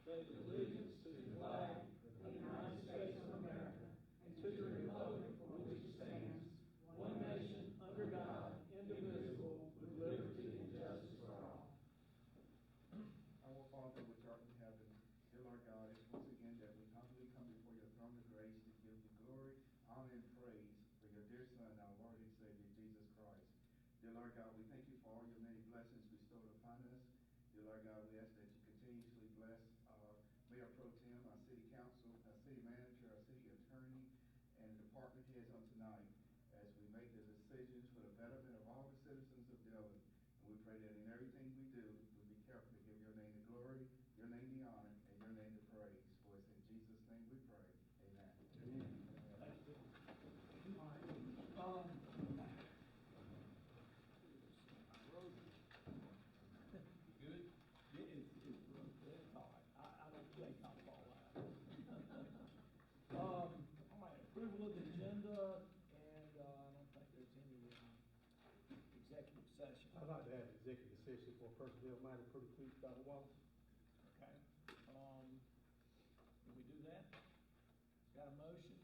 pledge allegiance to the flag of the United States of America and to the republic for which it stands, one nation, under God, indivisible, with liberty and justice for all. Our Father, which art in heaven, dear Lord God, it's once again that we humbly come before your throne of grace to give you glory, honor, and praise for your dear Son, our Lord and Savior, Jesus Christ. Dear Lord God, we thank you for all your many blessings bestowed upon us. Dear Lord God, we ask that you continuously bless Mayor Pro Tem, our city council, our city manager, our city attorney, and department heads on tonight as we make the decisions for the betterment of all the citizens of Dillon. And we pray that in everything we do, we'll be careful to give your name the glory, your name the honor, and your name the praise. For it's in Jesus' name we pray. Amen. Amen. Thank you. Good? It's all right. I don't think I'll fall out. All right, approval of the agenda, and I don't think there's any executive session. I'd like to have executive session for personnel matter pretty quick, Dr. Wallace. Okay. Can we do that? Got a motion?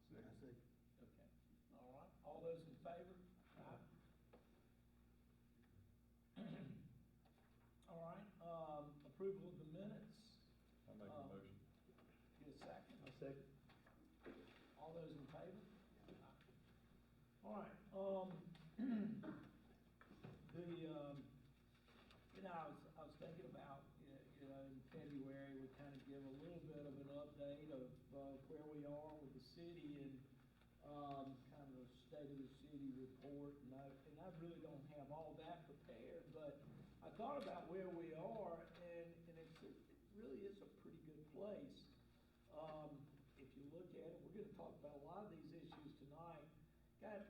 Second. Okay. All right. All those in favor? Aye. All right, approval of the minutes. I'll make a motion. Get a second. I second. All those in favor? All right, I was thinking about, in February, we kind of give a little bit of an update of where we are with the city and kind of a state of the city report, and I really don't have all that prepared, but I thought about where we are, and it really is a pretty good place. If you look at it, we're going to talk about a lot of these issues tonight. Got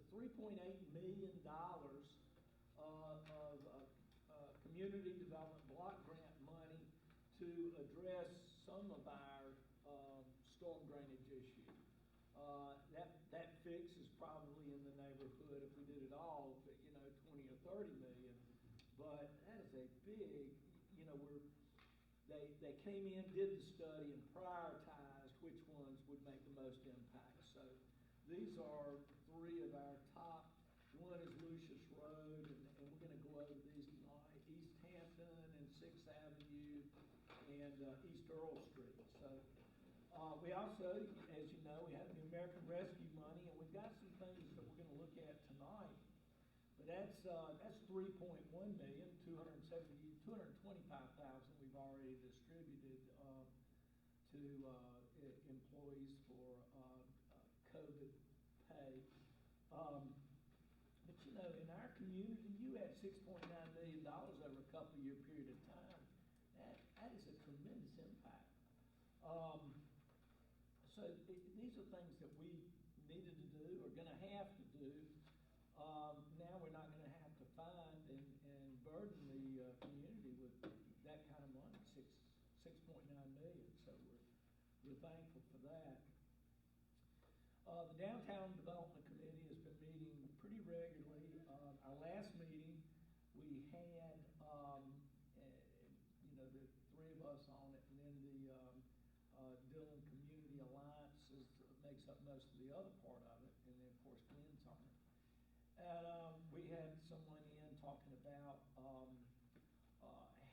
$3.8 million of community development block grant money to address some of our storm drainage issue. That fix is probably in the neighborhood, if we did it all, 20 or 30 million. But that is a big, they came in, did the study, and prioritized which ones would make the most impact. So these are three of our top. One is Lucius Road, and we're going to go over these tonight. East Hampton and 6th Avenue and East Earl Street. So we also, as you know, we have the American Rescue money, and we've got some things that we're going to look at tonight. But that's $3.1 million, 225,000 we've already distributed to employees for COVID pay. But in our community, you had $6.9 million over a couple of year period of time. That is a tremendous impact. So these are things that we needed to do, or going to have to do. Now we're not going to have to find and burden the community with that kind of money, $6.9 million. So we're thankful for that. The Downtown Development Committee has been meeting pretty regularly. Our last meeting, we had, the three of us on it, and then the Dillon Community Alliance makes up most of the other part of it, and then of course Glenn's on it. And we had someone in talking about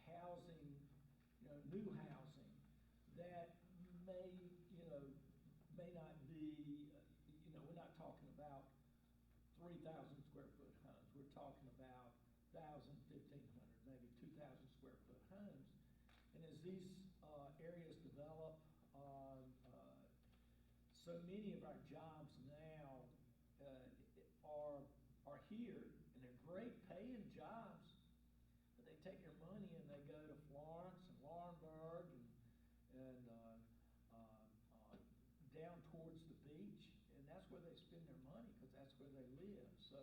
housing, new housing that may not be, we're not talking about 3,000 square foot homes. We're talking about 1,000, 1,500, maybe 2,000 square foot homes. And as these areas develop, so many of our jobs now are here, and they're great paying jobs, but they take their money and they go to Florence and Laurinburg and down towards the beach, and that's where they spend their money because that's where they live. So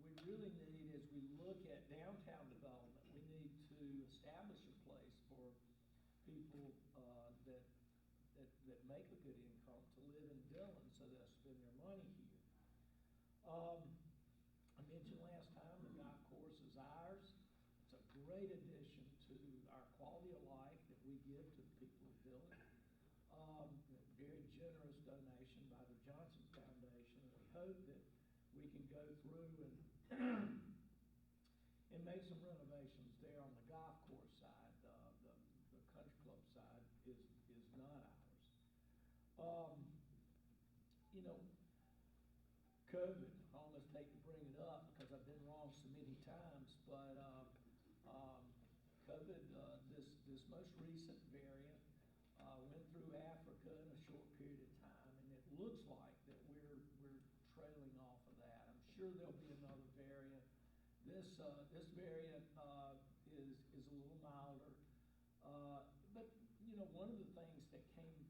we really need, as we look at downtown development, we need to establish a place for people that make a good income to live in Dillon, so they'll spend their money here. I mentioned last time the golf course is ours. It's a great great addition to our quality of life that we give to the people of Dillon. Very generous donation by the Johnson Foundation. We hope that we can go through and and make some renovations there on the golf course side. The country club side is not ours. You know, COVID, I almost hate to bring it up because I've been wrong so many times, but COVID, this most recent variant, went through Africa in a short period of time, and it looks like that we're trailing off of that. I'm sure there'll be another variant. This variant is a little milder, but you know, one of the things that came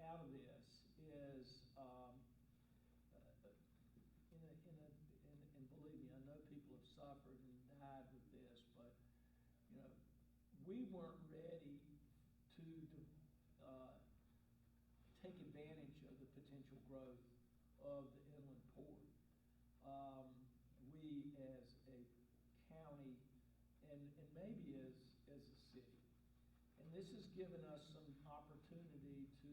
out of this is and believe me, I know people have suffered and died with this, but you know, we weren't ready to take advantage of the potential growth of the inland port. We as a county and maybe as a city. And this has given us some opportunity to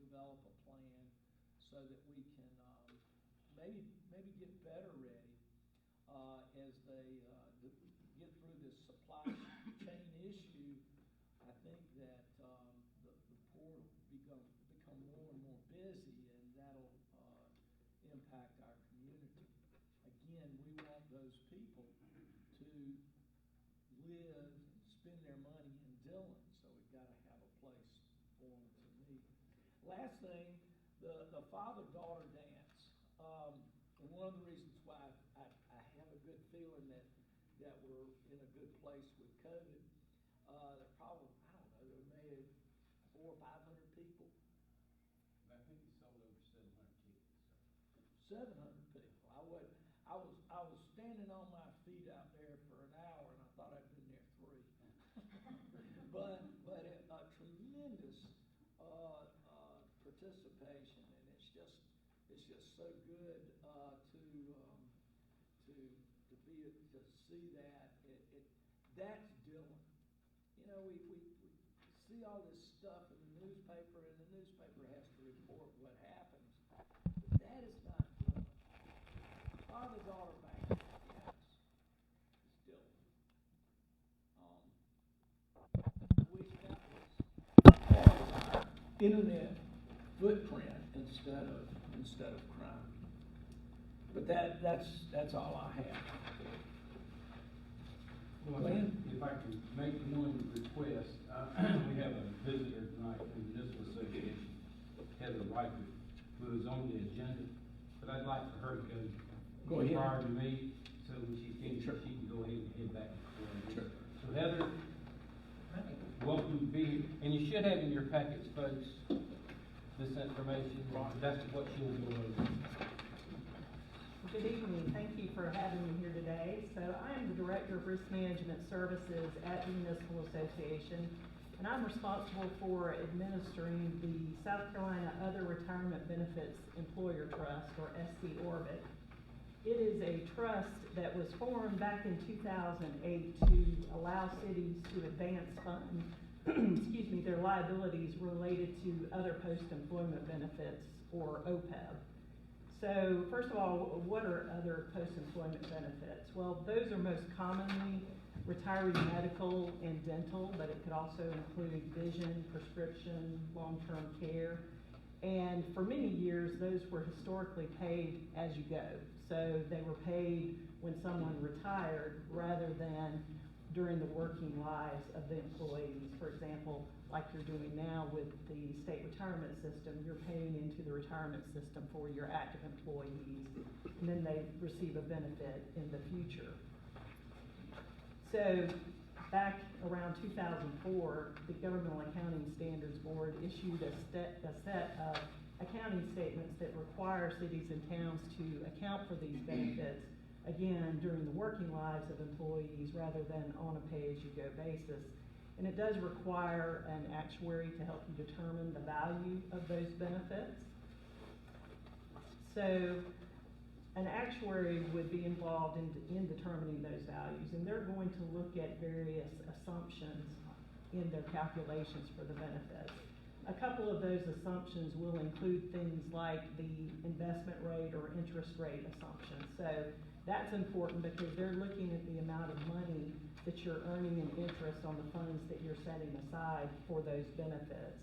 develop a plan so that we can maybe get better ready as they get through this supply chain issue. I think that the port will become more and more busy, and that'll impact our community. Again, we want those people to live and spend their money in Dillon, so we've got to have a place for them to meet. Last thing, the father-daughter dance. And one of the reasons why I have a good feeling that we're in a good place with COVID, there probably, I don't know, there may have 400 or 500 people. I think he sold over 700 tickets. 700 people. I was standing on my feet out there for an hour, and I thought I'd been there 3. but a tremendous participation, and it's just so good to see that. That's Dillon. You know, we see all this stuff in the newspaper, and the newspaper has to report what happens. But that is not Dillon. Father-daughter bank, yes, it's Dillon. I wish that was internet footprint instead of crime. But that's all I have. Well, if I can make one request, we have a visitor tonight from the Municipal Association, Heather Riker, who is on the agenda, but I'd like for her to Go ahead. prior to me, so when she can go ahead and head back. Sure. So Heather, welcome to be here, and you should have in your packets, folks, this information. That's what she'll go over. Good evening. Thank you for having me here today. So I am the Director of Risk Management Services at the Municipal Association, and I'm responsible for administering the South Carolina Other Retirement Benefits Employer Trust, or SC Orbit. It is a trust that was formed back in 2008 to allow cities to advance fund their liabilities related to other post-employment benefits, or OPEB. So first of all, what are other post-employment benefits? Well, those are most commonly retiree medical and dental, but it could also include vision, prescription, long-term care. And for many years, those were historically paid as you go. So they were paid when someone retired rather than during the working lives of the employees. For example, like you're doing now with the state retirement system, you're paying into the retirement system for your active employees, and then they receive a benefit in the future. So back around 2004, the Governmental Accounting Standards Board issued a set of accounting statements that require cities and towns to account for these benefits, again, during the working lives of employees rather than on a pay-as-you-go basis. And it does require an actuary to help you determine the value of those benefits. So an actuary would be involved in determining those values, and they're going to look at various assumptions in their calculations for the benefits. A couple of those assumptions will include things like the investment rate or interest rate assumptions. So that's important because they're looking at the amount of money that you're earning in interest on the funds that you're setting aside for those benefits.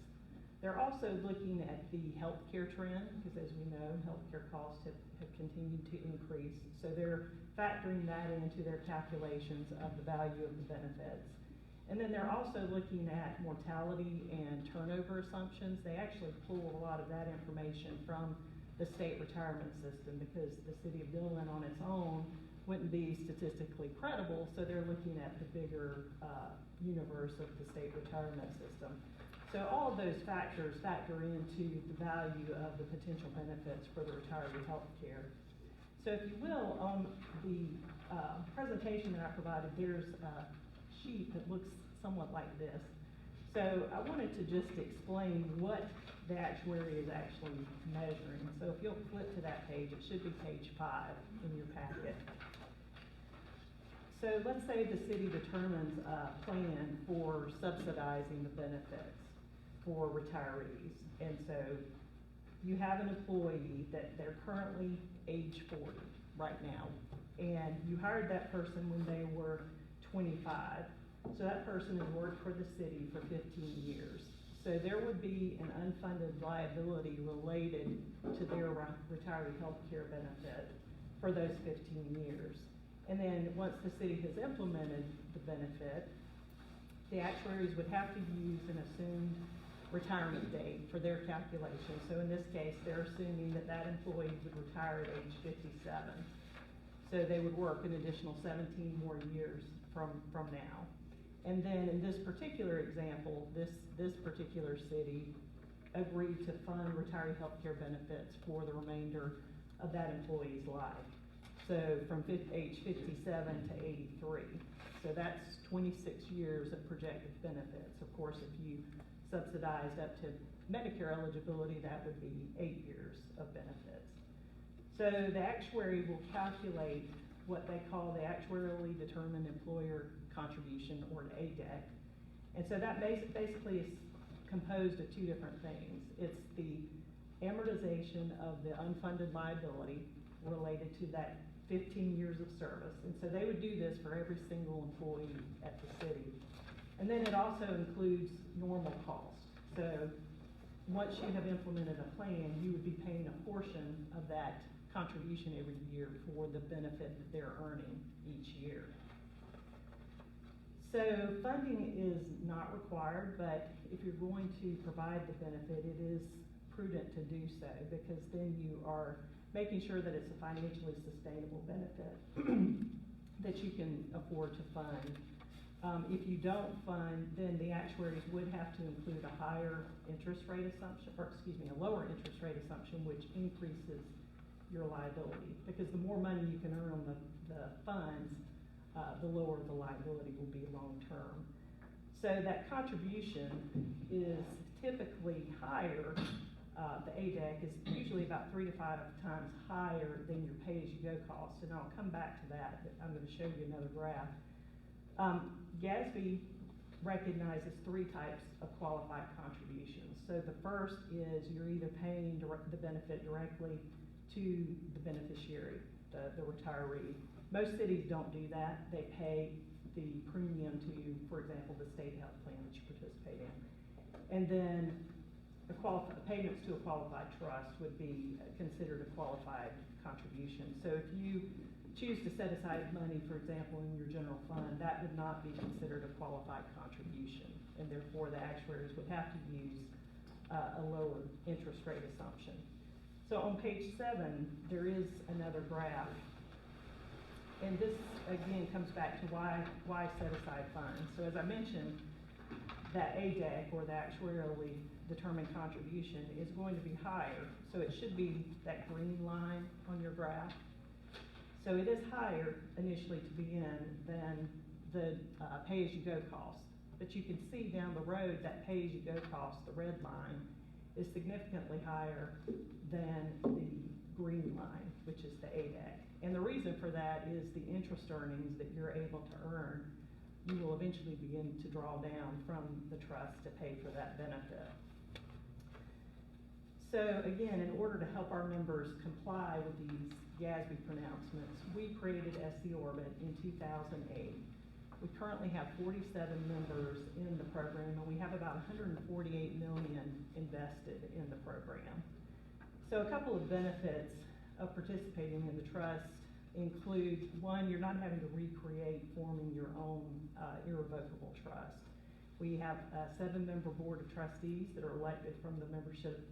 They're also looking at the healthcare trend, because as we know, healthcare costs have continued to increase. So they're factoring that into their calculations of the value of the benefits. And then they're also looking at mortality and turnover assumptions. They actually pull a lot of that information from the state retirement system because the city of Dillon on its own wouldn't be statistically credible, so they're looking at the bigger universe of the state retirement system. So all of those factors factor into the value of the potential benefits for the retiree health care. So if you will, on the presentation that I provided, there's a sheet that looks somewhat like this. So I wanted to just explain what the actuary is actually measuring. So if you'll flip to that page, it should be page 5 in your packet. So let's say the city determines a plan for subsidizing the benefits for retirees. And so you have an employee that they're currently age 40 right now, and you hired that person when they were 25. So that person has worked for the city for 15 years. So there would be an unfunded liability related to their retiree health care benefit for those 15 years. And then once the city has implemented the benefit, the actuaries would have to use an assumed retirement date for their calculation. So in this case, they're assuming that that employee would retire at age 57. So they would work an additional 17 more years from now. And then in this particular example, this particular city agreed to fund retiree health care benefits for the remainder of that employee's life. So from age 57 to 83. So that's 26 years of projected benefits. Of course, if you subsidized up to Medicare eligibility, that would be 8 years of benefits. So the actuary will calculate what they call the actuarially determined employer contribution, or an ADEC. And so that basically is composed of two different things. It's the amortization of the unfunded liability related to that 15 years of service. And so they would do this for every single employee at the city. And then it also includes normal costs. So once you have implemented a plan, you would be paying a portion of that contribution every year for the benefit that they're earning each year. So funding is not required, but if you're going to provide the benefit, it is prudent to do so, because then you are making sure that it's a financially sustainable benefit that you can afford to fund. If you don't fund, then the actuaries would have to include a higher interest rate assumption, or excuse me, a lower interest rate assumption, which increases your liability, because the more money you can earn on the funds, the lower the liability will be long term. So that contribution is typically higher. The ADEC is usually about 3 to 5 times higher than your pay-as-you-go cost, and I'll come back to that. I'm going to show you another graph. GASB recognizes 3 types of qualified contributions. So the first is you're either paying the benefit directly to the beneficiary, the retiree. Most cities don't do that. They pay the premium to, for example, the state health plan that you participate in. And then payments to a qualified trust would be considered a qualified contribution. So if you choose to set aside money, for example, in your general fund, that would not be considered a qualified contribution, and therefore the actuaries would have to use a lower interest rate assumption. So on page 7, there is another graph, and this again comes back to why set aside funds. So as I mentioned, that ADEC, or the actuarially determined contribution, is going to be higher. So it should be that green line on your graph. So it is higher initially to begin than the pay-as-you-go cost. But you can see down the road that pay-as-you-go cost, the red line, is significantly higher than green line, which is the ADEC. And the reason for that is the interest earnings that you're able to earn, you will eventually begin to draw down from the trust to pay for that benefit. So again, in order to help our members comply with these GASB pronouncements, we created SC Orbit in 2008. We currently have 47 members in the program, and we have about $148 million invested in the program. So a couple of benefits of participating in the trust include, one, you're not having to recreate forming your own irrevocable trust. We have a 7-member board of trustees that are elected from the membership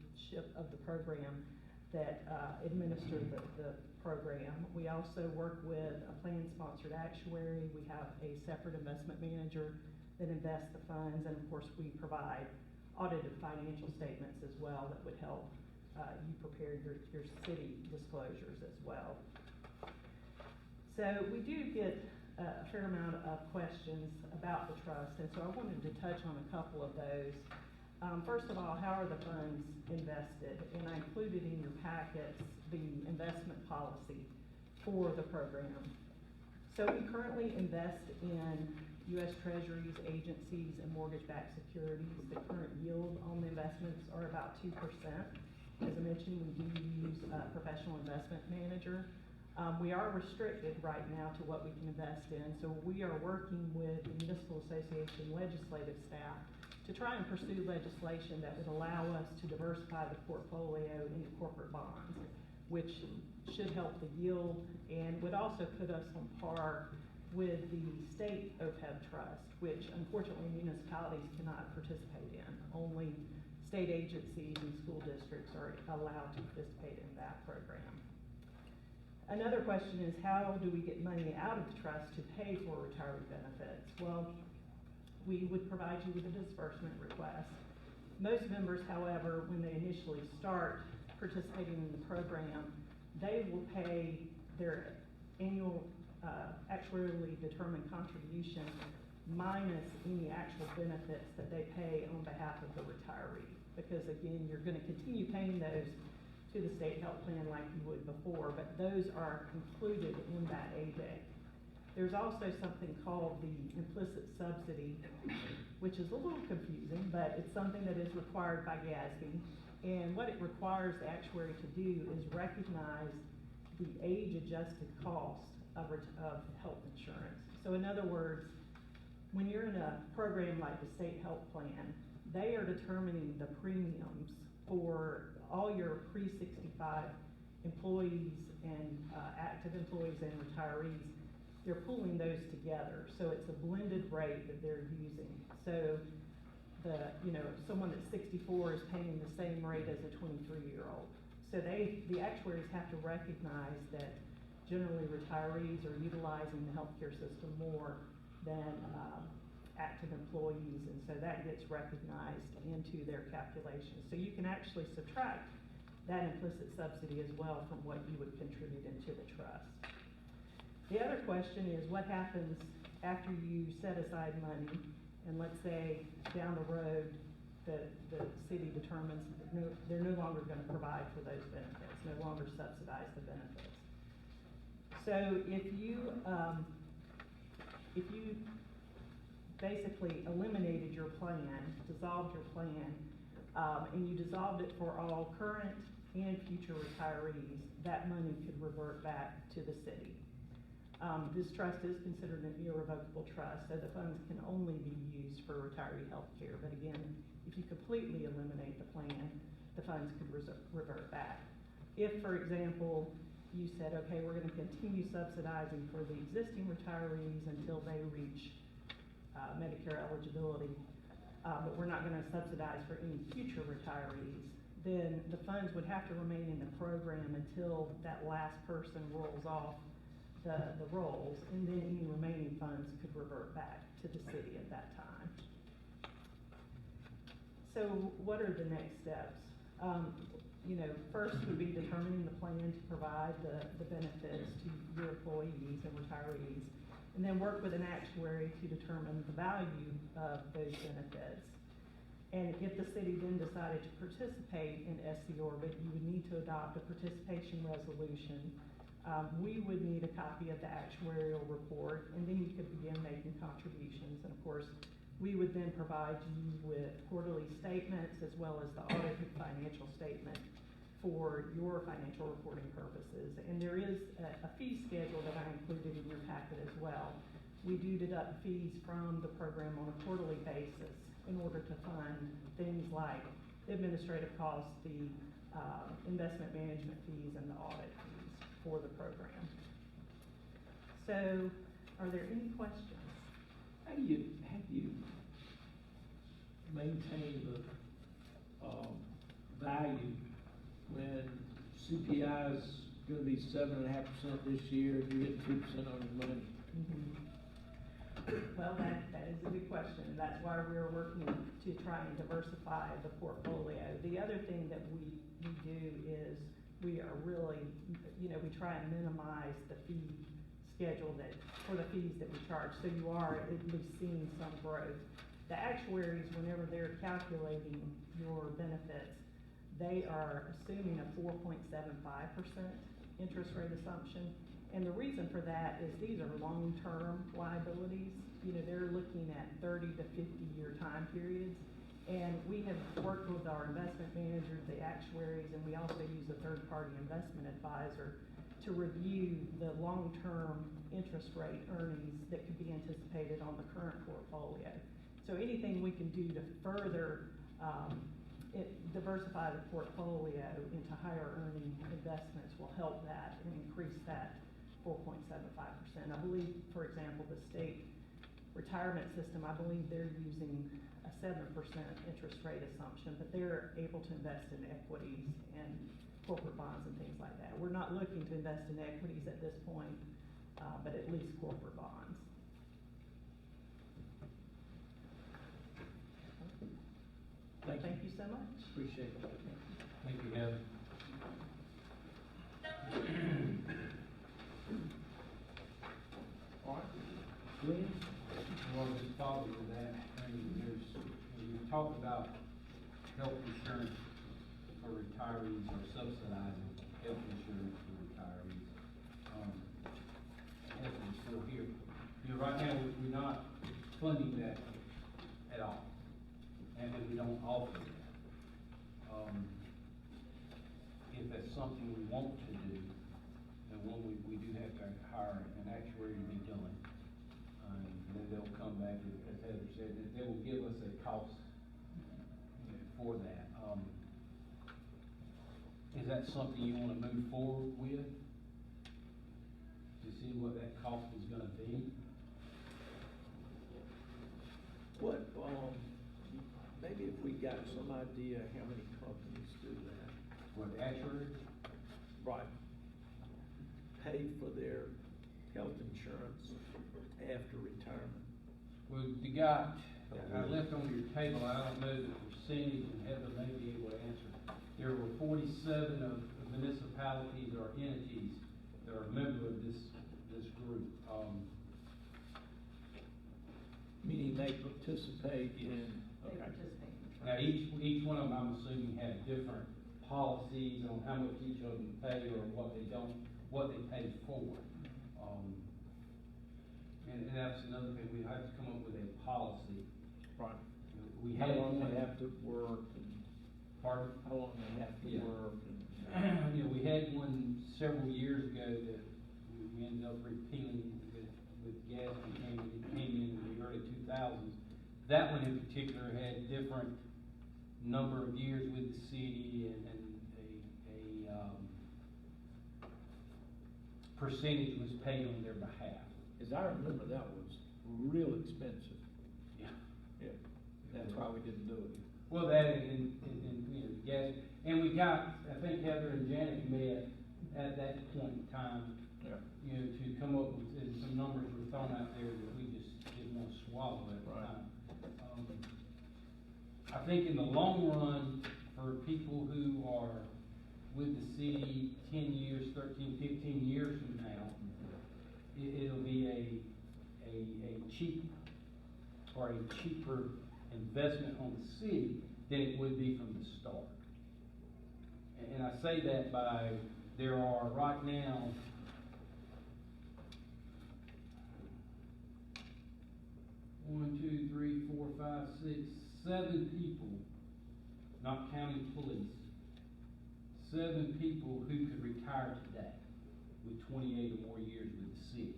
of the program that administer the program. We also work with a plan-sponsored actuary. We have a separate investment manager that invests the funds, and of course we provide audited financial statements as well that would help you prepare your city disclosures as well. So we do get a fair amount of questions about the trust, and so I wanted to touch on a couple of those. First of all, how are the funds invested? And I included in your packets the investment policy for the program. So we currently invest in U.S. Treasuries, agencies, and mortgage-backed securities. The current yield on the investments are about 2%. As I mentioned, we do use a professional investment manager. We are restricted right now to what we can invest in, so we are working with the Municipal Association legislative staff to try and pursue legislation that would allow us to diversify the portfolio into corporate bonds, which should help the yield and would also put us on par with the state OPEB trust, which unfortunately municipalities cannot participate in. Only state agencies and school districts are allowed to participate in that program. Another question is, how do we get money out of the trust to pay for retiree benefits? Well, we would provide you with a disbursement request. Most members, however, when they initially start participating in the program, they will pay their annual actuarially determined contribution minus any actual benefits that they pay on behalf of the retiree. Because again, you're going to continue paying those to the state health plan like you would before, but those are included in that ADEC. There's also something called the Implicit Subsidy, which is a little confusing, but it's something that is required by GASB. And what it requires the actuary to do is recognize the age-adjusted cost of health insurance. So in other words, when you're in a program like the state health plan, they are determining the premiums for all your pre-65 employees and active employees and retirees. They're pulling those together, so it's a blended rate that they're using. So someone that's 64 is paying the same rate as a 23-year-old. So the actuaries have to recognize that generally retirees are utilizing the healthcare system more than active employees, and so that gets recognized into their calculations. So you can actually subtract that implicit subsidy as well from what you would contribute into the trust. The other question is, what happens after you set aside money, and let's say down the road the city determines that they're no longer going to provide for those benefits, no longer subsidize the benefits. So if you basically eliminated your plan, dissolved your plan, and you dissolved it for all current and future retirees, that money could revert back to the city. This trust is considered an irrevocable trust, so the funds can only be used for retiree health care. But again, if you completely eliminate the plan, the funds could revert back. If, for example, you said, okay, we're going to continue subsidizing for the existing retirees until they reach Medicare eligibility, but we're not going to subsidize for any future retirees, then the funds would have to remain in the program until that last person rolls off the rolls, and then any remaining funds could revert back to the city at that time. So what are the next steps? First would be determining the plan to provide the benefits to your employees and retirees, and then work with an actuary to determine the value of those benefits. And if the city then decided to participate in SC Orbit, you would need to adopt a participation resolution. We would need a copy of the actuarial report, and then you could begin making contributions. And of course, we would then provide you with quarterly statements as well as the audited financial statement for your financial reporting purposes. And there is a fee schedule that I included in your packet as well. We do deduct fees from the program on a quarterly basis in order to fund things like the administrative costs, the investment management fees, and the audit fees for the program. So, are there any questions? How do you maintain the value when CPI is gonna be 7.5% this year, and you're getting 2% on your money? Well, that is a good question, and that's why we're working to try and diversify the portfolio. The other thing that we do is we are really, we try and minimize the fee schedule for the fees that we charge, so you are at least seeing some growth. The actuaries, whenever they're calculating your benefits, they are assuming a 4.75% interest rate assumption. And the reason for that is these are long-term liabilities. They're looking at 30 to 50-year time periods. And we have worked with our investment managers, the actuaries, and we also use a third-party investment advisor to review the long-term interest rate earnings that could be anticipated on the current portfolio. So anything we can do to further diversify the portfolio into higher earning investments will help that and increase that 4.75%. I believe, for example, the state retirement system, I believe they're using a 7% interest rate assumption, but they're able to invest in equities and corporate bonds and things like that. We're not looking to invest in equities at this point, but at least corporate bonds. Thank you so much. Appreciate it. Thank you, Heather. All right. Glenn? Well, just follow with that, we talked about health insurance for retirees or subsidizing health insurance for retirees. Heather's still here. Right now, we're not funding that at all, and we don't offer that. If that's something we want to do, then we do have to hire an actuary to be done. And then they'll come back, as Heather said, they will give us a cost for that. Is that something you want to move forward with? To see what that cost is going to be? What, maybe if we got some idea how many companies do that. What, actuary? Right. Pay for their health insurance after retirement. Well, you got, I left on your table, I don't know the percentage, and Heather may be able to answer. There were 47 of municipalities or entities that are a member of this group. Meaning they participate in. They Okay. participate. Now, each one of them, I'm assuming, had different policies on how much each of them pay or what they pay for. And that's another thing, we have to come up with a policy. Right. We How had long one. they have to work and. Pardon? How long they have to Yeah. work and. We had one several years ago that we ended up repealing with gas and came in the early 2000s. That one in particular had different number of years with the city and a percentage was paid on their behalf. As I remember, that was real expensive. Yeah. Yeah. That's why we didn't do it. Well, that and gas, and we got, I think Heather and Janet met at that point in time. Yeah. To come up with, and some numbers were thrown out there that we just didn't want to swallow at the Right. time. I think in the long run, for people who are with the city 10 years, 13, 15 years from now, it'll be a cheaper investment on the city than it would be from the start. And I say that by, there are right now, one, two, three, four, five, six, 7 people, not counting police, 7 people who could retire today with 28 or more years with the city.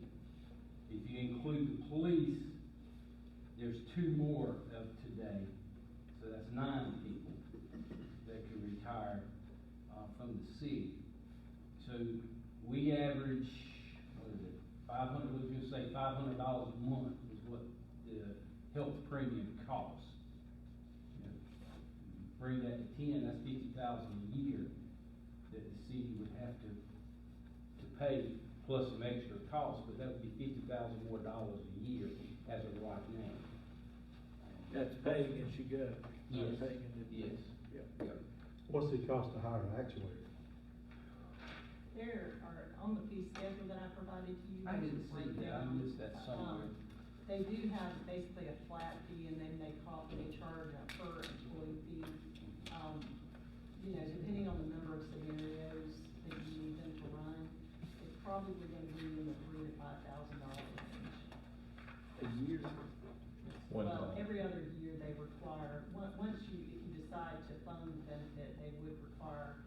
If you include the police, there's 2 more of today, so that's 9 people that could retire from the city. So we average, what is it, 500, let's just say $500 a month is what the health premium costs. You know, bring that to 10, that's $50,000 a year that the city would have to pay, plus some extra costs, but that would be $50,000 more dollars a year as of right now. That's paying as you go. Yes. Not paying in Yes. Yep. Yep. What's it cost to hire an actuary? There are, on the fee schedule that I provided to you. I didn't there's a see that, I breakdown. missed that somewhere. They do have basically a flat fee, and then they charge a per employee fee. You know, depending on the number of scenarios that you need them to run, it's probably gonna be in the $3,000 to $5,000 range. A year. Well, every other year they require, once you, if you decide to fund the benefit, they would require,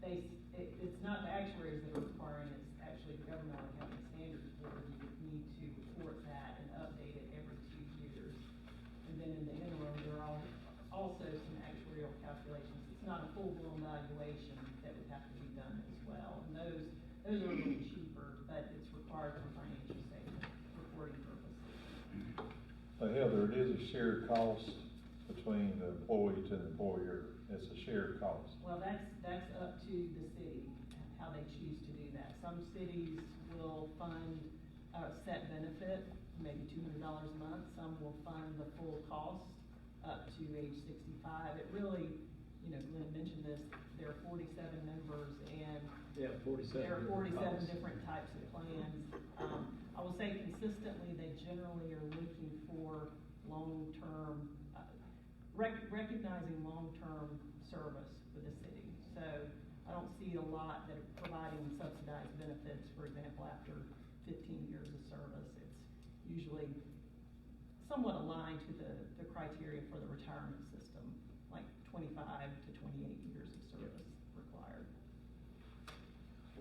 it's not the actuaries that are requiring, it's actually the Governmental Accounting Standards Board. You would need to report that and update it every 2 years. And then in the interim, there are also some actuarial calculations. It's not a full-blown valuation that would have to be done as well. And those are a little cheaper, but it's required for financial statement reporting purposes. Heather, it is a shared cost between the employee to the employer. It's a shared cost. Well, that's up to the city, how they choose to do that. Some cities will fund a set benefit, maybe $200 a month. Some will fund the full cost up to age 65. It really, you know, Glenn mentioned this, there are 47 members, and Yeah, 47. there are 47 costs. different types of plans. I will say consistently, they generally are looking for long-term, recognizing long-term service for the city. So I don't see a lot that are providing subsidized benefits, for example, after 15 years of service. It's usually somewhat aligned to the criteria for the retirement system, like 25 to 28 years of service required.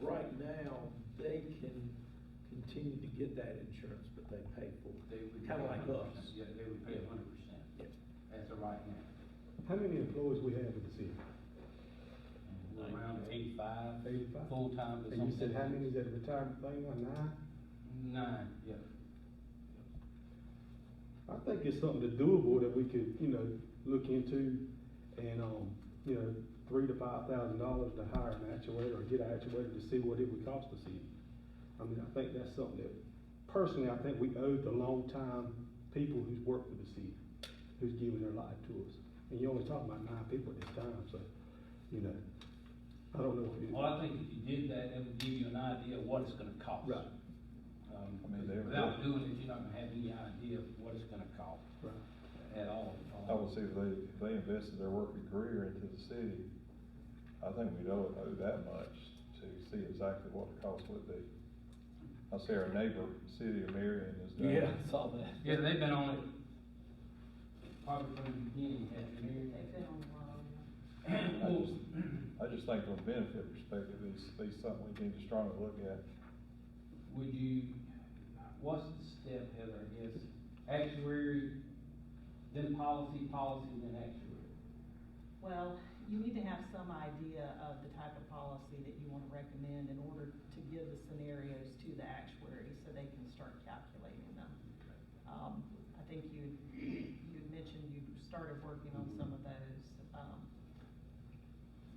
Right now, they can continue to get that insurance, but they pay for it. They would Kind of pay like 100%. us. Yeah, they would pay 100%. Yeah. As of right now. How many employees we have in the city? We're around 85. 85? Full-time. but And you said something- how many is that retirement thing, 9? 9, yeah. I think it's something that's doable that we could, you know, look into and, you know, $3,000 to $5,000 to hire an actuator or get an actuator to see what it would cost the city. I mean, I think that's something that, personally, I think we owe the long-time people who's worked for the city, who's given their life to us. And you're only talking about 9 people at this time, so, you know, I don't know if you. Well, I think if you did that, it would give you an idea of what it's gonna cost. Right. I mean, they're- Without doing it, you're not gonna have any idea of what it's gonna cost Right. at all. I would say if they invested their working career into the city, I think we'd owe that much to see exactly what the cost would be. I say our neighbor, city of Marion, is done. Yeah, I saw that. Yeah, they've been on it probably from the beginning, hasn't they? They've been on the line. I just think from a benefit perspective, it's something we need to strongly look at. Would you, what's the step, Heather, I guess, actuary, then policy, then actuary? Well, you need to have some idea of the type of policy that you want to recommend in order to give the scenarios to the actuary so they can start calculating them. I think you mentioned you started working on some of those,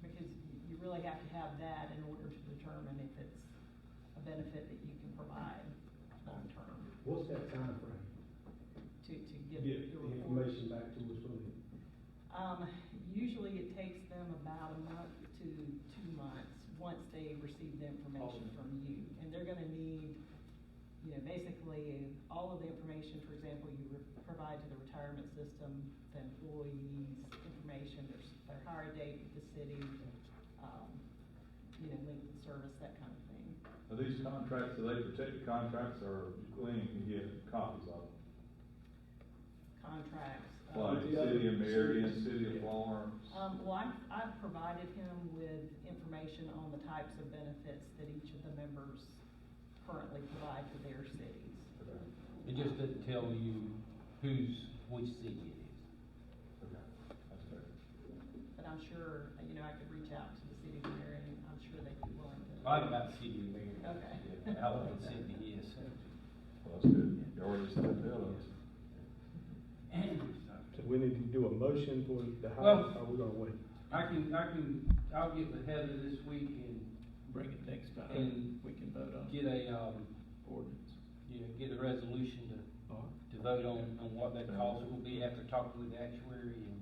because you really have to have that in order to determine if it's a benefit that you can provide long-term What's that time frame? to give Get the the report. information back to us from you. Usually it takes them about a month to 2 months, once they receive the information from you. And they're gonna need, you know, basically all of the information, for example, you provide to the retirement system, the employees, information, their hire date with the city, length of service, that kind of thing. Are these contracts, are they protected contracts, or Glenn can get copies of them? Contracts. Like City of Marion, City of Florence? Well, I've provided him with information on the types of benefits that each of the members currently provide to their cities. Okay. It just doesn't tell you which city it is. Okay, that's fair. But I'm sure, I could reach out to the city of Marion, I'm sure they'd be willing to. I about City of Marion. Okay. Yeah, I don't know what city it is. Well, that's good. You already said Dillon's. So we need to do a motion for the Well- house, or are we gonna wait? I'll get with Heather this week and Bring it next time, And we can vote on get a, ordinance. get a resolution All right. to vote on what that cost will be after talking with the actuary and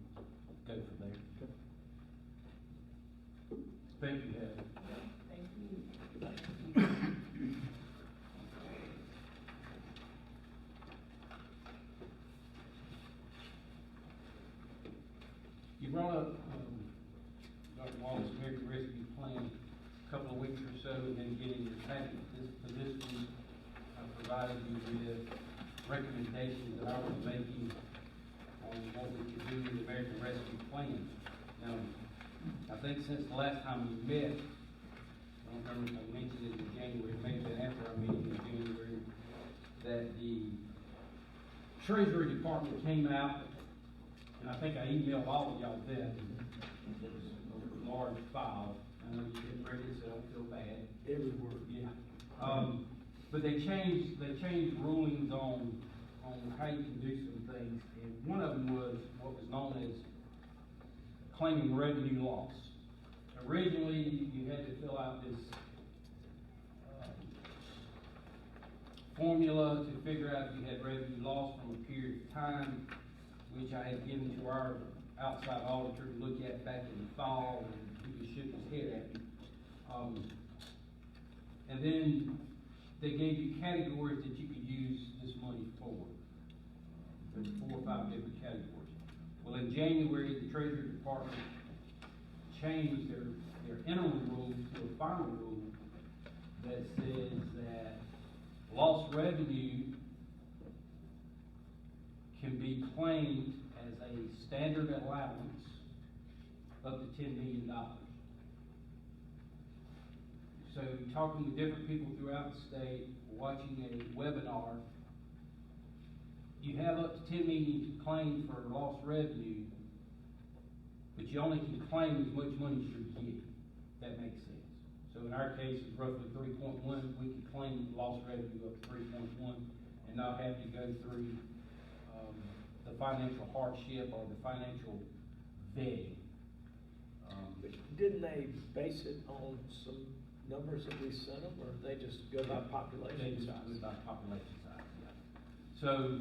go from there. Okay. Thank you, Heather. Thank you. You brought up, Dr. Wallace, American Rescue Plan a couple of weeks or so, and then getting your packet for this week. I provided you with recommendations that I was making on what we could do with the American Rescue Plan. Now, I think since the last time we met, I don't remember if I mentioned it in January, maybe after our meeting in January, that the Treasury Department came out, and I think I emailed all of y'all that. It was a large file. I know you didn't read it, so don't feel bad. Every word. Yeah. But they changed rulings on how you can do some things, and one of them was what was known as claiming revenue loss. Originally, you had to fill out this formula to figure out if you had revenue loss from a period of time, which I had given to our outside auditor to look at back in the fall, and he just shook his head at me. And then they gave you categories that you could use this money for. There's 4 or 5 different categories. Well, in January, the Treasury Department changed their interim rule to a final rule that says that lost revenue can be claimed as a standard allowance up to $10 million. So talking with different people throughout the state, watching a webinar, you have up to $10 million to claim for lost revenue, but you only can claim as much money as you're getting. That makes sense. So in our case, it's roughly 3.1. We can claim lost revenue up to 3.1 and not have to go through the financial hardship or the financial vetting. Didn't they base it on some numbers that we sent them, or they just go by population They just size? by population size, yeah. So,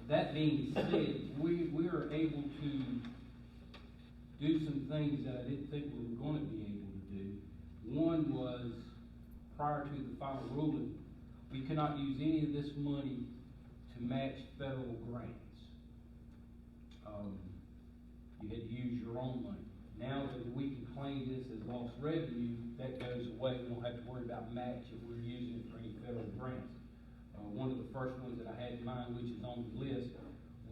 that being said, we are able to do some things that I didn't think we were going to be able to do. One was, prior to the final ruling, we could not use any of this money to match federal grants. You had to use your own money. Now that we can claim this as lost revenue, that goes away. We don't have to worry about match if we're using it for any federal grants. One of the first ones that I had in mind, which is on the list,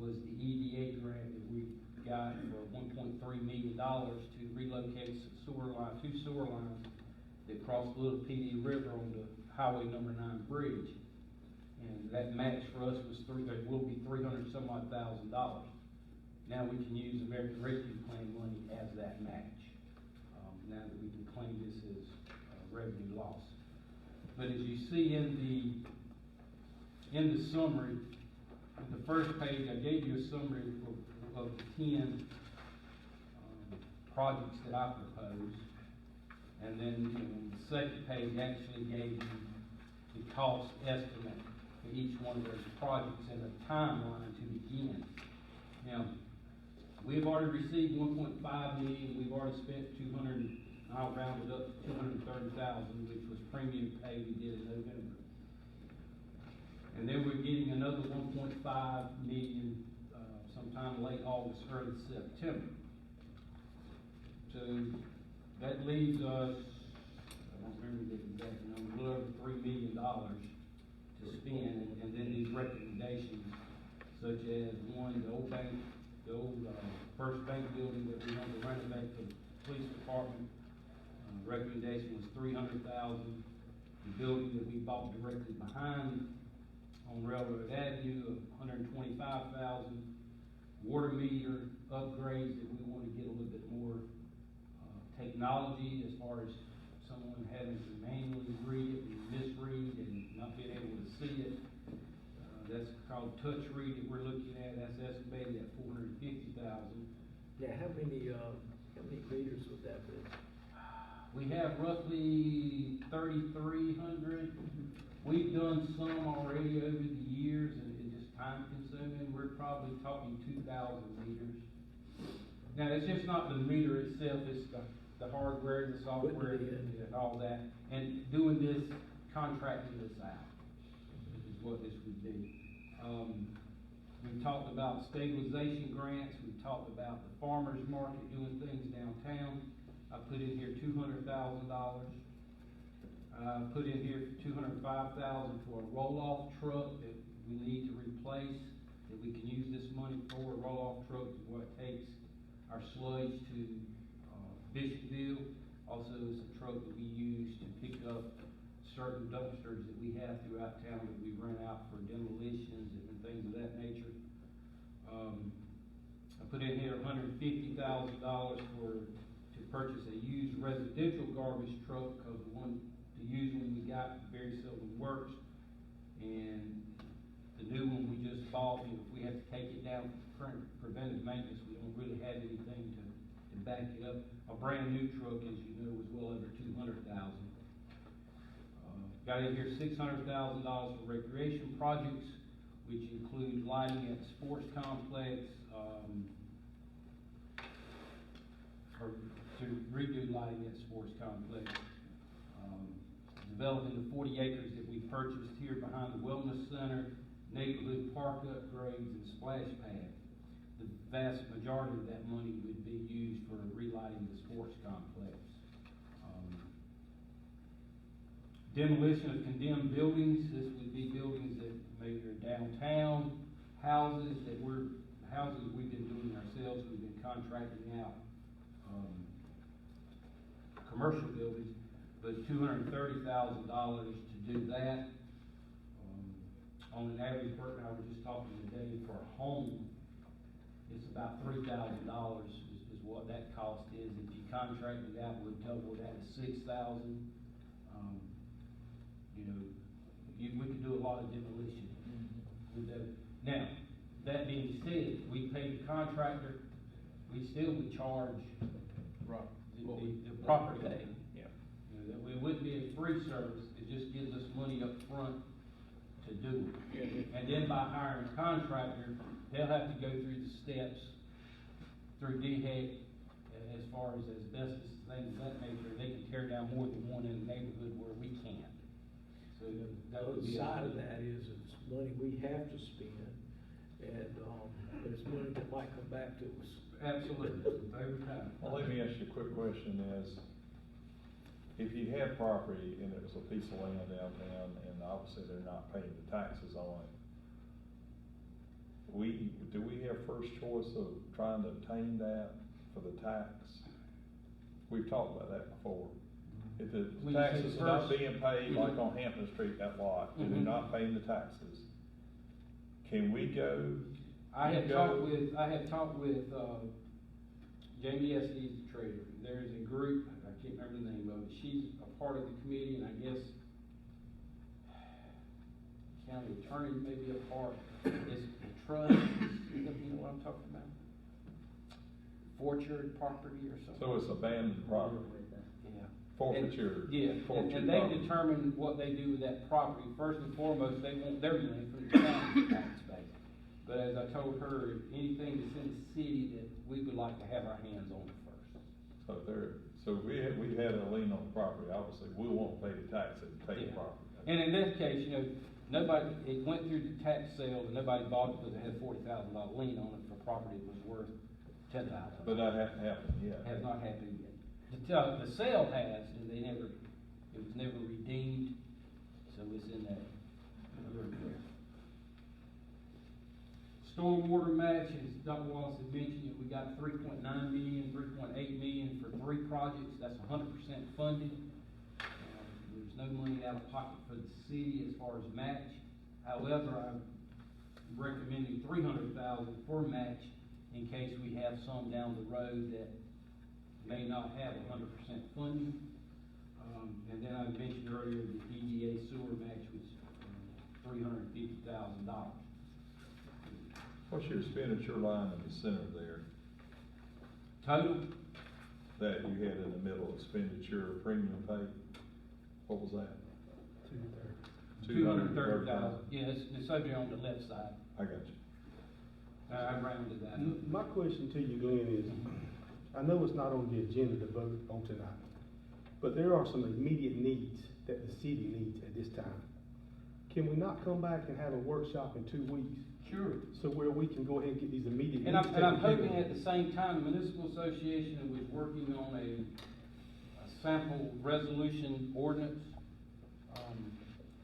was the EDA grant that we got for $1.3 million to relocate two sewer lines that cross the Little PD River on the Highway number 9 bridge. And that match for us was will be $300-some-odd-thousand. Now we can use American Rescue Plan money as that match, now that we can claim this as revenue loss. But as you see in the summary, the first page, I gave you a summary of the 10 projects that I proposed. And then the second page actually gave you the cost estimate for each one of those projects and a timeline to begin. Now, we've already received $1.5 million. We've already spent I'll round it up to $230,000, which was premium pay we did in November. And then we're getting another 1.5 million, sometime late August, early September. So that leaves us, I don't remember the exact number, a little over $3 million to spend, and then these recommendations, such as one, the old bank, first bank building that we want to renovate for the police department. Recommendation was $300,000. The building that we bought directly behind on Railroad Avenue, $125,000. Water meter upgrades that we want to get a little bit more technology as far as someone having to manually read it and misread and not being able to see it. That's called touch read that we're looking at. That's estimated at $450,000. Yeah, how many meters would that be? We have roughly 3,300. We've done some already over the years, and it's just time consuming. We're probably talking 2,000 meters. Now, it's just not the meter itself, it's the hardware, the software, and all that. And doing this, contracting this out, is what this would be. We've talked about stabilization grants, we've talked about the farmer's market doing things downtown. I put in here $200,000. I put in here $205,000 for a roll-off truck that we need to replace, that we can use this money for. A roll-off truck is what takes our sludge to Bishopville. Also, it's a truck that we use to pick up certain dumpsters that we have throughout town that we rent out for demolitions and things of that nature. I put in here $150,000 to purchase a used residential garbage truck, because the used one we got very seldom works, and the new one we just bought, if we have to take it down for preventive maintenance, we don't really have anything to back it up. A brand new truck, as you know, was well over $200,000. Got in here $600,000 for recreation projects, which include lighting at the sports complex, or to redo lighting at the sports complex. Developing the 40 acres that we purchased here behind the wellness center, neighborhood park upgrades, and splash pad. The vast majority of that money would be used for relighting the sports complex. Demolition of condemned buildings. This would be buildings that maybe are downtown, houses we've been doing ourselves. We've been contracting out commercial buildings, but $230,000 to do that. On an average person, I was just talking today, for a home, it's about $3,000 is what that cost is. If you contract it out, we'd double that to $6,000. We could do a lot of demolition with that. Now, that being said, we pay the contractor, we still would charge the property. Yeah. It wouldn't be a free service, it just gives us money up front to do it. Yeah. And then by hiring a contractor, they'll have to go through the steps through DHEC as far as asbestos, things of that nature. They can tear down more than one in the neighborhood where we can't. So that would be. The other side of that is it's money we have to spend, and, but it's money that might come back to us. Absolutely, over time. Well, let me ask you a quick question is, if you had property and it was a piece of land downtown and obviously they're not paying the taxes on it, do we have first choice of trying to obtain that for the tax? We've talked about that before. If the taxes are not being paid, like on Hampton Street, that lot, and they're not paying the taxes, can we go? I have talked with Jamie Estes, the treasurer. There's a group, I can't remember the name of it. She's a part of the committee, and I guess county attorney may be a part. It's the trust. You know what I'm talking about? Fortured property or something. So it's abandoned property. Yeah. Forfeiture. And they determine what they do with that property. First and foremost, they want their money from the county tax base. But as I told her, anything that's in the city that we would like to have our hands on first. So we had a lien on the property, obviously, we won't pay the tax if we pay the property. And in this case, nobody, it went through the tax sale, and nobody bought it because it had $40,000 lien on it for property that was worth $10,000. But that hasn't happened yet. Has not happened yet. The sale has, and it was never redeemed, so it's in that. Stormwater match, as Dr. Wallace had mentioned, we got $3.9 million, $3.8 million for 3 projects, that's 100% funded. There's no money out of pocket for the city as far as match. However, I'm recommending $300,000 for match in case we have some down the road that may not have 100% funding. And then I mentioned earlier the EDA sewer match was $350,000. What's your expenditure line in the center there, Total, that you had in the middle, expenditure, premium pay? What was that? 230,000. 230,000. Yeah, it's over there on the left side. I got you. I rounded that up. My question to you, Glenn, is, I know it's not on the agenda to vote on tonight, but there are some immediate needs that the city needs at this time. Can we not come back and have a workshop in 2 weeks? Sure. So where we can go ahead and get these immediate And needs I'm taken care hoping of? at the same time, the municipal association was working on a sample resolution ordinance,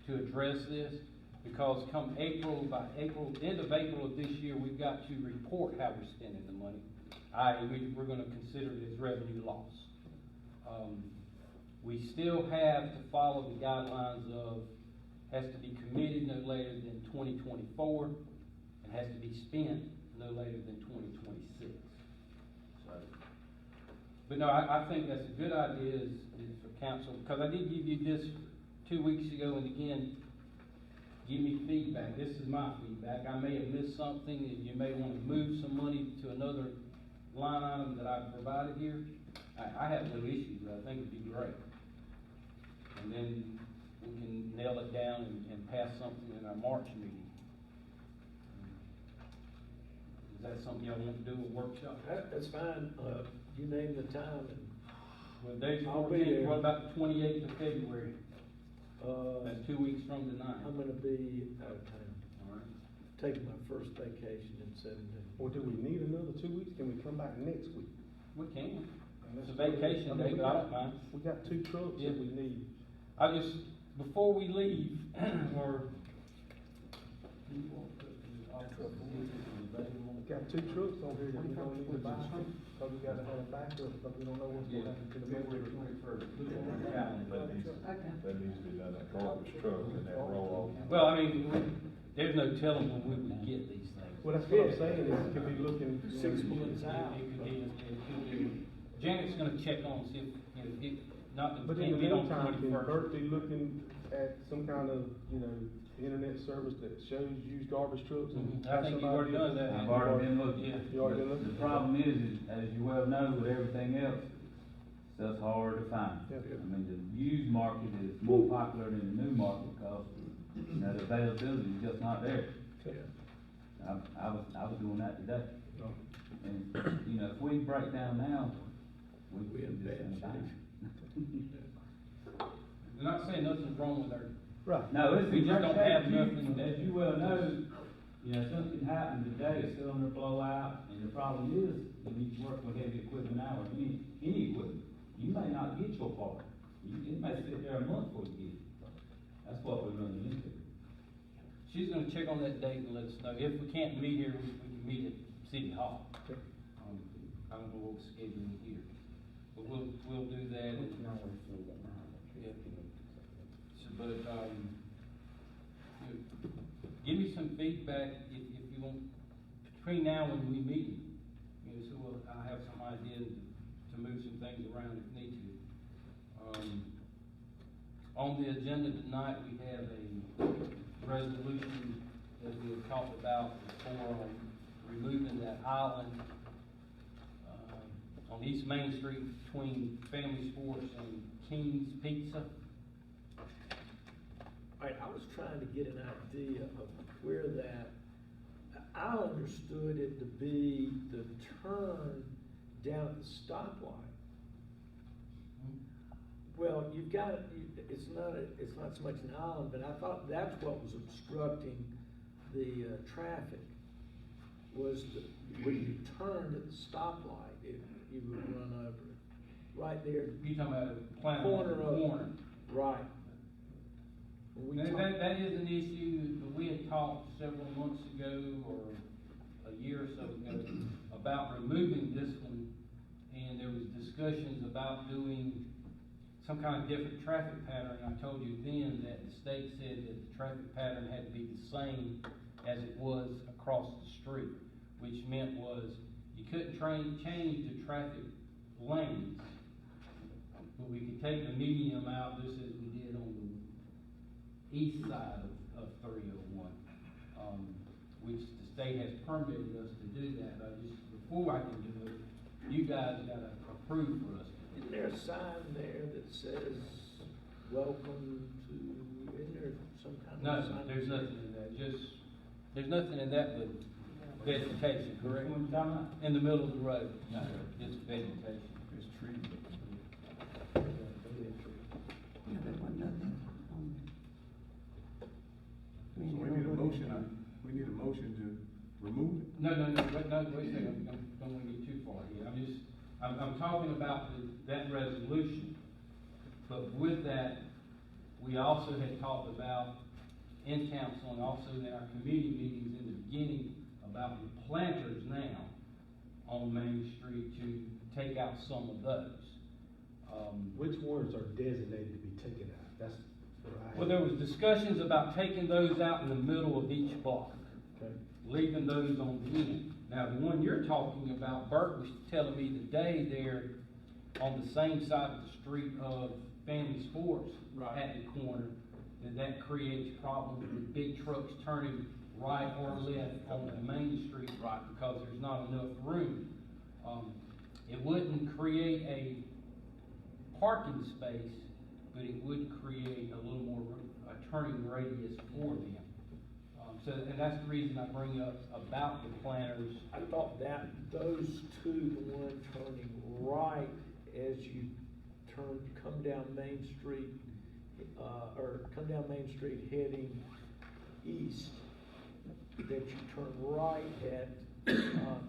to address this, because come April, end of April of this year, we've got to report how we're spending the money. We're gonna consider it as revenue loss. We still have to follow the guidelines of, has to be committed no later than 2024, and has to be spent no later than 2026. So, but no, I think that's a good idea is for council, because I did give you this 2 weeks ago, and again, give me feedback. This is my feedback. I may have missed something, and you may want to move some money to another line item that I've provided here. I have no issues. I think it'd be great. And then we can nail it down and pass something in our March meeting. Is that something y'all want to do, a workshop? That's fine, you name the time, and Well, days I'll be 14th, there. what about the 28th of February? That's 2 weeks from tonight. I'm gonna be out of town, All right. taking my first vacation in 7 days. Or do we need another 2 weeks? Can we come back next week? We can. It's a vacation day, but I don't mind. We got 2 trucks Yeah. that we need. I just, before we leave, or. Got 2 trucks on here that we don't need to buy, because we gotta have a backup, because we don't know what's gonna happen to the February motor. 21st. That needs to be done, that garbage truck and that roll-off. Well, I mean, there's no telling when we would get these things. Well, that's what I'm saying, is it could be looking. 6 months out. It could be. Janet's gonna check on, see if, not that But we in can't the get on meantime, can 21st. Bert be looking at some kind of, internet service that shows used garbage trucks? and I think you've already done that. I've already been looking. Yeah. You already been looking? The problem is, as you well know, with everything else, stuff's hard to find. Yeah. I mean, the used market is more popular than the new market because, the availability is just not there. I was doing that today. No. And, if we break down now, we We in just bad in a bind. We're not saying nothing's wrong with our, Right. No, it's. We just don't have nothing. As you well know, something happened today, a cylinder blow out, and the problem is, when you work with heavy equipment hours, any equipment, you may not get your part. It may sit there a month before you get it. That's what we're running into. she's gonna check on that date and let us know. If we can't meet here, we can meet at City Hall. Okay. I don't know what we're scheduling here, but we'll do that. Yeah. So, but, give me some feedback if you want, between now and we meet, so I'll have some ideas to move some things around if need to. On the agenda tonight, we have a resolution that we have talked about before on removing that island, on East Main Street between Family Sports and King's Pizza. All right, I was trying to get an idea of where that, I understood it to be the turn down at the stoplight. Well, you've got, it's not so much an island, but I thought that's what was obstructing the, traffic, was when you turned at the stoplight, you would run over it, right there. You talking about the plan on Corner the of- corner? Right. When we Now, talk- that is an issue, that we had talked several months ago, or a year or so ago, about removing this one, and there was discussions about doing some kind of different traffic pattern. I told you then that the state said that the traffic pattern had to be the same as it was across the street, which meant was, you couldn't change the traffic lanes, but we could take the medium out, just as we did on the east side of 301, which the state has permitted us to do that. Before I can do it, you guys gotta approve for us. Isn't there a sign there that says, welcome to, isn't there some kind No, of sign? there's nothing in that, there's nothing in that but vegetation, correct? Which one you talking about? In the middle of the road, no, it's vegetation. It's trees. Yeah, there wasn't nothing on there. So we need a motion to remove it? No, wait a second, I don't wanna get too far here, I'm talking about that resolution. But with that, we also had talked about in council and also in our committee meetings in the beginning about the planters now on Main Street to take out some of those. Which ones are designated to be taken out? That's what I. Well, there was discussions about taking those out in the middle of each block, Okay. leaving those on the end. Now, the one you're talking about, Bert was telling me today there on the same side of the street of Family Sports Right. at the corner, that creates problems with big trucks turning right or left on the main street, right, because there's not enough room. It wouldn't create a parking space, but it would create a little more, a turning radius for them. And that's the reason I bring up about the planters. I thought that those two, the one turning right as you come down Main Street, or come down Main Street heading east, that you turn right at,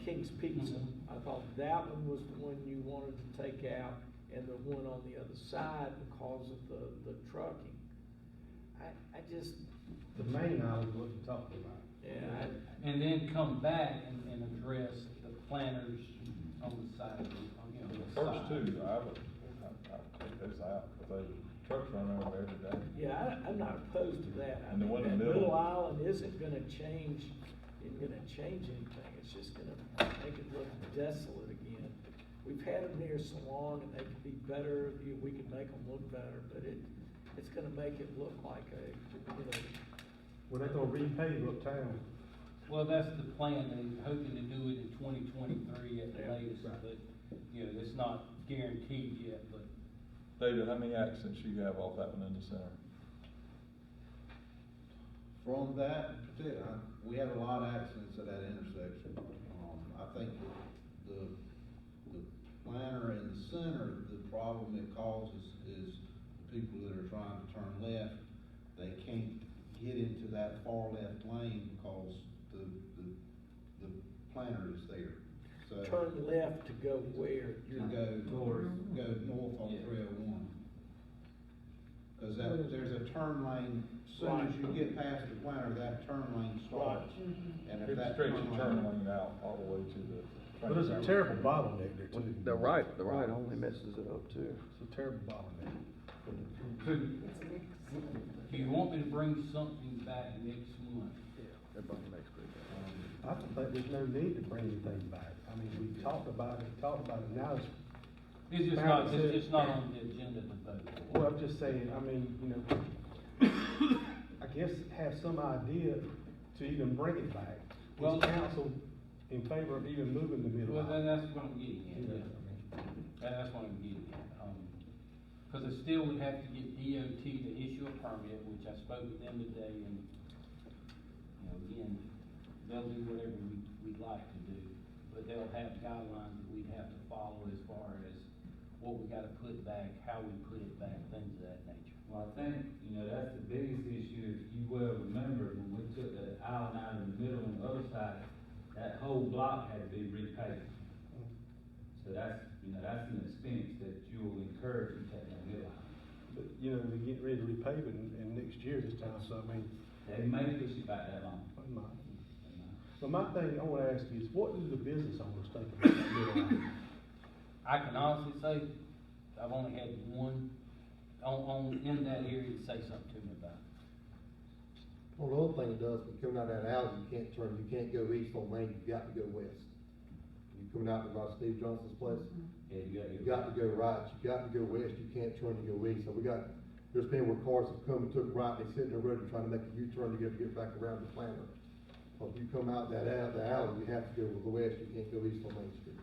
King's Pizza. I thought that one was the one you wanted to take out, and the one on the other side because of the trucking. I just, The main island is what you're talking about. yeah, And then come back and address the planters on the side of the, The the first side. two, I would take those out, because trucks run over there every day. yeah, I'm not opposed to that. I And the mean, one in the that middle- middle island isn't gonna change anything, it's just gonna make it look desolate again. We've had them here so long, and they could be better, we could make them look better, but it's gonna make it look like Well, they're gonna repave uptown. Well, that's the plan, they're hoping to do it in 2023 at the Yeah, latest, right. but, it's not guaranteed yet, but. David, how many accidents you have off that one in the center? From that, we have a lot of accidents at that intersection. I think the planter in the center, the problem it causes is the people that are trying to turn left, they can't get into that far left lane because the planter is there. So turn left to go where? to go north on Yeah. 301. Cause there's a turn lane, soon as you get past the planter, that turn lane starts. And if It that stretches the turn lane- lane out all the way to the. But it's a terrible bottleneck there too. The right only messes it up too. It's a terrible bottleneck. So, do you want me to bring something back next month? Everybody makes great. I don't think there's no need to bring anything back. I mean, we talked about it, now it's, It's just not on the agenda to vote. well, I'm just saying, I mean, I guess have some idea to even bring it back. Well- Is council in favor of even moving the middle Well, then aisle? that's what I'm getting at, Yeah, yeah. That's what I'm getting at, cause I still would have to get DOT to issue a permit, which I spoke with them today, and, again, they'll do whatever we'd like to do, but they'll have guidelines that we'd have to follow as far as what we gotta put back, how we put it back, things of that nature. Well, I think, that's the biggest issue, if you well remember, when we took the island out in the middle on the other side, that whole block had to be repaved. So that's an expense that you will incur if you take that middle out. But, we get ready to repave it in next year this time, so I mean. They may push it back that long. It might. But my thing I wanna ask you is, what do the business owners think about that middle line? I can honestly say, I've only had one in that area to say something to me about it. Well, the other thing it does, when you come out of that alley, you can't go east on Main, you got to go west. You coming out about Steve Johnson's place, Yeah, you got to go right, you got to go west, you can't turn to go east. So there's been where cars have come and took right, they sit in the road and trying to make a U-turn to get back around the planter. But if you come out the alley, you have to go west, you can't go east on Main Street.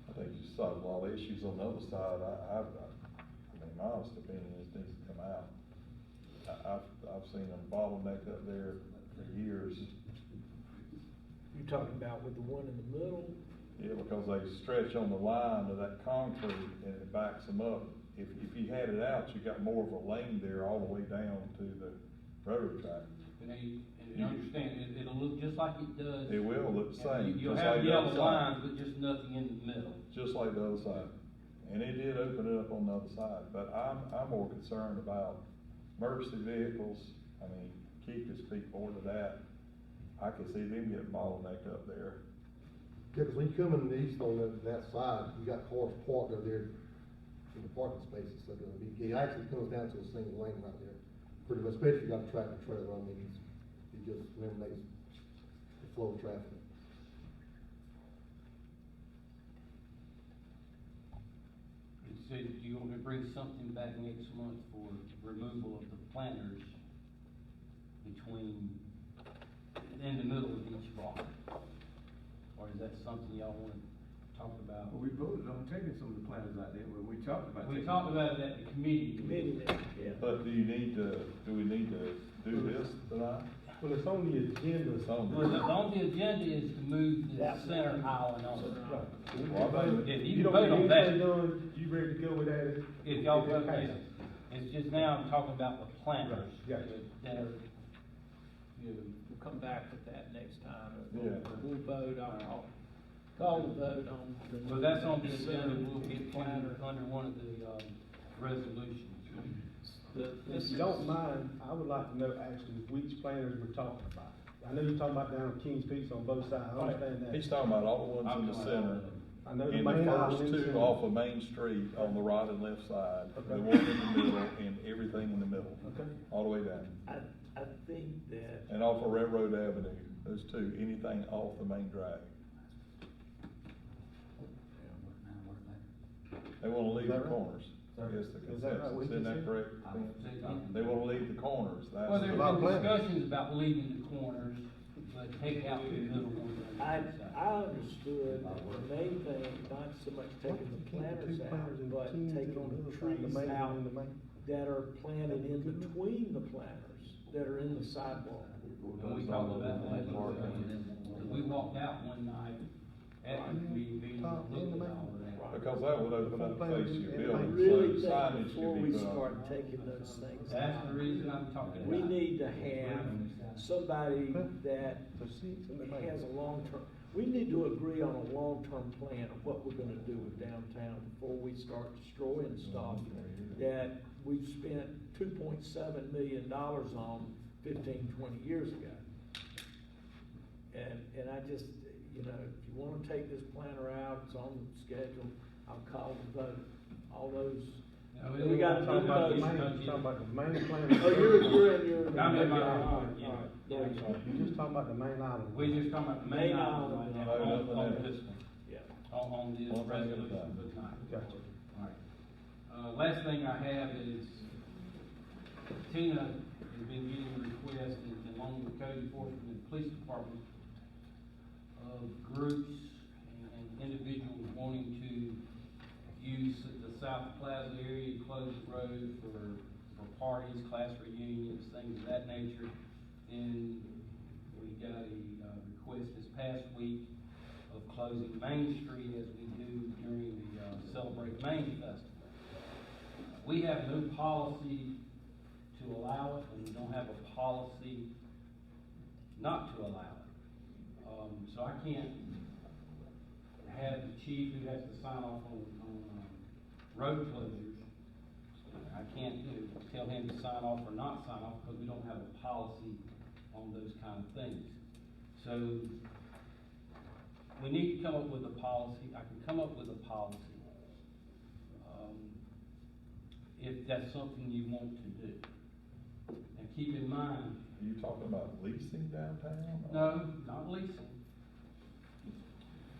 I think you saw a lot of issues on the other side. I mean, my honest opinion is it needs to come out. I've seen them bottleneck up there for years. You talking about with the one in the middle? Yeah, because they stretch on the line of that concrete and it backs them up. If you had it out, you got more of a lane there all the way down to the railroad track. And you understand, it'll look just like it does. It will look the same. You'll just have like the yellow other side. lines, but just nothing in the middle. Just like the other side. And it did open it up on the other side, but I'm more concerned about emergency vehicles. I mean, keep his feet more to that. I can see them getting bottlenecked up there. Yeah, because when you come in the east on that side, you got cars parked over there in the parking spaces, so it actually comes down to a single lane right there. Pretty much, especially if you got a tractor trailer, I mean, it just eliminates the flow of traffic. You said you're gonna bring something back next month for removal of the planters in the middle of each block. Or is that something y'all wanna talk about? Well, we voted on taking some of the planters out there, when we talked about. We talked about it at the committee. Yeah. But do we need to do this tonight? Well, it's on the agenda. It's on Well, on the agenda is to move the That center island on it. Right. Well, I think- If You you don't vote get on that, anything done, you ready to go with that? if y'all it vote, passes. yes. It's just now I'm talking about the planters. Right, gotcha. That are, We'll come back with that next time. Yeah. We'll vote, I'll call the vote on. well, that's on the agenda, we'll get planter under one of the, resolutions. If you don't mind, I would like to know actually which planters we're talking about. I know you're talking about down on King's Peak on both sides, I understand that. He's talking about all the ones in the center. I know the In the main first island in the two center. off of Main Street on the right and left side, the Okay. one in the middle and everything in the middle, Okay. all the way down. I think that, And off of Railroad Avenue, those two, anything off the main drag. They wanna leave Is that the right? corners. I guess the Is that right? consensus, What isn't you that said? correct? They wanna leave the corners, that's. Well, there's the- lot of been planters. discussions about leaving the corners, but take out the middle ones. I understood the main thing, not so much taking the planters out, but taking the trees out that are planted in between the planters, that are in the sidewalk. And we talked about that. We walked out one night at the committee meeting, and looked at all of that. Because that would open up the face of your I building, really so think signage before could we be put start on. taking those things That's out, the reason I'm talking about. we need to have somebody that has a long-term, we need to agree on a long-term plan of what we're gonna do with downtown before we start destroying stuff that we've spent $2.7 million on 15, 20 years ago. And I just, if you wanna take this planner out, it's on the schedule, I'll call the vote. All those, we got Talking about the motion. main, talking about the main planters. Oh, you're in your. I'm in my- All right, yeah. all right. Yeah. You're just talking about the main island. We just talking about the main island right now, Main island. on this one, Yeah. on this One thing at a resolution time. for tonight. Gotcha. Alright. Last thing I have is Tina has been getting requests along with code enforcement and police department of groups and individuals wanting to use the South Plaza area, close the road for parties, class reunions, things of that nature. And we got a request this past week of closing Main Street as we do during the Celebrate Main Festival. we have no policy to allow it, and we don't have a policy not to allow it. So I can't have the chief who has to sign off on road closures. I can't, tell him to sign off or not sign off, because we don't have a policy on those kind of things. So, we need to come up with a policy. I can come up with a policy, if that's something you want to do. And keep in mind. Are you talking about leasing downtown? No, not leasing.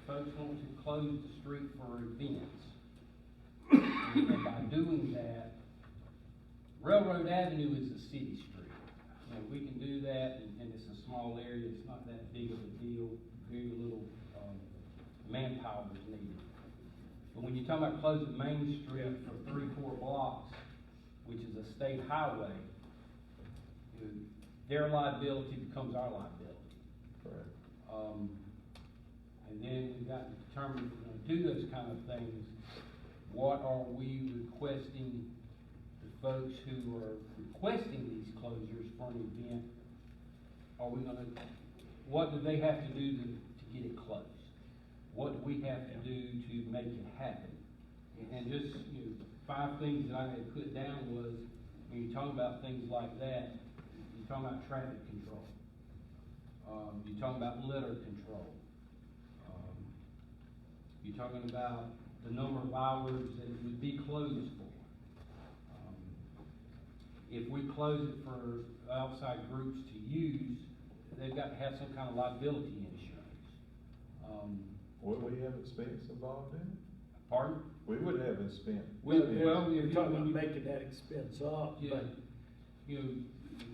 Folks want to close the street for events. And by doing that, Railroad Avenue is a city street. We can do that, and it's a small area, it's not that big of a deal, very little manpower is needed. But when you're talking about closing Main Street for 3-4 blocks, which is a state highway, their liability becomes our liability. Correct. And then we've got to determine, if we're gonna do those kind of things, what are we requesting the folks who are requesting these closures for an event? Are we gonna, what do they have to do to get it closed? What do we have to do to make it happen? And just, 5 things that I had put down was, when you're talking about things like that, you're talking about traffic control. You're talking about litter control. You're talking about the number of hours that it would be closed for. If we close it for outside groups to use, they've got to have some kind of liability insurance. Would we have expense involved in it? Pardon? We would have expense. Well, You're talking about making that expense up, Yeah, but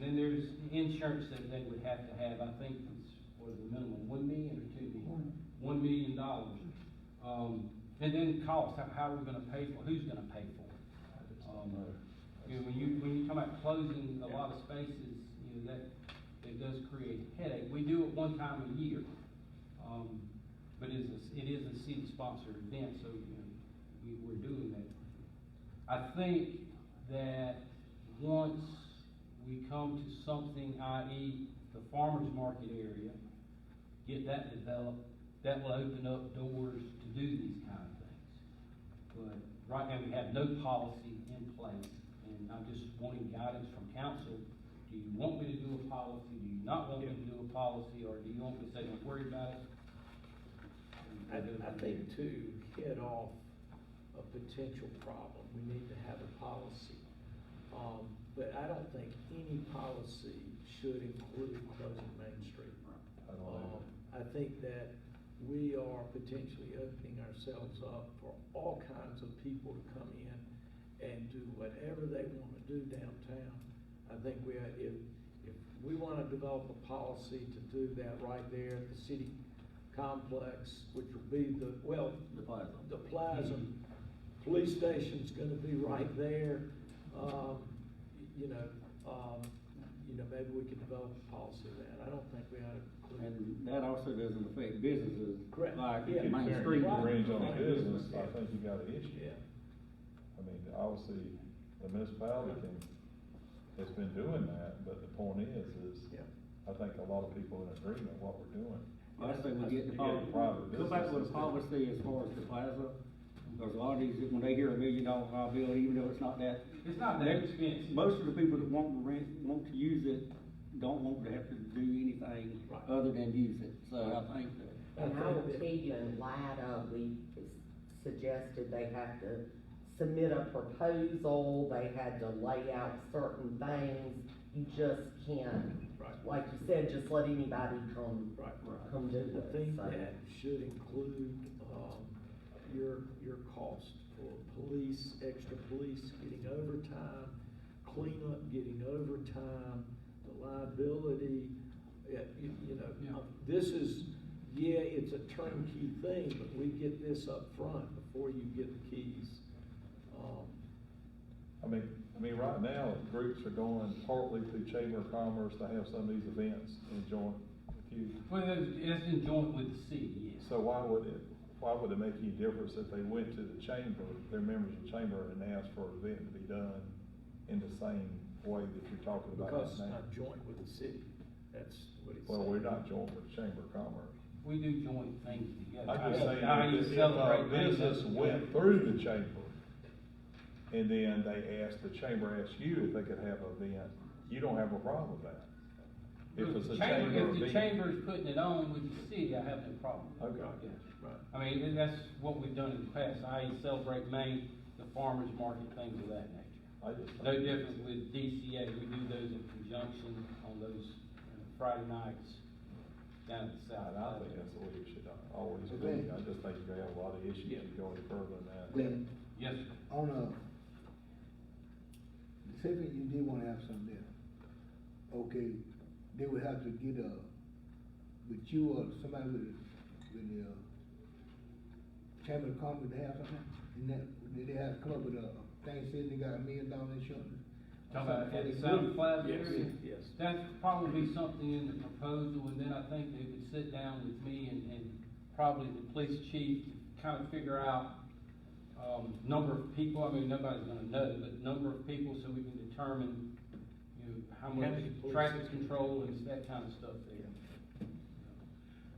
then there's insurance that they would have to have, I think it's, what is the minimum, $1 million or $2 million? $1 million. And then cost, how are we gonna pay for it? Who's gonna pay for it? When you talk about closing a lot of spaces, that does create a headache. We do it one time a year. But it is a city-sponsored event, so, we're doing that. I think that once we come to something, i.e. the farmer's market area, get that developed, that will open up doors to do these kind of things. But right now, we have no policy in place, and I'm just wanting guidance from council. Do you want me to do a policy? Do you not want me to do a policy? Or do you want me to say, don't worry about it? I think to head off a potential problem, we need to have a policy. But I don't think any policy should include closing Main Street. I think that we are potentially opening ourselves up for all kinds of people to come in and do whatever they want to do downtown. I think if we want to develop a policy to do that right there at the city complex, which will be the plaza. Police station's gonna be right there. Maybe we could develop a policy of that. I don't think we ought to include. And that also doesn't affect businesses. Correct. Like Yeah. Main If Street. you range on Right. business, I think you got an issue. Yeah. I mean, obviously, the municipality has been doing that, but the point is, Yeah. I think a lot of people in agreement with what we're doing. I say we get the You get private go back with businesses. a policy as far as the plaza. Because a lot of these, when they hear $1 million liability, even though it's not that. It's not that expensive. Most of the people that want to use it, don't want to have to do anything Right. other than use it. So I think that. And I will tell you, in LIDA, we suggested they have to submit a proposal, they had to lay out certain things. You just can't, Right. like you said, just let anybody come do it. I think So- that should include, your cost for police, extra police getting overtime, cleanup getting overtime, the liability, this is, it's a turnkey thing, but we get this up front before you get the keys. I mean, right now, groups are going partly through Chamber of Commerce to have some of these events in joint with you. Well, it's in joint with the city, yes. So why would it, why would it make any difference if they went to the chamber, their members of the chamber, and asked for an event to be done in the same way that you're talking about Because it's now? not joint with the city, that's what it's saying. Well, we're not joint with the Chamber of Commerce. We do joint things together. I'm just saying, How you if a celebrate things business together. went through the chamber, and then the chamber asked you if they could have an event, you don't have a problem with that? If it's a chamber If the event. chamber's putting it on with the city, I have no problem. Okay. Yeah. Right. I mean, and that's what we've done in the past, I celebrate Maine, the farmers market, things of that nature. I just No think- different with DCA, we do those in conjunction on those Friday nights down at the south. And I think that's the way it should always be. Okay. I just think you're gonna have a lot of issues if you go any further than that. Then, Yes, sir. on say if you did wanna have something there, okay, they would have to get with you or somebody with the, Chamber of Commerce to have something, and that, they have to come up with a thing saying they got $1 million insurance. Talking about Something at the for South group. Plaza Yes, area? yes. That'd probably be something in the proposal, and then I think they would sit down with me and probably the police chief, to kind of figure out, number of people, I mean, nobody's gonna know, but number of people, so we can determine, how much many police traffic officers? control and that kind of stuff there.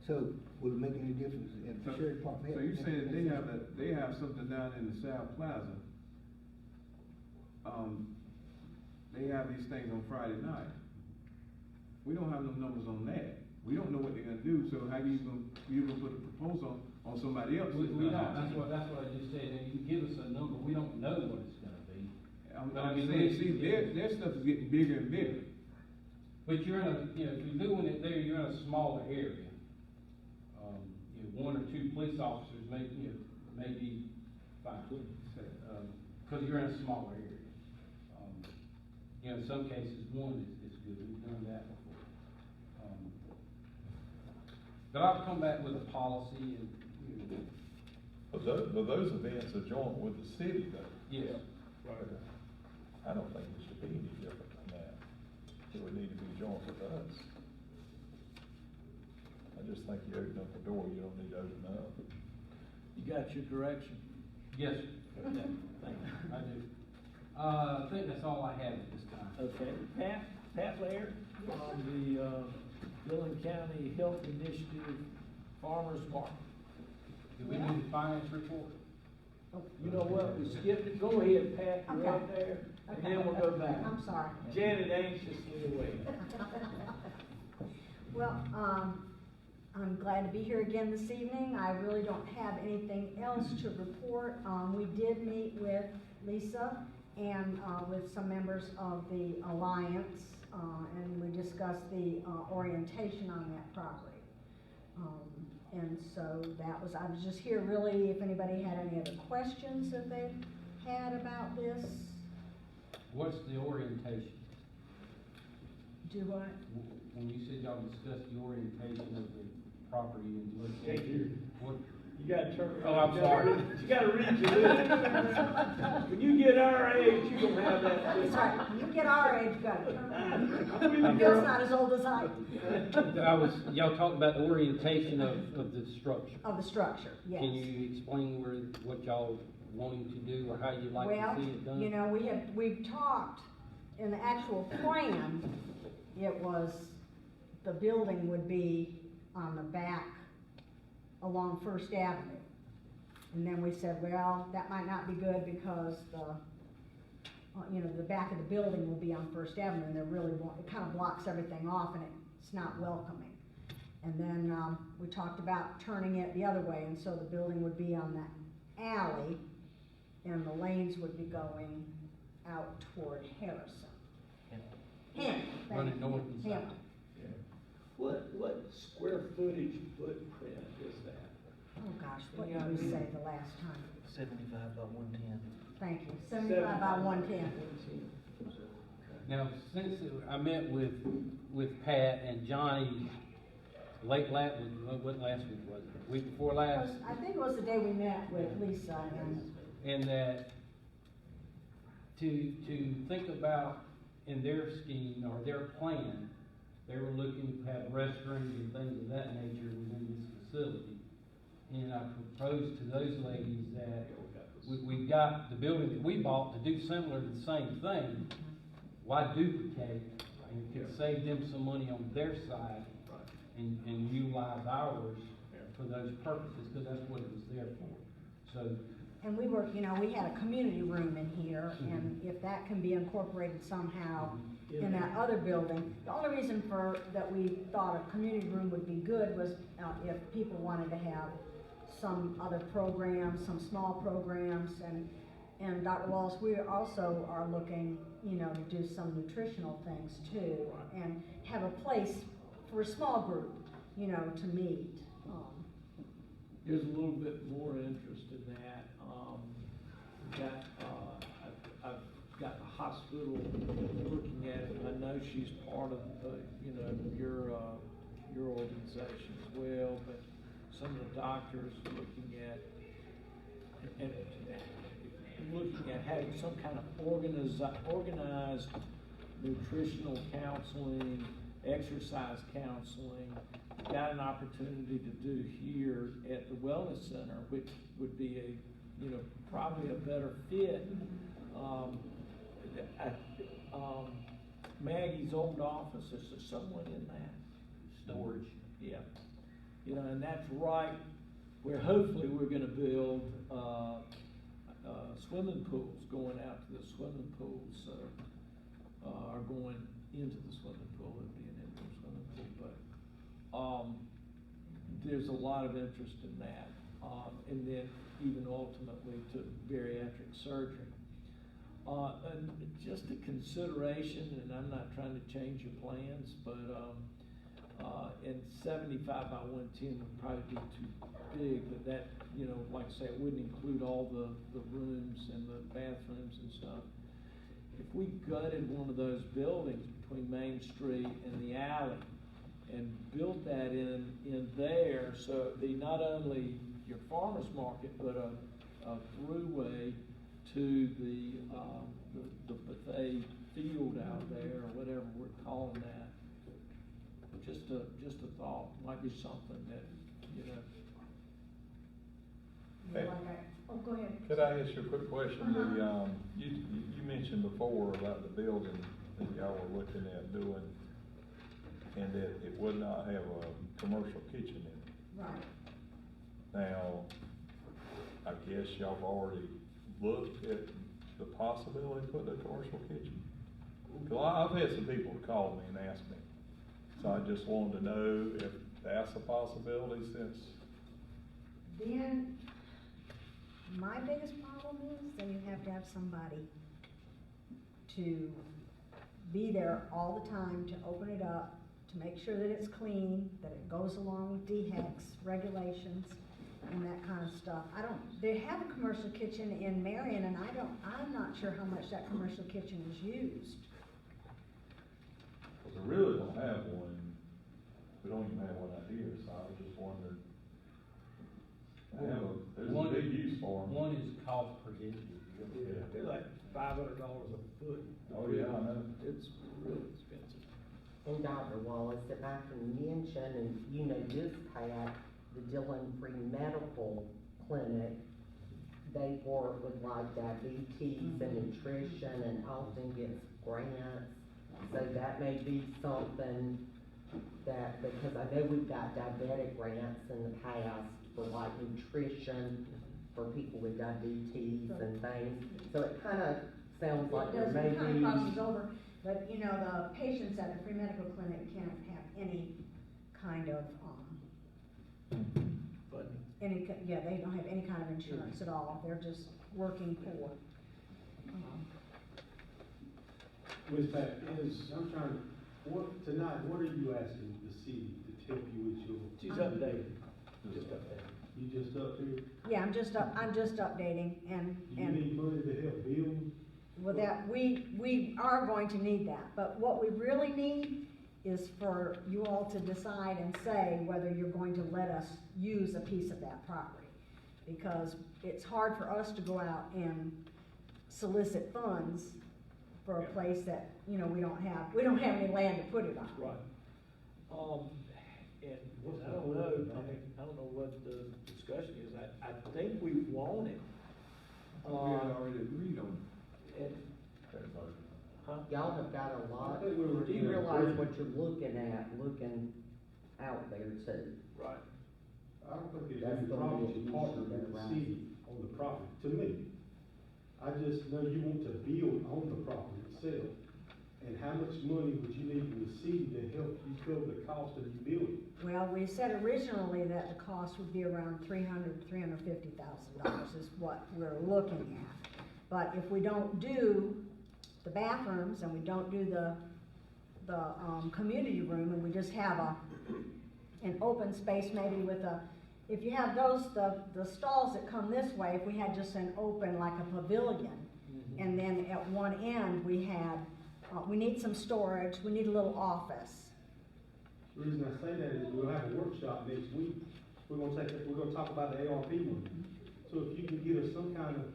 So, would it make any difference if the sheriff department? So you saying they have something down in the South Plaza? They have these things on Friday night. We don't have no numbers on that. We don't know what they're gonna do, so how you gonna put a proposal on somebody else? We don't, that's that's what I just said, and you give us a number, we don't know what it's gonna be. I'm But I mean, saying, we- see, their stuff is getting bigger and bigger. But you're in a, if you're doing it there, you're in a smaller area. One or two police officers may be fine, cause you're in a smaller area. In some cases, one is good, we've done that before. But I'll come back with a policy and, But those events are joint with the city though. yes. I don't think it should be any different than that. It would need to be joint with us. I just think you open up the door, you don't need to open up. You got your direction? Yes, sir. Okay, thank you. I do. I think that's all I have at this time. Okay, Pat Laird from the, Dillon County Health Initiative Farmers Market. Do we need a finance report? You know what, we skipped it, go ahead, Pat, you're Okay. right there, and then we'll go back. I'm sorry. Janet anxiously awaiting. Well, I'm glad to be here again this evening. I really don't have anything else to report. We did meet with Lisa and with some members of the Alliance, and we discussed the orientation on that property. And so I was just here really if anybody had any other questions that they had about this. What's the orientation? Do what? When you said y'all discussed the orientation of the property and Thank you. location, what? You gotta turn Oh, around. I'm sorry. You gotta read your lips. When you get our age, you gonna have that. That's right, when you get our age, you gotta turn I'm with you, around. girl. Bill's not as old as I am. Y'all talked about the orientation of the structure. Of the structure, yes. Can you explain what y'all wanting to do or how you'd like Well, to see it done? you know, we've talked, in the actual plan, it was, the building would be on the back along First Avenue. And then we said, well, that might not be good because the back of the building will be on First Avenue and it kind of blocks everything off and it's not welcoming. And then, we talked about turning it the other way, and so the building would be on that alley and the lanes would be going out toward Harrison. Hampton. Running north and south. Hampton. What square footage footprint is that? Oh, gosh, what did we say the last time? 75 by 110. Thank you, 75 by 110. Now, I met with Pat and Johnny wasn't last week, was it? Week before last? I think it was the day we met with Lisa and, And that to think about in their scheme or their plan, they were looking to have restrooms and things of that nature within this facility. And I proposed to those ladies that we've got the building that we bought to do similar to the same thing. Why duplicate? And it could save them some money on their side and utilize ours for those purposes, because that's what it was there for. So, And we were, you know, we had a community room in here, and if that can be incorporated somehow in that other building, the only reason that we thought a community room would be good was if people wanted to have some other programs, some small programs, and Dr. Wallace, we also are looking, you know, to do some nutritional things too, and have a place for a small group, you know, to meet. There's a little bit more interest in that. I've got the hospital looking at it, and I know she's part of, you know, your organization as well, but some of the doctors are looking at, having some kind of organized nutritional counseling, exercise counseling. We've got an opportunity to do here at the Wellness Center, which would be probably a better fit. Maggie's old office, is there someone in that? storage. Yeah. You know, and that's right where hopefully we're gonna build, swimming pools, going out to the swimming pools, are going into the swimming pool, it'd be an indoor swimming pool, but, there's a lot of interest in that, and then even ultimately to bariatric surgery. And just a consideration, and I'm not trying to change your plans, but, and 75 by 110 would probably be too big, but that, you know, like I say, it wouldn't include all the rooms and the bathrooms and stuff. If we gutted one of those buildings between Main Street and the alley and built that in there, so it'd be not only your farmer's market, but a throughway to the buffet field out there, or whatever we're calling that. Just a thought, might be something that, you know. Hey. Oh, go ahead. Could I ask you a quick question? You mentioned before about the building that y'all were looking at doing, and that it would not have a commercial kitchen in it. Right. Now, I guess y'all have already looked at the possibility of putting a commercial kitchen. Well, I've had some people call me and ask me, so I just wanted to know if that's a possibility, since. Then, my biggest problem is that you have to have somebody to be there all the time, to open it up, to make sure that it's clean, that it goes along with DHEC's regulations and that kind of stuff. They have a commercial kitchen in Marion, and I'm not sure how much that commercial kitchen is used. Because we really don't have one, we don't even have one out here, so I was just wondering. There's a big use for them. One is cost prohibitive. Yeah, they're like $500 a foot. Oh, yeah, I know. It's really expensive. And Dr. Wallace, if I can mention, and you know this, Pat, the Dillon Free Medical Clinic, they work with like diabetes and nutrition and often gets grants. So that may be something that, because I know we've got diabetic grants in the past for like nutrition for people with diabetes and things. So it kind of sounds like there may It kind be. of crosses over, but you know, the patients at the free medical clinic can't have any kind of, they don't have any kind of insurance at all. They're just working poor. Ms. Pat, tonight, what are you asking the city to help you with your? She's updated. Just updated. You just up here? Yeah, I'm just updating and. Do you need money to help build? Well, we are going to need that, but what we really need is for you all to decide and say whether you're going to let us use a piece of that property. Because it's hard for us to go out and solicit funds for a place that, you know, we don't have any land to put it on. Right. And I don't know what the discussion is, I think we want it. We had already agreed on it. And, huh? Y'all have got a lot, I think we were do you in realize agreement. what you're looking at, looking out there too? Right. I don't think there's That's any gonna problem be to an partner issue with that the arises. city on the property, to me. I just know you want to build on the property itself. And how much money would you need from the city to help you cover the cost of you building? Well, we said originally that the cost would be around $350,000 is what we're looking at. But if we don't do the bathrooms and we don't do the community room and we just have an open space maybe with if you have the stalls that come this way, if we had just an open like a pavilion, and then at one end we had, we need some storage, we need a little office. The reason I say that is we'll have a workshop next week. We're gonna talk about the ARP money. So if you can get us some kind of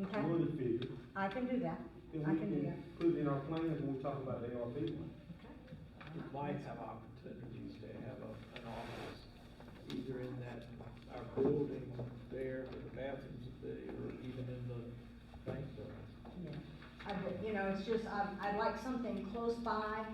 Okay. money figure, I can do that. then I we can do that. can put it in our plans when we talk about the ARP money. We might have opportunities to have an office, either in our building there where the bathrooms would be, or even in the bank building. Yeah. It's just, I'd like something close by,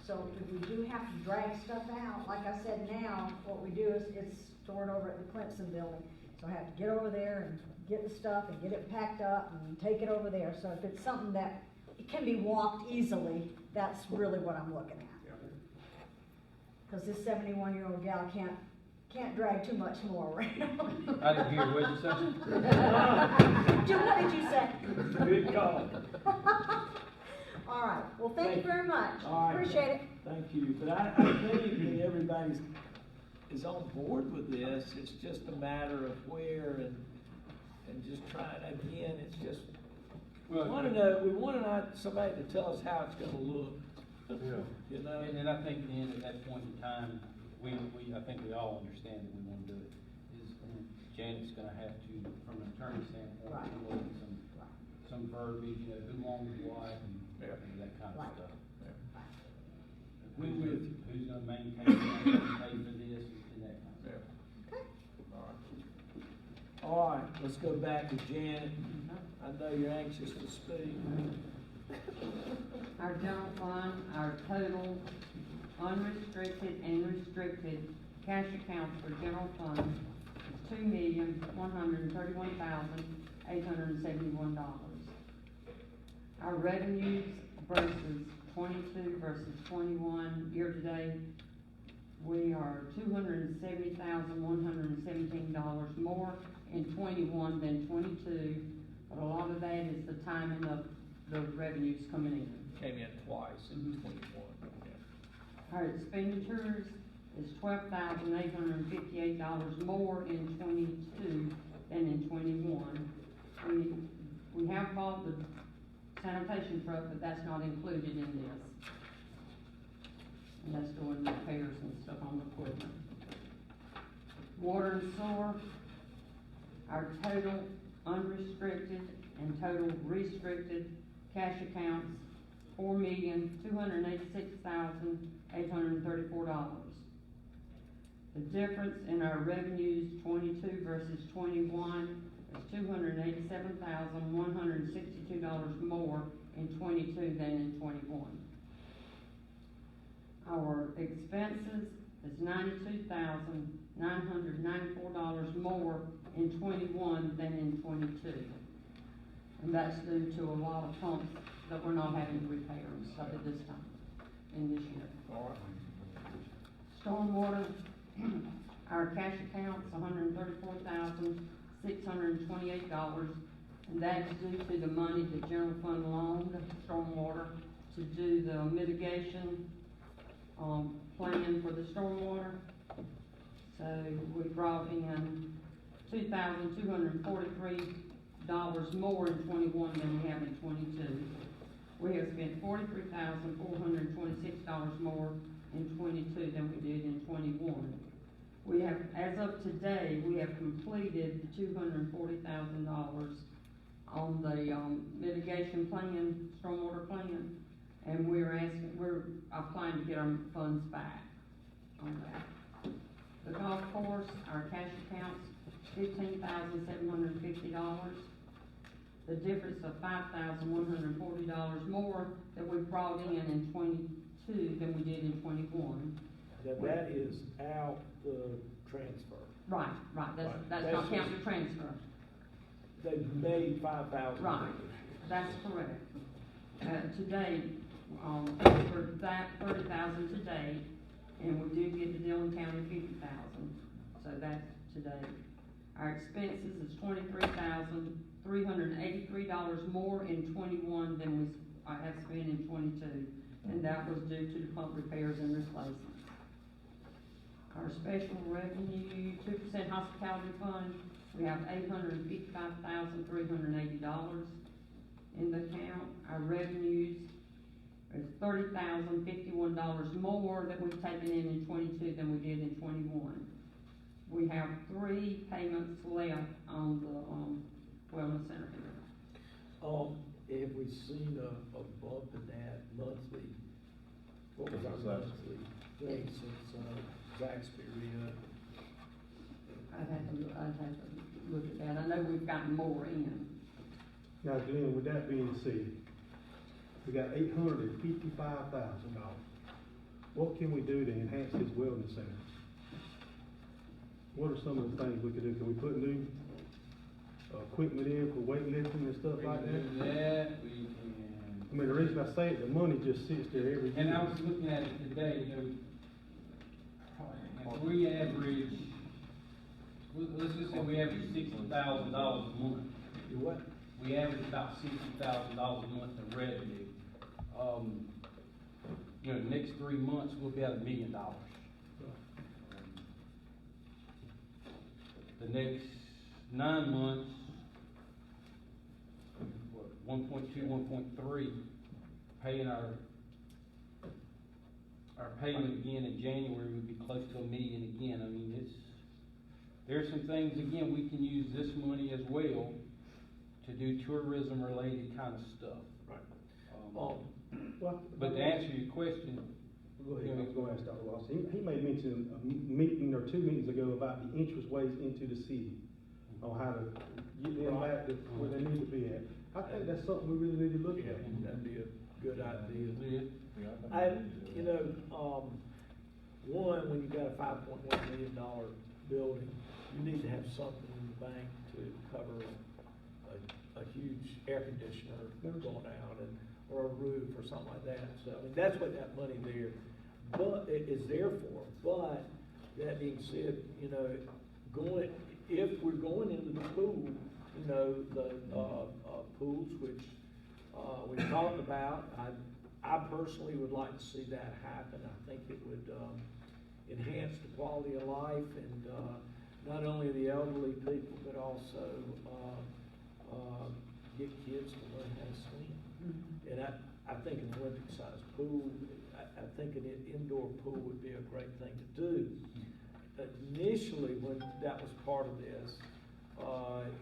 so if we do have to drag stuff out, like I said now, what we do is it's stored over at the Clemson building. So I have to get over there and get the stuff and get it packed up and take it over there. So if it's something that it can be walked easily, that's really what I'm looking at. Cause this 71-year-old gal can't drag too much more around. I didn't hear what you said. What did you say? Good call. All right, well, thank you very much. All right. Appreciate it. Thank you, but I think that everybody's is on board with this, it's just a matter of where and just trying, again, it's just, we wanna know somebody to tell us how it's gonna look. Yeah. And I think then at that point in time, I think we all understand that we wanna do it. Janet's gonna have to, from an attorney standpoint, Right. come up with some verbiage, who owns what, and that kind of Right. stuff. Right. Who's gonna maintain, who's gonna pay for this, and that kind of stuff. All right, let's go back to Janet. I know you're anxious to speak. Our general fund, our total unrestricted and restricted cash accounts for general fund is $2,131,871. Our revenues versus 22 versus 21 year to date, we are $270,117 more in 21 than 22, but a lot of that is the timing of the revenues coming in. Came in twice in 21. Our expenditures is $12,858 more in 22 than in 21. We have bought the sanitation truck, but that's not included in this. And that's doing repairs and stuff on the equipment. Water and sewer, our total unrestricted and total restricted cash accounts, $4,286,834. The difference in our revenues, 22 versus 21, is $287,162 more in 22 than in 21. Our expenses is $92,994 more in 21 than in 22. And that's due to a lot of pumps that we're not having to repair and stuff at this time, in this year. Stormwater, our cash account's $134,628, and that's due to the money the general fund loaned stormwater to do the mitigation, plan for the stormwater. So we brought in $2,243 more in 21 than we have in 22. We have spent $43,426 more in 22 than we did in 21. We have, as of today, we have completed the $240,000 on the mitigation plan, stormwater plan, and we're applying to get our funds back on that. The golf course, our cash accounts, $15,750. The difference of $5,140 more that we brought in 22 than we did in 21. That is out the transfer. Right, that's not counting the transfer. They made 5,000. Right, that's correct. Today, for that 30,000 today, and we did get the Dillon County 50,000, so that's today. Our expenses is $23,383 more in 21 than we have spent in 22, and that was due to the pump repairs and replacements. Our special revenue, 2% hospitality fund, we have $855,380 in the account. Our revenues is $30,051 more that we've taken in 22 than we did in 21. We have 3 payments left on the wellness center here. Have we seen a bump in that monthly? What was our monthly thing since Zach's period? I'd have to look at that. I know we've gotten more in. Now, Glenn, with that being said, we got $855,000. What can we do to enhance this wellness center? What are some of the things we could do? Can we put new equipment in for weightlifting and stuff like that? We can do that, we can. I mean, the reason I say it, the money just sits there every year. And I was looking at it today, if we average, let's just say we average $60,000 a month. You what? We average about $60,000 a month in revenue. The next 3 months, we'll be at $1 million. The next 9 months, 1.2, 1.3, paying our payment again in January would be close to $1 million again. I mean, there's some things, again, we can use this money as well to do tourism related kind of stuff. Right. But to answer your question, Go ahead, I was gonna ask Dr. Ross. He made mention a meeting or 2 meetings ago about the interest ways into the city, on how to get them back to where they need to be at. I think that's something we really need to look at. That'd be a good idea. Yeah. One, when you've got a $5.1 million building, you need to have something in the bank to cover a huge air conditioner going out or a roof or something like that. So, I mean, that's what that money there, but it is there for. But that being said, if we're going into the pool, the pools, which we talked about, I personally would like to see that happen. I think it would enhance the quality of life and not only the elderly people, but also get kids to learn how to swim. And I think an Olympic-sized pool, I think an indoor pool would be a great thing to do. Initially, when that was part of this,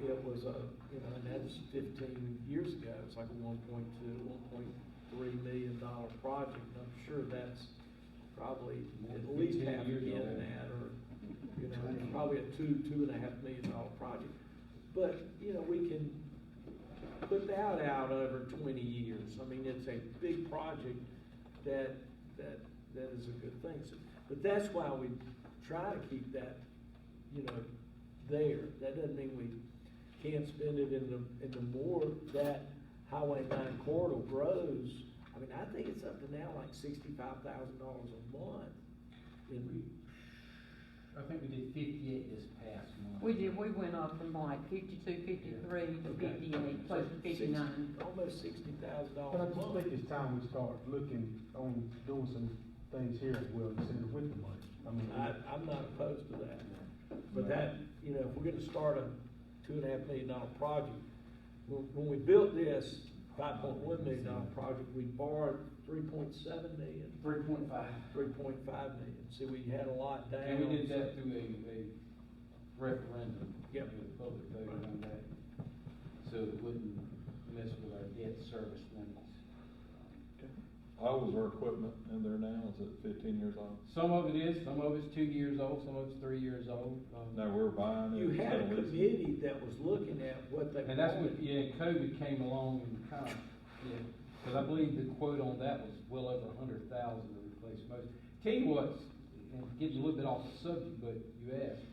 it was and that was 15 years ago. It was like a $1.2, $1.3 million project. And I'm sure that's probably at least half again in that, or probably a $2.5 million project. But we can put that out over 20 years. I mean, it's a big project that is a good thing. So, but that's why we try to keep that, there. That doesn't mean we can't spend it in the more that Highway 9 corridor grows. I mean, I think it's up to now like $65,000 a month. I think we did 58 this past month. We did, we went up from like 52, 53 to 58, close to 59. Almost $60,000 But I a just month. think it's time we start looking on doing some things here as well, instead of with the money. I mean, I'm not opposed to that. But that, if we're gonna start a $2.5 million project, when we built this $5.1 million project, we borrowed $3.7 million. 3.5. $3.5 million. See, we had a lot down. And we did that through a referendum. Yep. The public voted on that, so it wouldn't mess with our debt service limits. How old is our equipment in there now? Is it 15 years old? Some of it is, some of it's 2 years old, some of it's 3 years old. No, we're buying it. You had a instead of leasing. committee that was looking at what they And that's wanted. what, yeah, COVID came along and kind of, yeah, because I believe the quote on that was well over 100,000 to replace most. Tell you what, and get you a little bit off the subject, but you asked,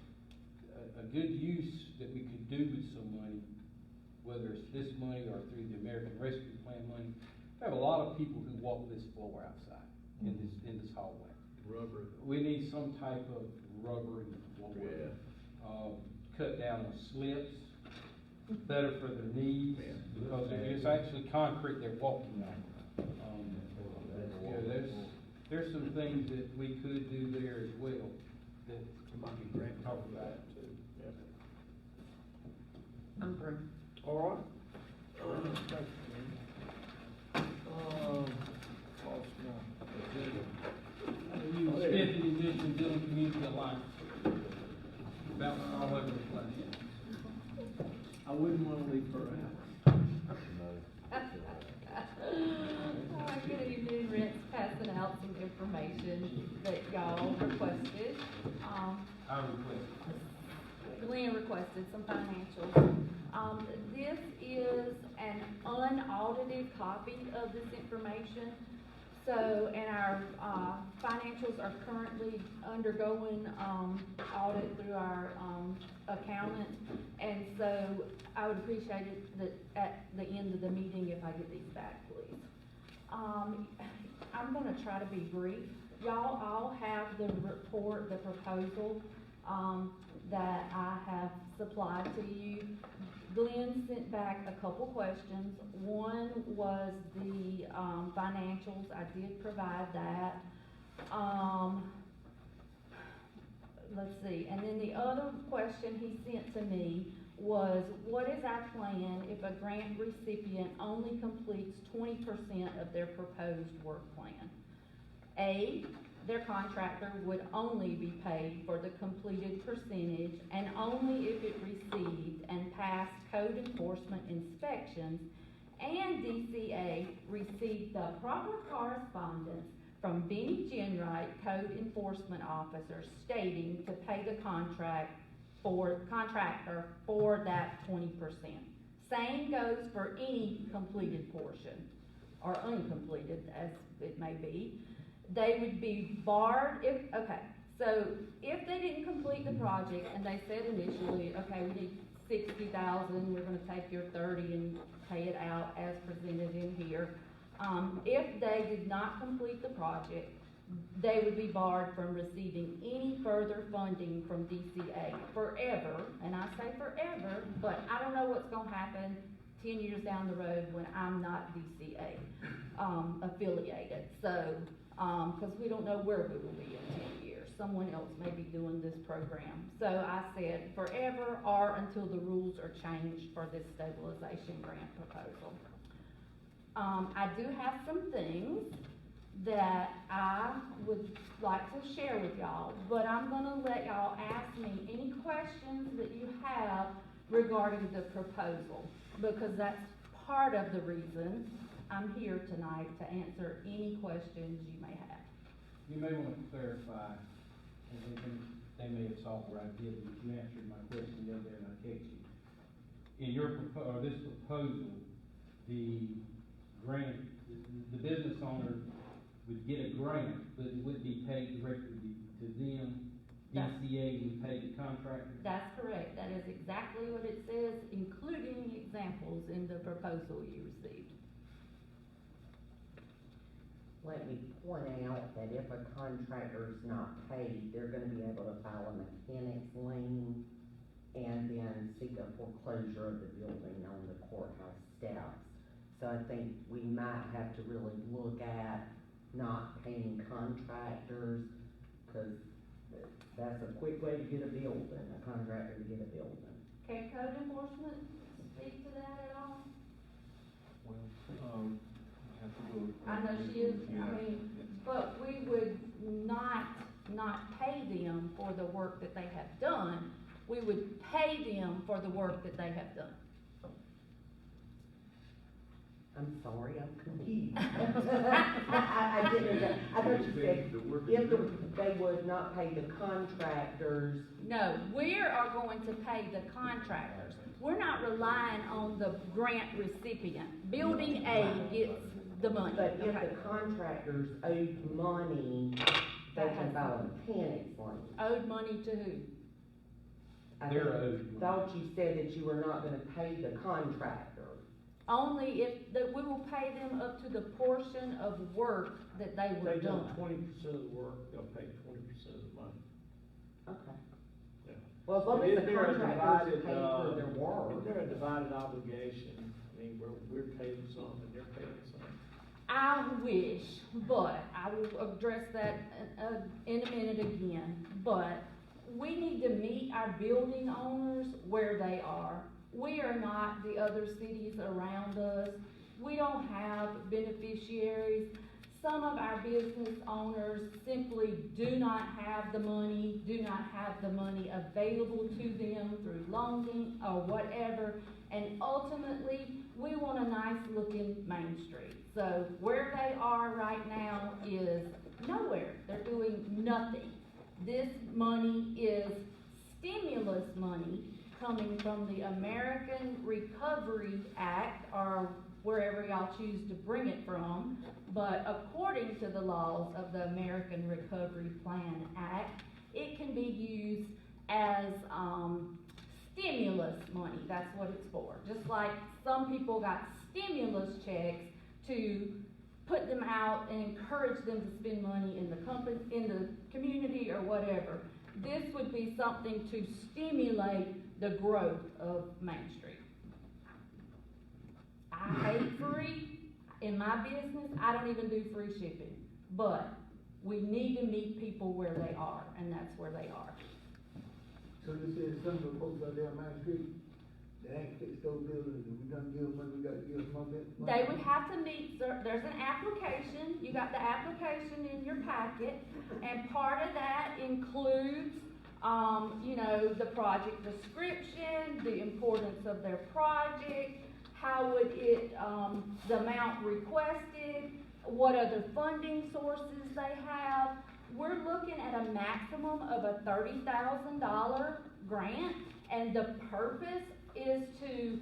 a good use that we could do with some money, whether it's this money or through the American Rescue Plan money, we have a lot of people who walk this floor outside in this hallway. Rubber. We need some type of rubber in the floor. Yeah. Cut down on slips, better for their knees, because it's actually concrete they're walking on. Yeah, there's some things that we could do there as well, that might be great to talk about too. I'm through. All right. Thank you. You Smith and Administering Dillon Community Alliance. Bouncing all over the place. I wouldn't wanna leave her out. Good evening, Rent's passing out some information that y'all requested. I request. Glenn requested some financials. This is an unaudited copy of this information. So, and our, financials are currently undergoing, audit through our, accountant. And so I would appreciate it that at the end of the meeting, if I get these back, please. I'm gonna try to be brief. Y'all all have the report, the proposal, that I have supplied to you. Glenn sent back a couple questions. One was the, financials. I did provide that. Let's see, and then the other question he sent to me was, what is our plan if a grant recipient only completes 20% of their proposed work plan? A, their contractor would only be paid for the completed percentage and only if it received and passed code enforcement inspections and DCA received the proper correspondence from Benny Genwright, code enforcement officer, stating to pay the contractor for that 20%. Same goes for any completed portion, or uncompleted as it may be. They would be barred so if they didn't complete the project and they said initially, okay, we need 60,000, we're gonna take your 30 and pay it out as presented in here. If they did not complete the project, they would be barred from receiving any further funding from DCA forever, and I say forever, but I don't know what's gonna happen 10 years down the road when I'm not DCA affiliated. So, because we don't know where we will be in 10 years. Someone else may be doing this program. So I said forever or until the rules are changed for this stabilization grant proposal. I do have some things that I would like to share with y'all, but I'm gonna let y'all ask me any questions that you have regarding the proposal, because that's part of the reason I'm here tonight, to answer any questions you may have. You may want to clarify, and they may have saw where I did, but you answered my question the other day and I text you. In your this proposal, the grant, the business owner would get a grant, but it would be paid directly to them. DCA would pay the contractor? That's correct. That is exactly what it says, including examples in the proposal you received. Let me point out that if a contractor is not paid, they're gonna be able to file a mechanic's lien and then seek a foreclosure of the building on the courthouse steps. So I think we might have to really look at not paying contractors, because that's a quick way to get a building, a contractor to get a building. Can code enforcement speak to that at all? Well, have to go. I know she is, but we would not pay them for the work that they have done. We would pay them for the work that they have done. I'm sorry, I'm confused. I didn't, I thought you said, if they would not pay the contractors. No, we are going to pay the contractors. We're not relying on the grant recipient. Building A gets the money. But if Okay. the contractors owed money, they can file a panic claim. Owed money to who? They're owed. Thought you said that you were not gonna pay the contractor. Only if, that we will pay them up to the portion of work that they were They done doing. 20% of the work, they'll pay 20% of the money. Okay. Yeah. Well, as long And as if the they're a contractors divided, pay for their If work. they're a divided obligation, I mean, we're paying some and they're paying some. I wish, but I will address that in a minute again. But we need to meet our building owners where they are. We are not the other cities around us. We don't have beneficiaries. Some of our business owners simply do not have the money available to them through loaning or whatever. And ultimately, we want a nice looking Main Street. So where they are right now is nowhere. They're doing nothing. This money is stimulus money coming from the American Recovery Act, or wherever y'all choose to bring it from. But according to the laws of the American Recovery Plan Act, it can be used as stimulus money. That's what it's for. Just like some people got stimulus checks to put them out and encourage them to spend money in the company, in the community, or whatever. This would be something to stimulate the growth of Main Street. I hate free. In my business, I don't even do free shipping. But we need to meet people where they are, and that's where they are. So this is some of the folks out there on Main Street, that ain't fixed those buildings, and we done give them money, we gotta give them more money. They would have to meet, there's an application, you got the application in your packet, and part of that includes, the project description, the importance of their project, how would it, the amount requested, what other funding sources they have. We're looking at a maximum of a $30,000 grant, and the purpose is to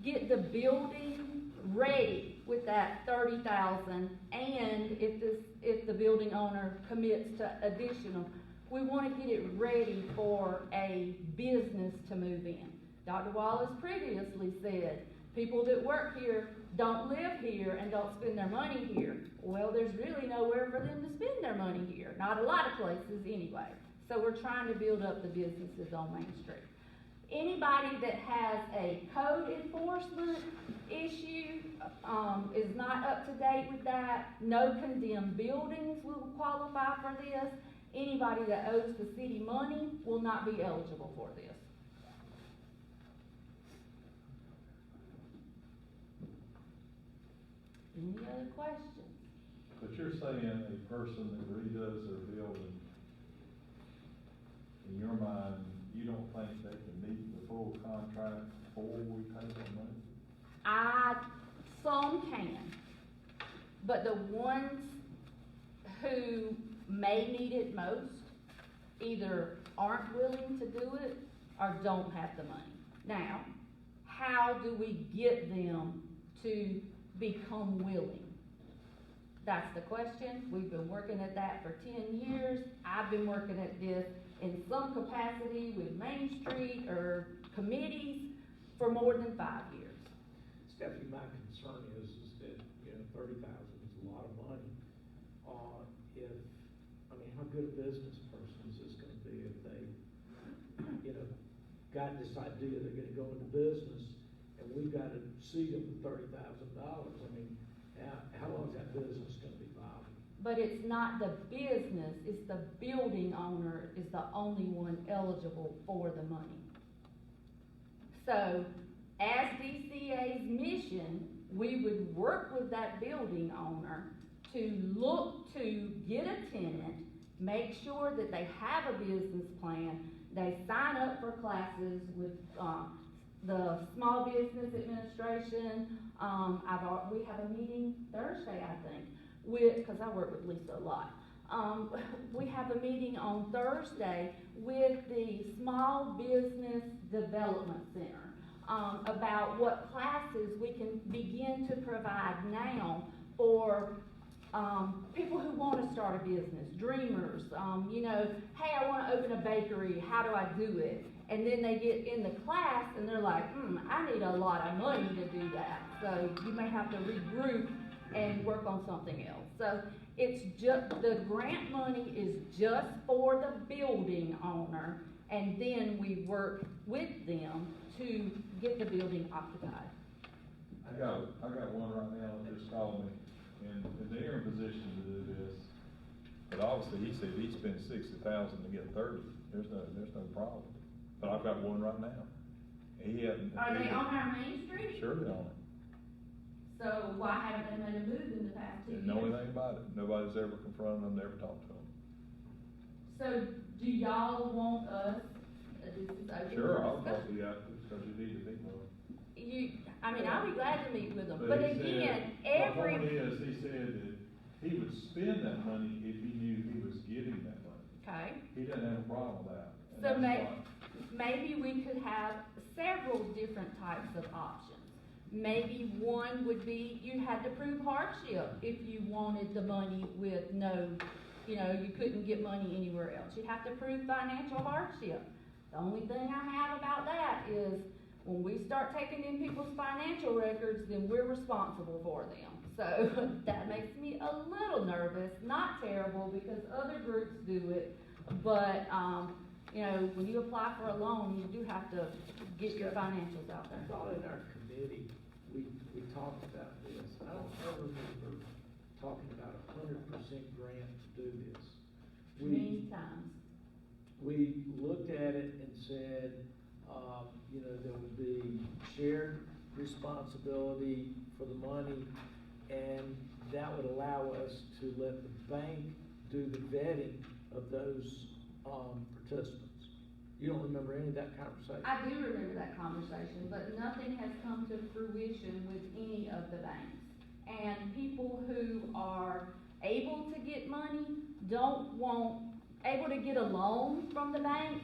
get the building ready with that $30,000, and if the building owner commits to additional, we want to get it ready for a business to move in. Dr. Wallace previously said, people that work here don't live here and don't spend their money here. Well, there's really nowhere for them to spend their money here. Not a lot of places anyway. So we're trying to build up the businesses on Main Street. Anybody that has a code enforcement issue is not up to date with that. No condemned buildings will qualify for this. Anybody that owes the city money will not be eligible for this. Any other questions? But you're saying a person that redoes their building, in your mind, you don't think they can meet the full contract before we pay them money? Some can, but the ones who may need it most either aren't willing to do it or don't have the money. Now, how do we get them to become willing? That's the question. We've been working at that for 10 years. I've been working at this in some capacity with Main Street or committees for more than 5 years. Stephanie, my concern is that, $30,000 is a lot of money. How good a business person is this gonna be if they, got this idea they're gonna go into business and we've gotta seed them with $30,000? How long is that business gonna be viable? But it's not the business, it's the building owner is the only one eligible for the money. So, as DCA's mission, we would work with that building owner to look to get a tenant, make sure that they have a business plan, they sign up for classes with the Small Business Administration, we have a meeting Thursday, I think, cause I work with Lisa a lot. We have a meeting on Thursday with the Small Business Development Center, about what classes we can begin to provide now for people who want to start a business, dreamers, hey, I want to open a bakery, how do I do it? And then they get in the class and they're like, I need a lot of money to do that. So you may have to regroup and work on something else. So it's just, the grant money is just for the building owner, and then we work with them to get the building occupied. I got one right now that just called me, and they're in position to do this. But obviously, he said he'd spend $60,000 to get 30. There's no problem. But I've got one right now. He hadn't. Are they on our main street? Sure they on it. So why haven't they made a move in the past 2 years? Didn't know anything about it. Nobody's ever confronted them, never talked to them. So do y'all want us, this is open Sure, I'll discussion. probably out because you need to meet with them. I'll be glad to meet with them, But but he again, said, the point is, he said that he would spend that money if he knew he was getting that money. Okay. He doesn't have a problem with that. And So that's why. maybe we could have several different types of options. Maybe one would be you had to prove hardship if you wanted the money with no, you couldn't get money anywhere else. You'd have to prove financial hardship. The only thing I have about that is when we start taking in people's financial records, then we're responsible for them. So that makes me a little nervous, not terrible because other groups do it, but when you apply for a loan, you do have to get your financials out I there. thought in our committee, we talked about this. I don't ever remember talking about 100% grant to do this. Many times. We looked at it and said, there would be shared responsibility for the money, and that would allow us to let the bank do the vetting of those participants. You don't remember any of that conversation? I do remember that conversation, but nothing has come to fruition with any of the banks. And people who are able to get money able to get a loan from the bank,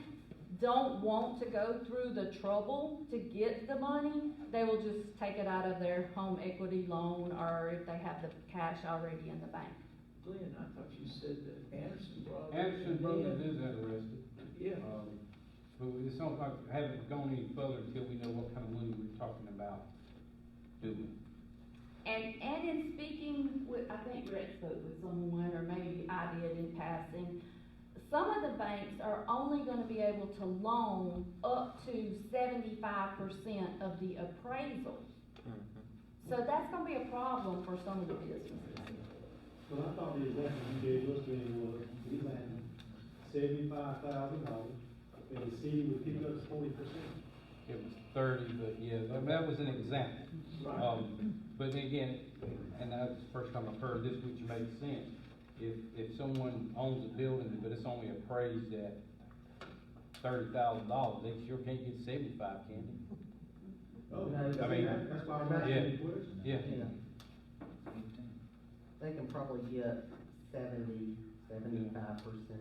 don't want to go through the trouble to get the money. They will just take it out of their home equity loan, or if they have the cash already in the bank. Glenn, I thought you said that Anderson Brothers. Anderson Brothers is interested. Yeah. But it's not like, haven't gone any further until we know what kind of money we're talking about doing. And in speaking with, I think Rex spoke with someone, or maybe I did in passing, some of the banks are only gonna be able to loan up to 75% of the appraisal. So that's gonna be a problem for some of the businesses. Well, I thought the example you gave us then was, we had $75,000, and the city would pick up 40%. It was 30, but yeah, that was an example. Right. But again, and that's the first time I've heard this, which makes sense. If someone owns a building, but it's only appraised at $30,000, they sure can't get 75, can they? Oh, I mean, that's why I'm asking the question. Yeah. They can probably get 75%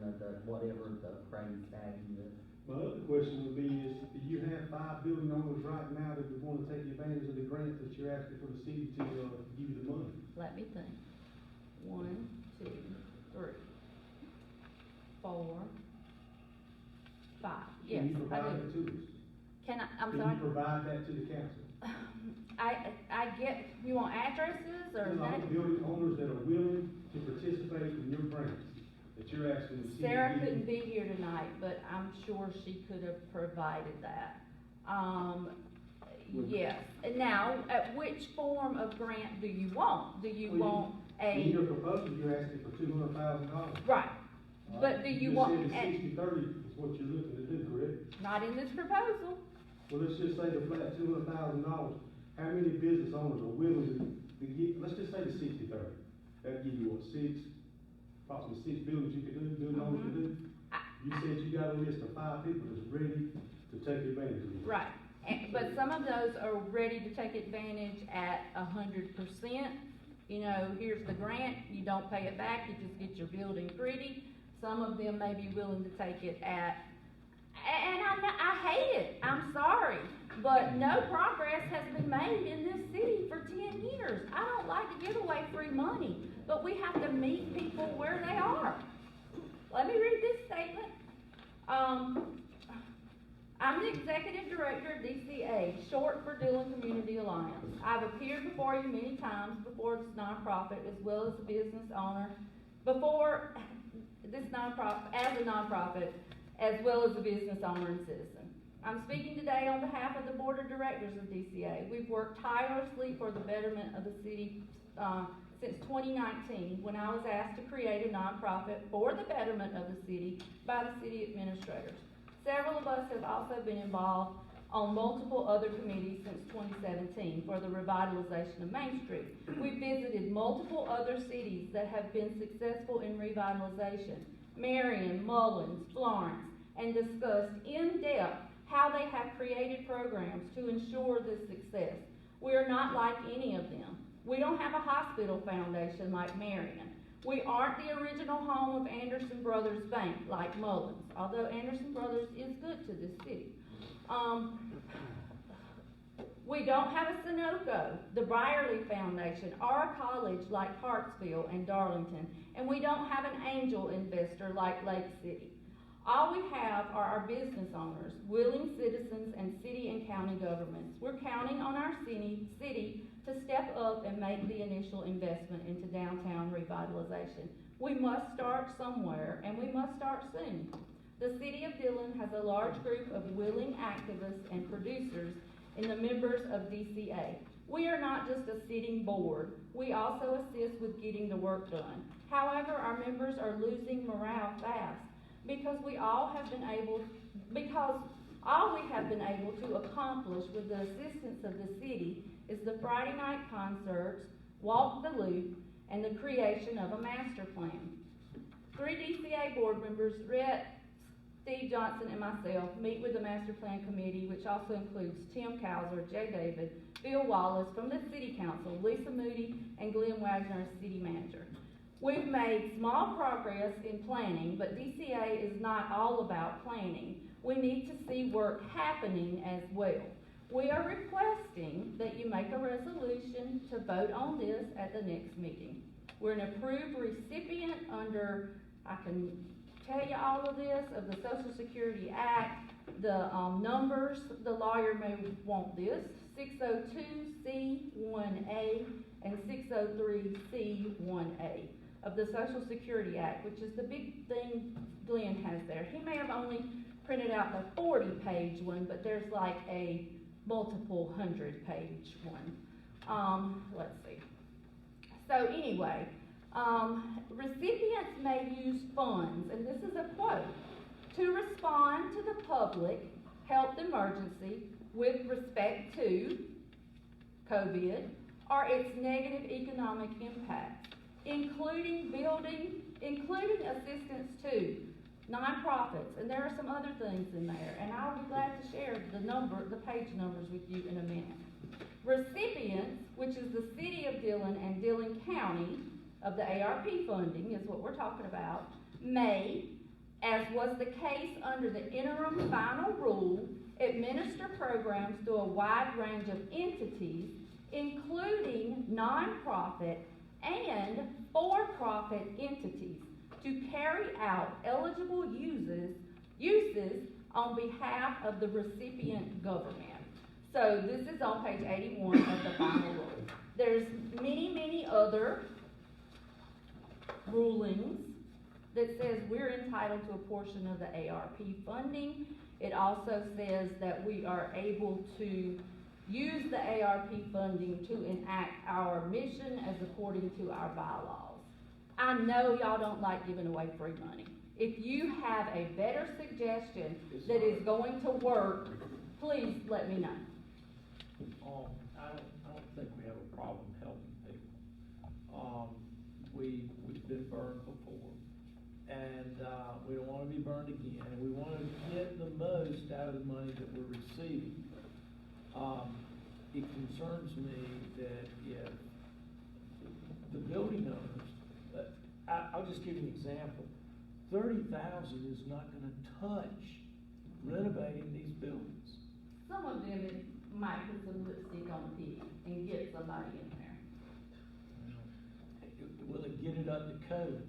of the, whatever the appraised value is. My other question would be is, do you have 5 building owners right now that would want to take advantage of the grant that you're asking for the city to give you the money? Let me think. 1, 2, 3, 4, 5. Yes, Can you I provide do. that to us? I'm Can sorry? you provide that to the council? I get, you want addresses or? You know, building owners that are willing to participate in your grants, that you're asking the city to Sarah give you. couldn't be here tonight, but I'm sure she could have provided that. Yes. And now, which form of grant do you want? Do you want In your proposal, you're asking for $200,000. Right. But do you want? You said the 60/30 is what you're looking to do, correct? Not in this proposal. Well, let's just say the flat $200,000, how many business owners are willing to get, let's just say the 60/30. That'd give you what, approximately 6 buildings you could do, building owners could do? You said you got a list of 5 people that's ready to take advantage of it. Right. But some of those are ready to take advantage at 100%. You know, here's the grant, you don't pay it back, you just get your building pretty. Some of them may be willing to take it at, and I hate it, I'm sorry, but no progress has been made in this city for 10 years. I don't like to give away free money, but we have to meet people where they are. Let me read this statement. I'm the Executive Director of DCA, short for Dillon Community Alliance. I've appeared before you many times before this nonprofit as well as a business owner, before this nonprofit, as a nonprofit, as well as a business owner and citizen. I'm speaking today on behalf of the Board of Directors of DCA. We've worked tirelessly for the betterment of the city since 2019, when I was asked to create a nonprofit for the betterment of the city by the city administrators. Several of us have also been involved on multiple other committees since 2017 for the revitalization of Main Street. We've visited multiple other cities that have been successful in revitalization, Marion, Mullins, Florence, and discussed in depth how they have created programs to ensure this success. We are not like any of them. We don't have a hospital foundation like Marion. We aren't the original home of Anderson Brothers Bank like Mullins, although Anderson Brothers is good to this city. We don't have a Sunoco, the Brierley Foundation, or a college like Hartsville and Darlington, and we don't have an angel investor like Lake City. All we have are our business owners, willing citizens, and city and county governments. We're counting on our city to step up and make the initial investment into downtown revitalization. We must start somewhere, and we must start soon. The city of Dillon has a large group of willing activists and producers in the members of DCA. We are not just a sitting board. We also assist with getting the work done. However, our members are losing morale fast because all we have been able to accomplish with the assistance of the city is the Friday night concerts, Walk the Loop, and the creation of a master plan. 3 DCA board members, Rhett, Steve Johnson, and myself, meet with the master plan committee, which also includes Tim Cowser, Jay David, Bill Wallace from the city council, Lisa Moody, and Glenn Wagner as city manager. We've made small progress in planning, but DCA is not all about planning. We need to see work happening as well. We are requesting that you make a resolution to vote on this at the next meeting. We're an approved recipient under, I can tell you all of this, of the Social Security Act, the numbers, the lawyer may want this, 602C1A and 603C1A of the Social Security Act, which is the big thing Glenn has there. He may have only printed out the 40-page one, but there's like a multiple 100-page one. Let's see. So anyway, recipients may use funds, and this is a quote, to respond to the public health emergency with respect to COVID or its negative economic impacts, including assistance to nonprofits, and there are some other things in there, and I'll be glad to share the page numbers with you in a minute. Recipients, which is the city of Dillon and Dillon County of the ARP funding is what we're talking about, may, as was the case under the interim final rule, administer programs to a wide range of entities, including nonprofit and for-profit entities, to carry out eligible uses on behalf of the recipient government. So this is on page 81 of the final rule. There's many other rulings that says we're entitled to a portion of the ARP funding. It also says that we are able to use the ARP funding to enact our mission as according to our bylaws. I know y'all don't like giving away free money. If you have a better suggestion that is going to work, please let me know. I don't think we have a problem helping people. We've been burned before, and we don't want to be burned again, and we want to get the most out of the money that we're receiving. it concerns me that if the building owners, I'll just give you an example. 30,000 is not gonna touch renovating these buildings. Some of them, it might put some lipstick on the pig and get somebody in there. Will it get it up to code?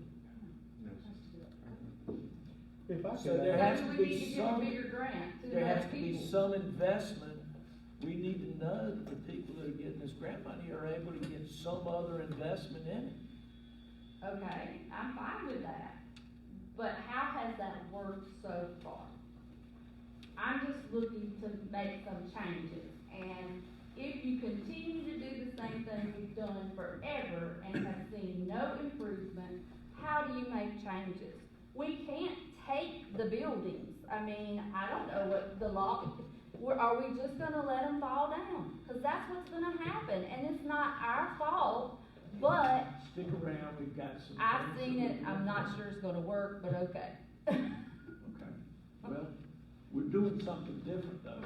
If I So could there ask- has to Maybe we need be to get a some, bigger grant to there has those to be people. some investment. We need to know that the people that are getting this grant money are able to get some other investment in it. Okay, I'm fine with that, but how has that worked so far? I'm just looking to make some changes, and if you continue to do the same thing we've done forever and have seen no improvement, how do you make changes? We can't take the buildings, I mean, I don't know what the law, are we just gonna let them fall down? Cause that's what's gonna happen, and it's not our fault, but Stick around, we've got some. I've things seen that it, we're I'm not doing. sure it's gonna work, but okay. Okay, well, we're doing something different though.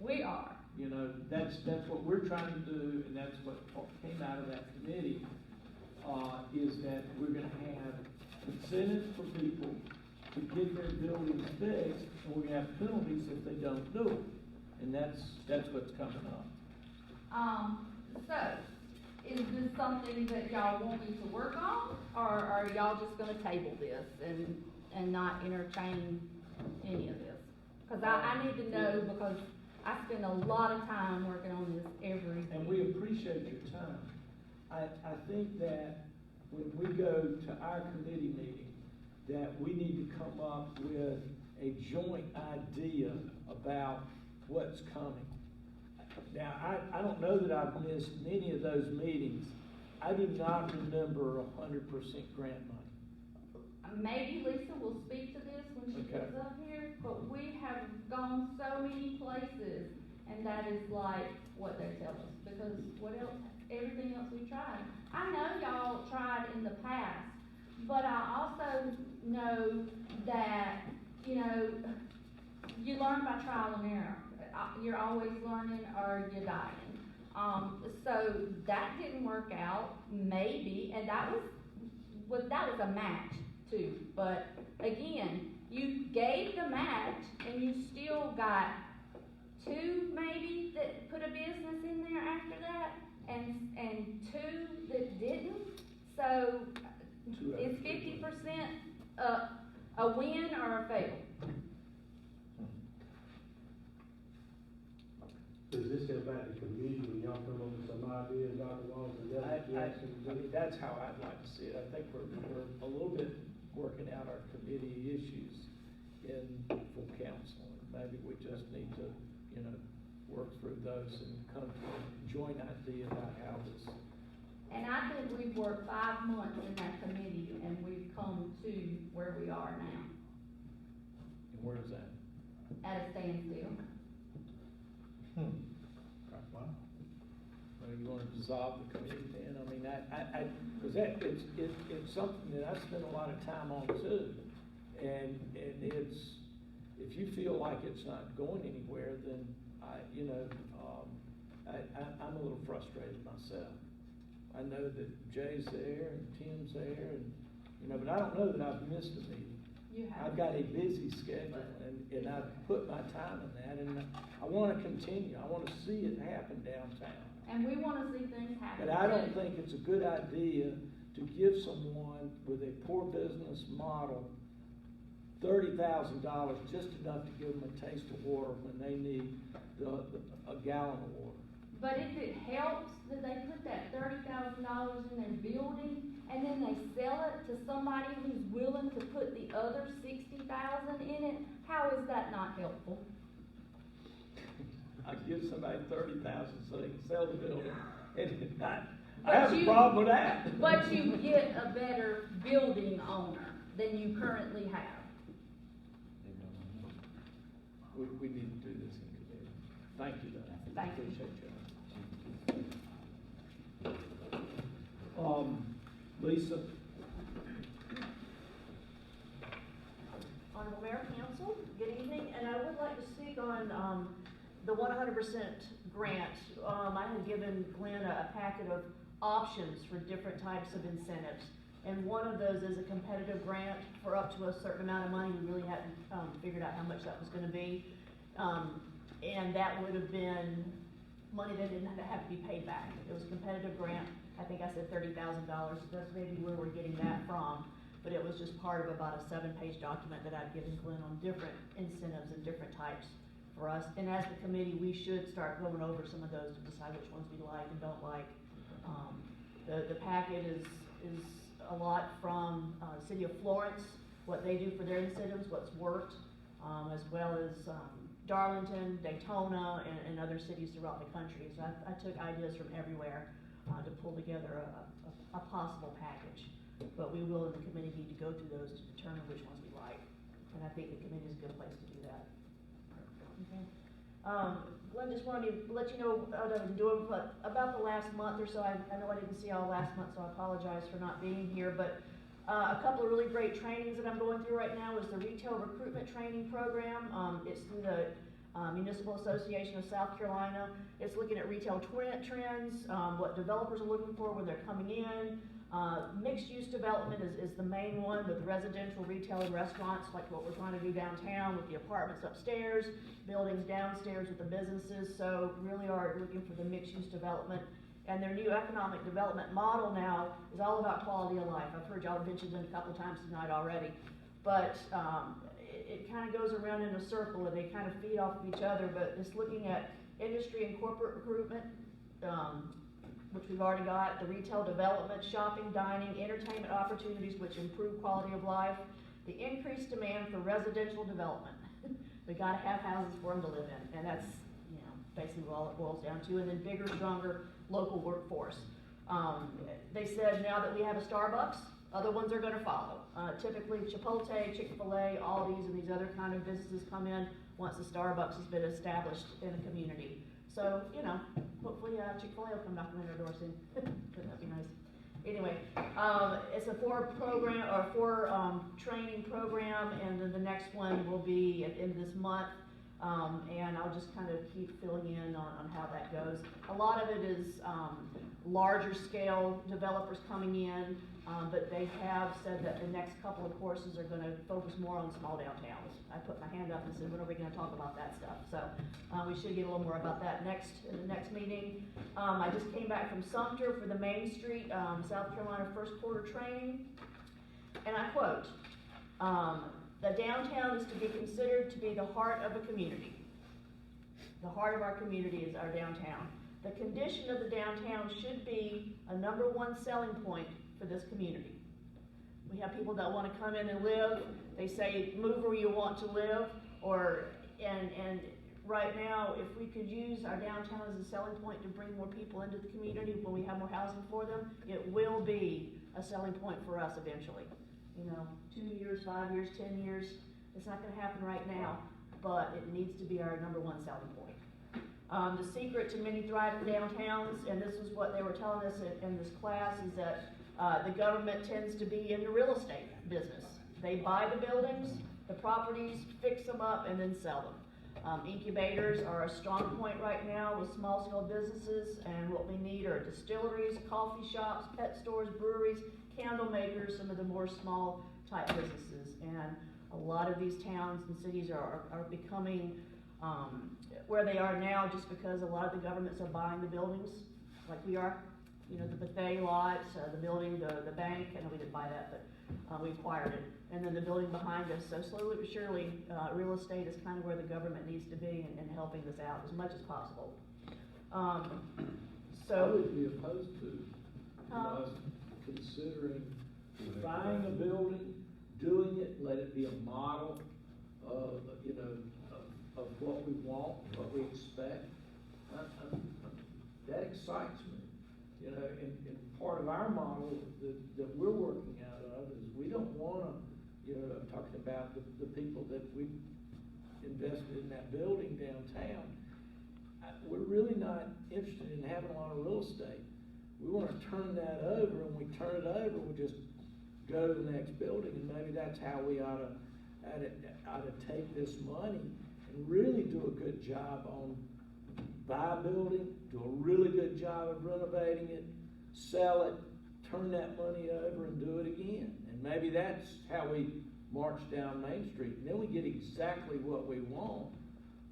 We are. You know, that's what we're trying to do, and that's what came out of that committee, is that we're gonna have incentives for people to get their buildings fixed, and we're gonna have penalties if they don't do it. And that's what's coming up. So, is this something that y'all want me to work on, or are y'all just gonna table this and not entertain any of this? Cause I need to know, because I spend a lot of time working on this every day. And we appreciate your time. I think that when we go to our committee meeting, that we need to come up with a joint idea about what's coming. Now, I don't know that I've missed many of those meetings. I do not remember 100% grant money. Maybe Lisa will speak to this when she Okay. gets up here, but we have gone so many places, and that is like what they tell us, because what else, everything else we tried. I know y'all tried in the past, but I also know that, you know, you learn by trial and error. You're always learning or you're dying. So that didn't work out, maybe, and that was a match too. But again, you gave the match and you still got two maybe that put a business in there after that, and two that didn't. So is 50% a win or a fail? Does this go back to committee when y'all come up with some ideas, Dr. Walls, and I mean, that's how I'd like to see it. I think we're a little bit working out our committee issues in full council. And maybe we just need to, you know, work through those and come to a joint idea about how this. And I think we've worked 5 months in that committee, and we've come to where we are now, And where is that? at a standstill. Wow. Well, you wanna dissolve the committee then? I mean, cause it's something that I spend a lot of time on too. And it's, if you feel like it's not going anywhere, then I'm a little frustrated myself. I know that Jay's there and Tim's there and, but I don't know that I've missed a meeting. You have. I've got a busy schedule, and I've put my time in that, and I wanna continue, I wanna see it happen downtown. And we wanna see things happen. But I don't too. think it's a good idea to give someone with a poor business model $30,000, just enough to give them a taste of water when they need a gallon of water. But if it helps that they put that $30,000 in their building, and then they sell it to somebody who's willing to put the other $60,000 in it, how is that not helpful? I give somebody $30,000 so they can sell the building, and I have a problem with that. But you get a better building owner than you currently have. We need to do this in committee. Thank you, Doug. Thank you. Appreciate you. Lisa? Honorable Mayor, Council, good evening, and I would like to speak on the 100% grant, I had given Glenn a packet of options for different types of incentives. And one of those is a competitive grant for up to a certain amount of money. We really hadn't figured out how much that was gonna be. And that would have been money that didn't have to be paid back. It was a competitive grant. I think I said $30,000. That's maybe where we're getting that from. But it was just part of about a 7-page document that I've given Glenn on different incentives and different types for us. And as the committee, we should start going over some of those to decide which ones we like and don't like. The packet is a lot from the city of Florence, what they do for their incentives, what's worked, as well as Darlington, Daytona, and other cities throughout the country. So I took ideas from everywhere to pull together a possible package. But we will, in the committee, need to go through those to determine which ones we like. And I think the committee is a good place to do that. Okay. Glenn just wanted me to let you know what I've been doing about the last month or so. I know I didn't see y'all last month, so I apologize for not being here. But a couple of really great trainings that I'm going through right now is the Retail Recruitment Training Program. It's through the Municipal Association of South Carolina. It's looking at retail trends, what developers are looking for when they're coming in. Mixed-use development is the main one, with residential, retail, and restaurants, like what we're trying to do downtown with the apartments upstairs, buildings downstairs with the businesses. So really are looking for the mixed-use development. And their new economic development model now is all about quality of life. I've heard y'all mention it a couple times tonight already. But it kind of goes around in a circle, and they kind of feed off of each other. But it's looking at industry and corporate recruitment, which we've already got, the retail development, shopping, dining, entertainment opportunities which improve quality of life, the increased demand for residential development. We gotta have houses for them to live in, and that's, you know, basically what all it boils down to, and then bigger, stronger local workforce. They said now that we have a Starbucks, other ones are gonna follow. Typically Chipotle, Chick-fil-A, Aldi's, and these other kind of businesses come in once the Starbucks has been established in a community. So, you know, hopefully Chick-fil-A will come knocking on our door soon. Wouldn't that be nice? Anyway, it's a 4 training program, and then the next one will be at the end of this month. And I'll just kind of keep filling in on how that goes. A lot of it is larger scale developers coming in, but they have said that the next couple of courses are going to focus more on small downtowns. I put my hand up and said, when are we going to talk about that stuff? So we should get a little more about that in the next meeting. I just came back from Sumter for the Main Street, South Carolina first quarter training. And I quote, the downtown is to be considered to be the heart of a community. The heart of our community is our downtown. The condition of the downtown should be a #1 selling point for this community. We have people that want to come in and live. They say, move where you want to live, and right now, if we could use our downtown as a selling point to bring more people into the community when we have more housing for them, it will be a selling point for us eventually. You know, 2 years, 5 years, 10 years, it's not going to happen right now, but it needs to be our #1 selling point. The secret to many thriving downtowns, and this is what they were telling us in this class, is that the government tends to be in the real estate business. They buy the buildings, the properties, fix them up, and then sell them. Incubators are a strong point right now with small-scale businesses, and what we need are distilleries, coffee shops, pet stores, breweries, candle makers, some of the more small-type businesses. And a lot of these towns and cities are becoming where they are now just because a lot of the governments are buying the buildings, like we are. You know, the buffet lots, the building, the bank, I know we didn't buy that, but we acquired it. And then the building behind us. So slowly but surely, real estate is kind of where the government needs to be in helping this out as much as possible. I would be opposed to us considering buying a building, doing it, let it be a model of, you know, of what we want, what we expect. That excites me. You know, and part of our model that we're working out of is we don't want to, you know, I'm talking about the people that we invested in that building downtown. We're really not interested in having a lot of real estate. We want to turn that over, and when we turn it over, we just go to the next building, and maybe that's how we ought to take this money and really do a good job on buy a building, do a really good job of renovating it, sell it, turn that money over and do it again. And maybe that's how we march down Main Street, and then we get exactly what we want.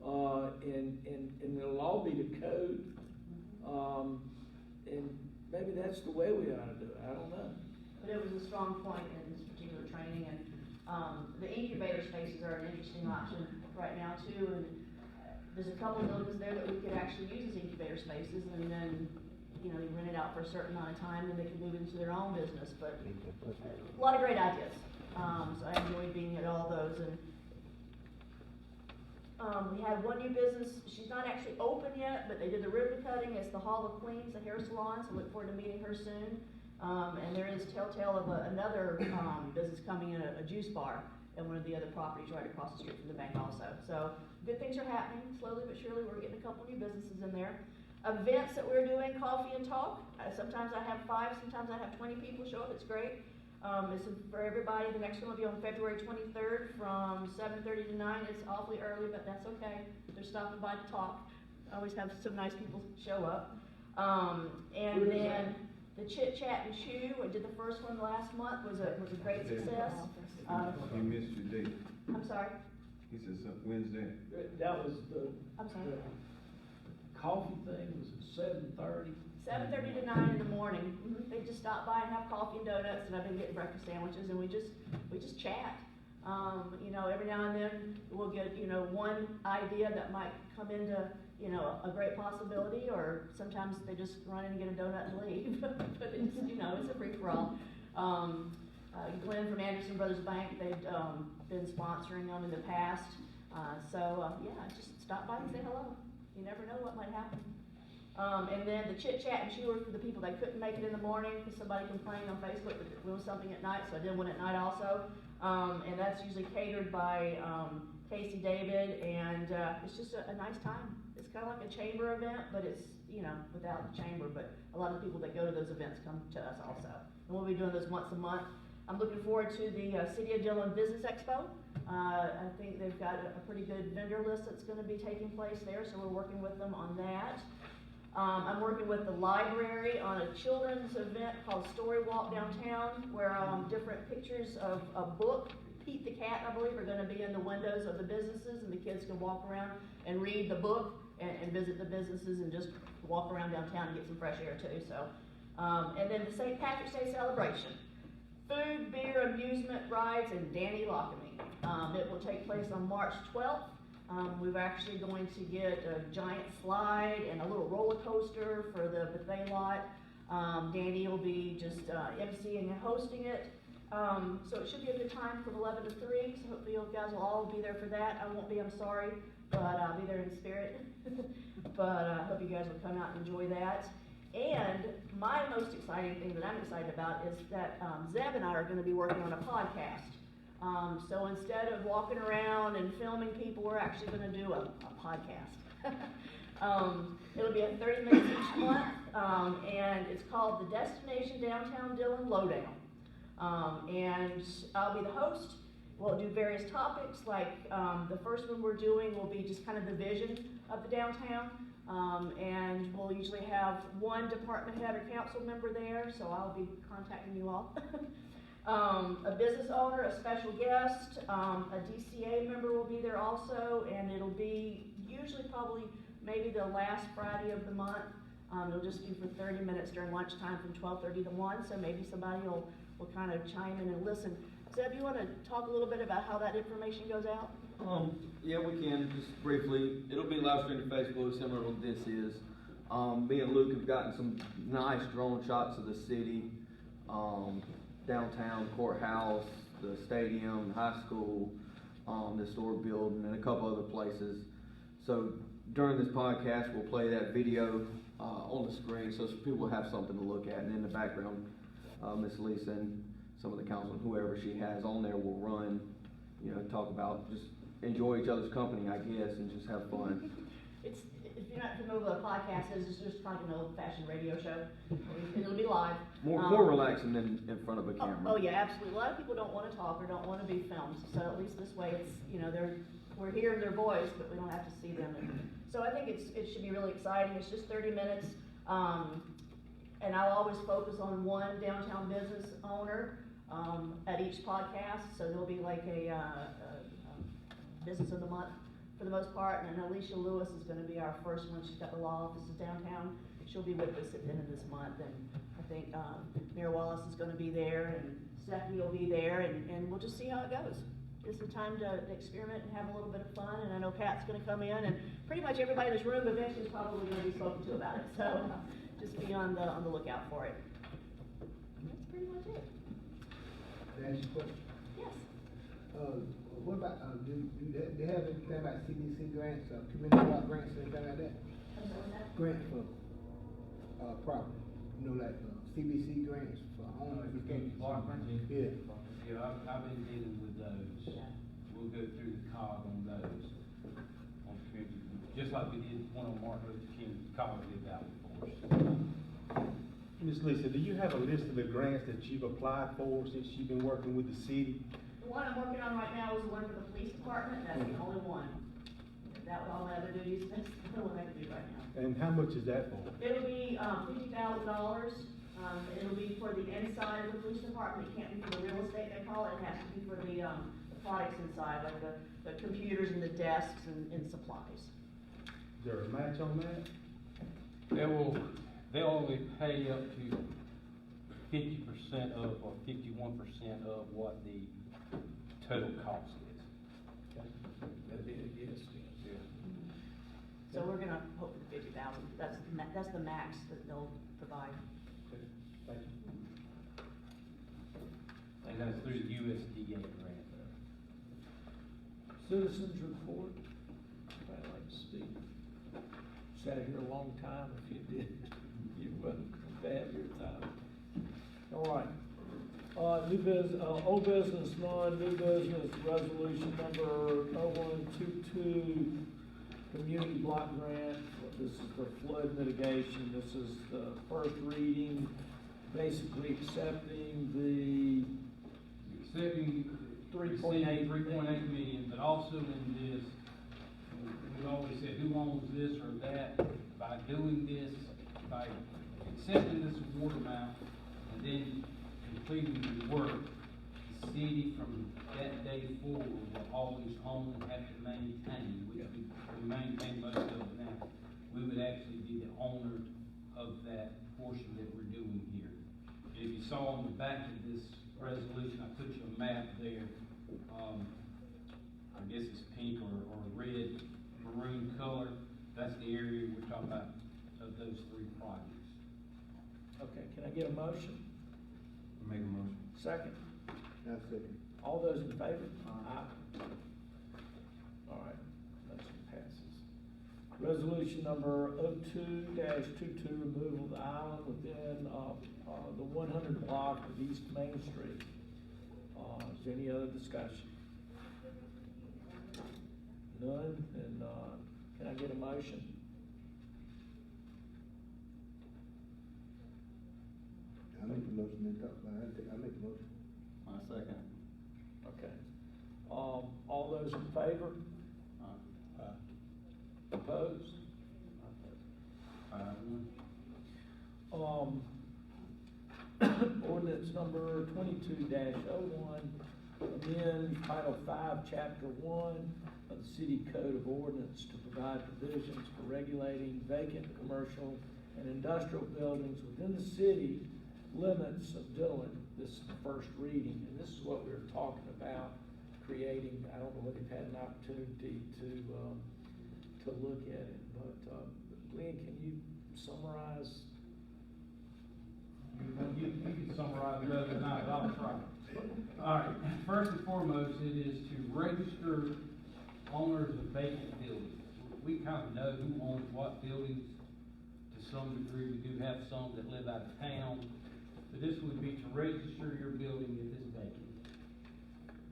And it'll all be to code. And maybe that's the way we ought to do it, I don't know. But it was a strong point in this particular training, and the incubator spaces are an interesting option right now too, and there's a couple of buildings there that we could actually use as incubator spaces, and then, you know, you rent it out for a certain amount of time, and they can move into their own business, but a lot of great ideas. So I enjoyed being at all those, and we had one new business. She's not actually open yet, but they did the ribbon cutting. It's the Hall of Queens, the hair salon, so look forward to meeting her soon. And there is telltale of another business coming in, a juice bar at one of the other properties right across the street from the bank also. So good things are happening, slowly but surely. We're getting a couple new businesses in there. Events that we're doing, coffee and talk. Sometimes I have 5, sometimes I have 20 people show up. It's great. It's for everybody. The next one will be on February 23rd from 7:30 to 9. It's awfully early, but that's okay. They're stopping by to talk. I always have some nice people show up. And then the Chit Chat and Chew, I did the first one last month, was a great success. You missed your date. I'm sorry? He said something Wednesday. That was the. I'm sorry. The coffee thing was at 7:30. 7:30 to 9 in the morning. They just stop by and have coffee and donuts, and I've been getting breakfast sandwiches, and we just chat. You know, every now and then we'll get, you know, one idea that might come into, you know, a great possibility, or sometimes they just run in and get a donut and leave. But it's, you know, it's a free for all. Glenn from Anderson Brothers Bank, they've been sponsoring them in the past. Yeah, just stop by and say hello. You never know what might happen. And then the Chit Chat and Chew were for the people that couldn't make it in the morning, because somebody complained on Facebook that there was something at night, so I did one at night also. And that's usually catered by Casey David, and it's just a nice time. It's kind of like a chamber event, but it's, you know, without the chamber, but a lot of the people that go to those events come to us also. And we'll be doing those once a month. I'm looking forward to the City of Dillon Business Expo. I think they've got a pretty good vendor list that's going to be taking place there, so we're working with them on that. I'm working with the library on a children's event called Story Walk Downtown, where different pictures of a book, Pete the Cat, I believe, are going to be in the windows of the businesses, and the kids can walk around and read the book and visit the businesses and just walk around downtown and get some fresh air too. So, and then the St. Patrick's Day celebration. Food, beer, amusement, rides, and Danny Lockamy. It will take place on March 12th. We're actually going to get a giant slide and a little roller coaster for the buffet lot. Danny will be just emceeing and hosting it. So it should be a good time from 11 to 3. So hopefully you guys will all be there for that. I won't be, I'm sorry, but I'll be there in spirit. But I hope you guys will come out and enjoy that. And my most exciting thing that I'm excited about is that Zeb and I are going to be working on a podcast. So instead of walking around and filming people, we're actually going to do a podcast. It'll be at 30 minutes each month, and it's called the Destination Downtown Dillon Lowdown. And I'll be the host. We'll do various topics, like the first one we're doing will be just kind of the vision of the downtown. And we'll usually have one department head or council member there, so I'll be contacting you all. A business owner, a special guest, a DCA member will be there also, and it'll be usually probably maybe the last Friday of the month. It'll just be for 30 minutes during lunchtime from 12:30 to 1, so maybe somebody will kind of chime in and listen. Zeb, you want to talk a little bit about how that information goes out? Yeah, we can, just briefly. It'll be live streamed to Facebook, similar to what this is. Me and Luke have gotten some nice drone shots of the city, downtown, courthouse, the stadium, the high school, the historic building, and a couple other places. So during this podcast, we'll play that video on the screen so people have something to look at. And in the background, Miss Lisa and some of the council, whoever she has on there, will run, talk about, just enjoy each other's company, I guess, and just have fun. If you're not familiar with what a podcast is, it's just kind of an old-fashioned radio show. It'll be live. More relaxing than in front of a camera. Oh yeah, absolutely. A lot of people don't want to talk or don't want to be filmed, so at least this way it's, they're we're hearing their voice, but we don't have to see them. And so I think it should be really exciting. It's just 30 minutes. And I'll always focus on one downtown business owner at each podcast. So there'll be like a business of the month for the most part. And then Alicia Lewis is going to be our first one. She's got the law offices downtown. She'll be with us at the end of this month. And I think Mayor Wallace is going to be there, and Stephanie will be there, and we'll just see how it goes. It's a time to experiment and have a little bit of fun. And I know Pat's going to come in, and pretty much everybody in this room eventually is probably going to be spoken to about it. So just be on the lookout for it. And that's pretty much it. Can I ask you a question? Yes. What about, do they have anything about CDC grants, community block grants, anything like that? Grants for, property, you know, like, CBC grants for homes. Community block grants? Yeah. Yeah, I've been dealing with those. We'll go through the cog on those, on community, just like we did one on Martin Luther King College did that for us. Ms. Lisa, do you have a list of the grants that you've applied for since you've been working with the city? The one I'm working on right now is the one for the police department. That's the only one. That with all my other duties, that's the only one I can do right now. And how much is that for? It'll be $50,000. It'll be for the inside of the police department. It can't be for the real estate, they call it. It has to be for the products inside, like the computers and the desks and supplies. Is there a match on that? They'll only pay up to 50% of, or 51% of what the total cost is. Okay. That'd be a yes. Yeah. So we're gonna hope for 50,000. That's the max that they'll provide. Okay. Thank you. And that's through the USDA grant. Citizens report. I'd like to speak. Sat here a long time. If you did, you're welcome to have your time. All right. New business, old business, none, new business, resolution number 0122, community block grant. This is for flood mitigation. This is the first reading, basically accepting the $3.8 million, but also in this, we always said, who owns this or that? By doing this, by accepting this award amount, and then completing the work, the city from that day forward will always own and have to maintain, which we maintain most of it now. We would actually be the owner of that portion that we're doing here. If you saw on the back of this resolution, I put you a map there. I guess it's pink or red, maroon color. That's the area we're talking about of those three projects. Okay, can I get a motion? Make a motion. Second. Now, second. All those in favor? Aye. All right, motion passes. Resolution number 02-22, removal of the island within the 100 block of East Main Street. Is there any other discussion? None, and can I get a motion? I make the motion and talk about it. I make the motion. I second. Okay. All those in favor? Opposed? Ordinance number 22-01, amend Title 5, Chapter 1 of the City Code of Ordinance to provide provisions for regulating vacant commercial and industrial buildings within the city limits of Dillon. This is the first reading, and this is what we were talking about, creating. I don't know whether you've had an opportunity to look at it, but Glenn, can you summarize? You can summarize it other than I, I'll try. All right, first and foremost, it is to register owners of vacant buildings. We kind of know who owns what buildings to some degree. We do have some that live out of town. But this would be to register your building if it's vacant.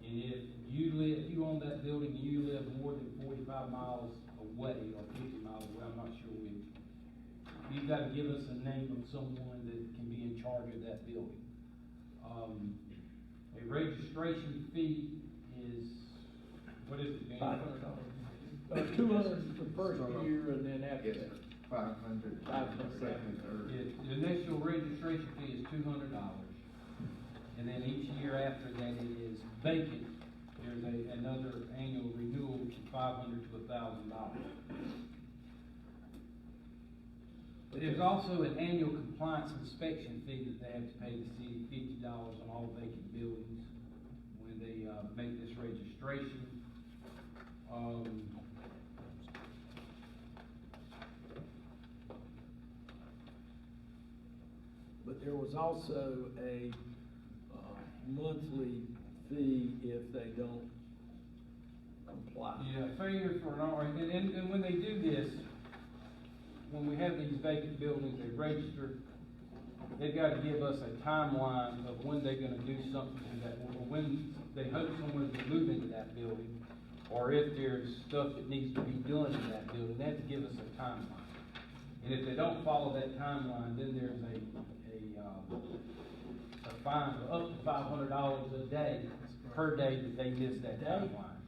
And if you own that building and you live more than 45 miles away or 50 miles away, I'm not sure which, you've got to give us a name of someone that can be in charge of that building. A registration fee is What is it, Dan? $500. 200 the first year, and then after that. 500. 500. The initial registration fee is $200, and then each year after that it is vacant. There's another annual renewal from $500 to $1,000. There's also an annual compliance inspection fee that they have to pay the city, $50 on all vacant buildings when they make this registration. But there was also a monthly fee if they don't comply. Yeah, failure for an hour, and when they do this, when we have these vacant buildings, they register, they've got to give us a timeline of when they're gonna do something to that, or when they hope someone's gonna move into that building, or if there's stuff that needs to be done in that building, they have to give us a timeline. And if they don't follow that timeline, then there's a fine of up to $500 a day, per day that they miss that timeline.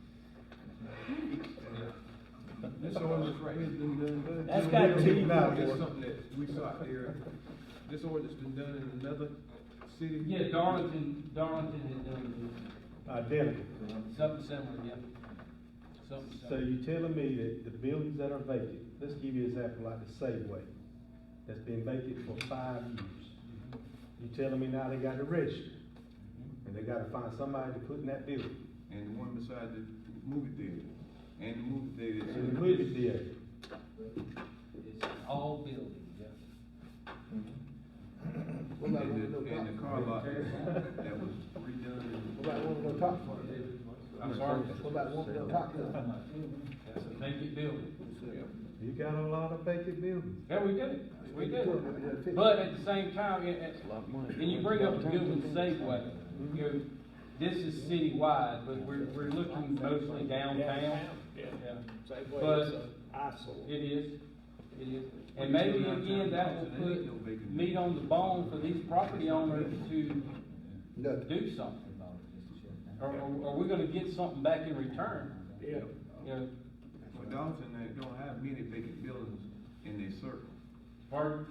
This ordinance right here has been done good. That's got to be now. That's something that we saw out there. This ordinance been done in another city. Yeah, Darlington had done Identical. something similar, yeah. Something So similar. you telling me that the buildings that are vacant, let's give you an example like the Safeway, that's been vacant for 5 years. You telling me now they got to register, and they got to find somebody to put in that building? And the one beside the movie theater. And the movie theater. And the movie theater. It's all buildings, yeah. And the car lot that was redone. What about one of the top ones? I'm sorry? What about one of the top ones? That's a vacant building. You got a lot of vacant buildings. Yeah, we do. But at the same time, and you bring up the Dillon Safeway, you know, this is citywide, but we're looking mostly downtown. Yeah. But Safeway is an eyesore. it is. And maybe again, that will put meat on the bone for these property owners to do something. Or we're gonna get something back in return. Yeah. You know, For Dawson, they don't have many vacant buildings in their circle. pardon?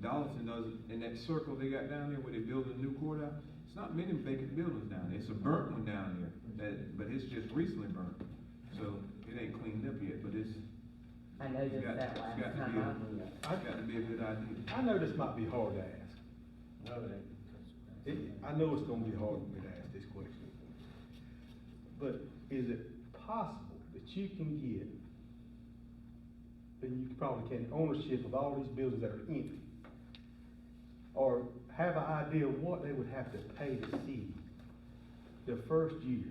Dawson doesn't, in that circle they got down there where they build a new courthouse, it's not many vacant buildings down there. It's a burnt one down there, but it's just recently burnt. So it ain't cleaned up yet, but it's I noticed that last got to time be I a, went. it's got to be a good idea. I know this might be hard to ask. I know it's gonna be hard for me to ask this question. But is it possible that you can get, and you probably can, ownership of all these buildings that are empty? Or have an idea of what they would have to pay the city the first year?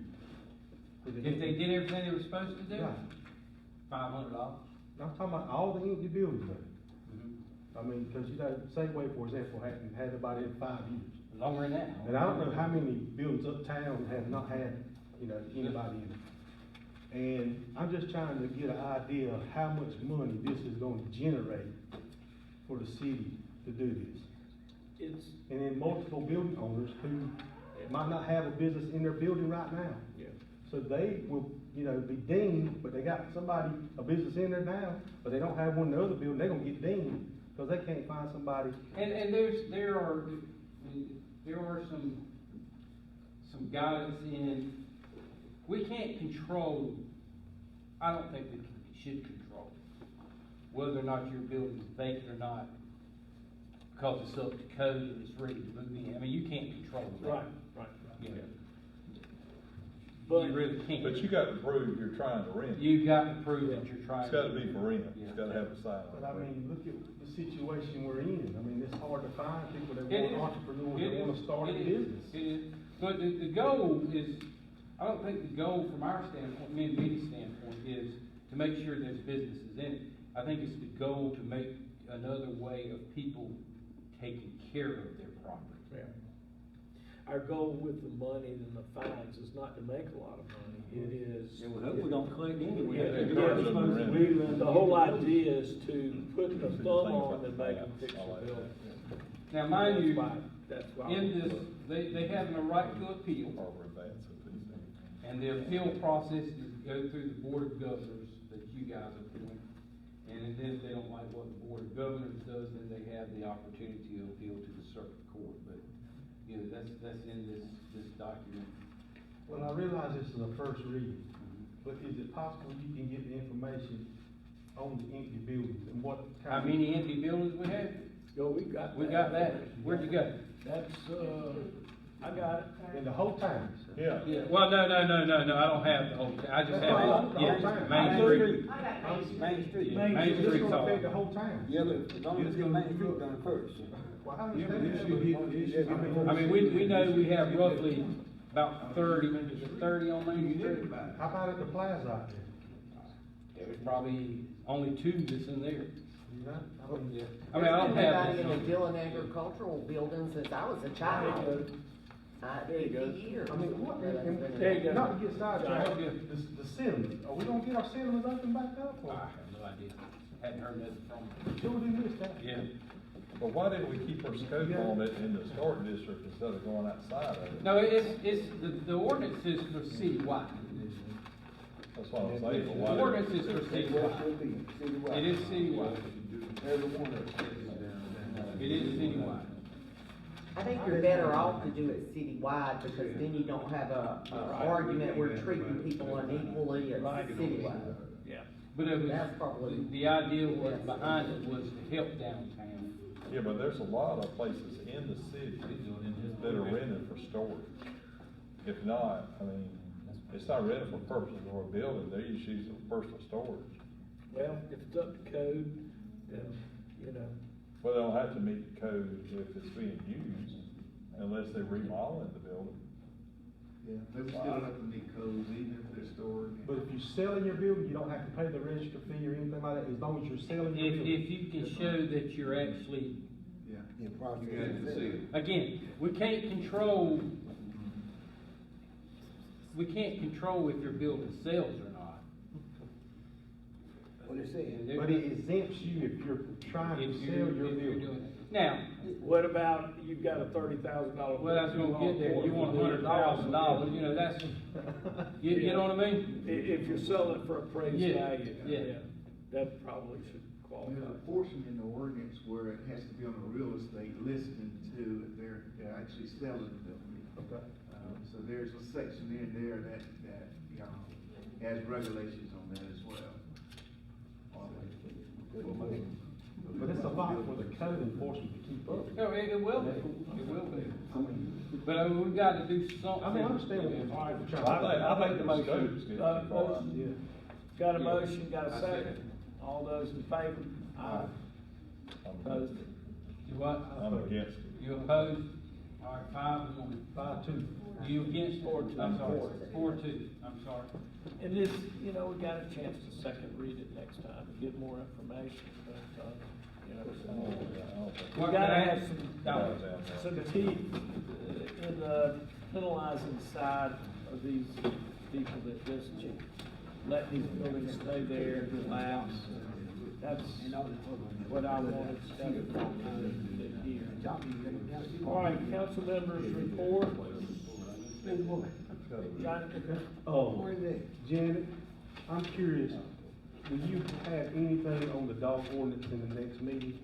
If they did everything they were supposed to do? Right. $500. I'm talking about all the empty buildings though. I mean, because you know, Safeway, for example, hadn't had nobody in 5 years. Longer than that. And I don't know how many buildings uptown have not had, you know, anybody in it. And I'm just trying to get an idea of how much money this is gonna generate for the city to do this. And then multiple building owners who might not have a business in their building right now. Yeah. So they will, you know, be dinged, but they got somebody, a business in there now, but they don't have one in the other building, they're gonna get dinged, because they can't find somebody. And there are some guidance in, we can't control, I don't think we should control whether or not your building is vacant or not, because it's up to code and it's ready to move in. I mean, you can't control that. Right. You know. But You really can't. But you got to prove you're trying to rent. You've got to prove that you're trying. It's got to be for rent. Yeah. It's got to have a sign But on I it. mean, look at the situation we're in. I mean, it's hard to find people that It want is. entrepreneurs It that want is. to start a It is. business. It is. But the goal is, I don't think the goal from our standpoint, me and Vinny's standpoint, is to make sure there's businesses in it. I think it's the goal to make another way of people taking care of their property. Yeah. Our goal with the money and the fines is not to make a lot of money. It is. Yeah, we hope we don't collect any. We have to Yeah, charge them the rent. the whole idea is to put the thumb on and make them fix the building. Now, mind you, That's why. in this, they have a right to appeal, and the appeal process is go through the board of governors that you guys appoint. And then if they don't like what the board of governors does, then they have the opportunity to appeal to the circuit court. But, you know, that's in this document. Well, I realize this is a first reading, but is it possible you can get the information on the empty buildings and what kind How many empty buildings we have? We got that. Where'd you go? That's, I got it. In the whole town? Yeah. Yeah, well, no, I don't have the whole, I just have, Main Street. Main Street. Yeah, Main This Street's gonna all. affect the whole town. Yeah, but as long as you get Main Street done first. Well, I understand that. I mean, we know we have roughly about 30 on Main Street. How about at the plaza out there? There's probably only 2 that's in there. You know? Yeah. I mean, I don't have. I've been in a Dillon agricultural building since I was a child. There you go. 50 years. I mean, what, There you go. not to get sidetracked, the cinemas, are we gonna get our cinemas open back up? I have no idea. Hadn't heard nothing from them. Sure we missed that. Yeah. But why didn't we keep our scope on it in the historic district instead of going outside of it? No, it's, the ordinance is for citywide. That's what I'm saying, but The why? ordinance is for citywide. It is citywide. Every one of us. It is citywide. I think you're better off to do it citywide, because then you don't have a argument where treating people unequally at citywide. Yeah. But it was, That's probably- the idea was behind it was to help downtown. Yeah, but there's a lot of places in the city that are rented for storage. If not, I mean, it's not rented for purposes of a building, they're just using it for personal storage. Well, if it's up to code, then, you know. Well, they don't have to meet the code if it's being used, unless they're remodeling the building. Yeah, they still have to meet codes, even if they're stored. But if you're selling your building, you don't have to pay the register fee or anything like that, as long as you're selling your building. If you can show that you're actually, Yeah. again, we can't control if your building sells or not. What it said. But it exempts you if you're trying to sell your building. Now, What about, you've got a $30,000. well, that's gonna get there, you want $100,000, you know, that's, you know what I mean? If you're selling it for appraised Yeah, value, yeah. that probably should qualify. There's a portion in the ordinance where it has to be on a real estate listing too, if they're actually selling the building. Okay. So there's a section in there that, has regulations on that as well. But it's a lot for the code enforcement to keep up. No, it will be, it will be. But I mean, we've got to do something. I mean, I understand what we're trying to. I think the motion. Motion. Got a motion, got a second, all those in favor? Aye. Opposed? You what? I'm against it. You opposed? All right, 5-1. You against? 4-2. I'm sorry, 4-2, I'm sorry. And this, you know, we got a chance to second read it next time to get more information, but, you know, so. We gotta have some teeth in the penalizing side of these people that just let these buildings stay there and lapse. That's what I wanted to hear. All right, council members report. Oh, Janet, I'm curious, will you have anything on the dog ordinance in the next meeting?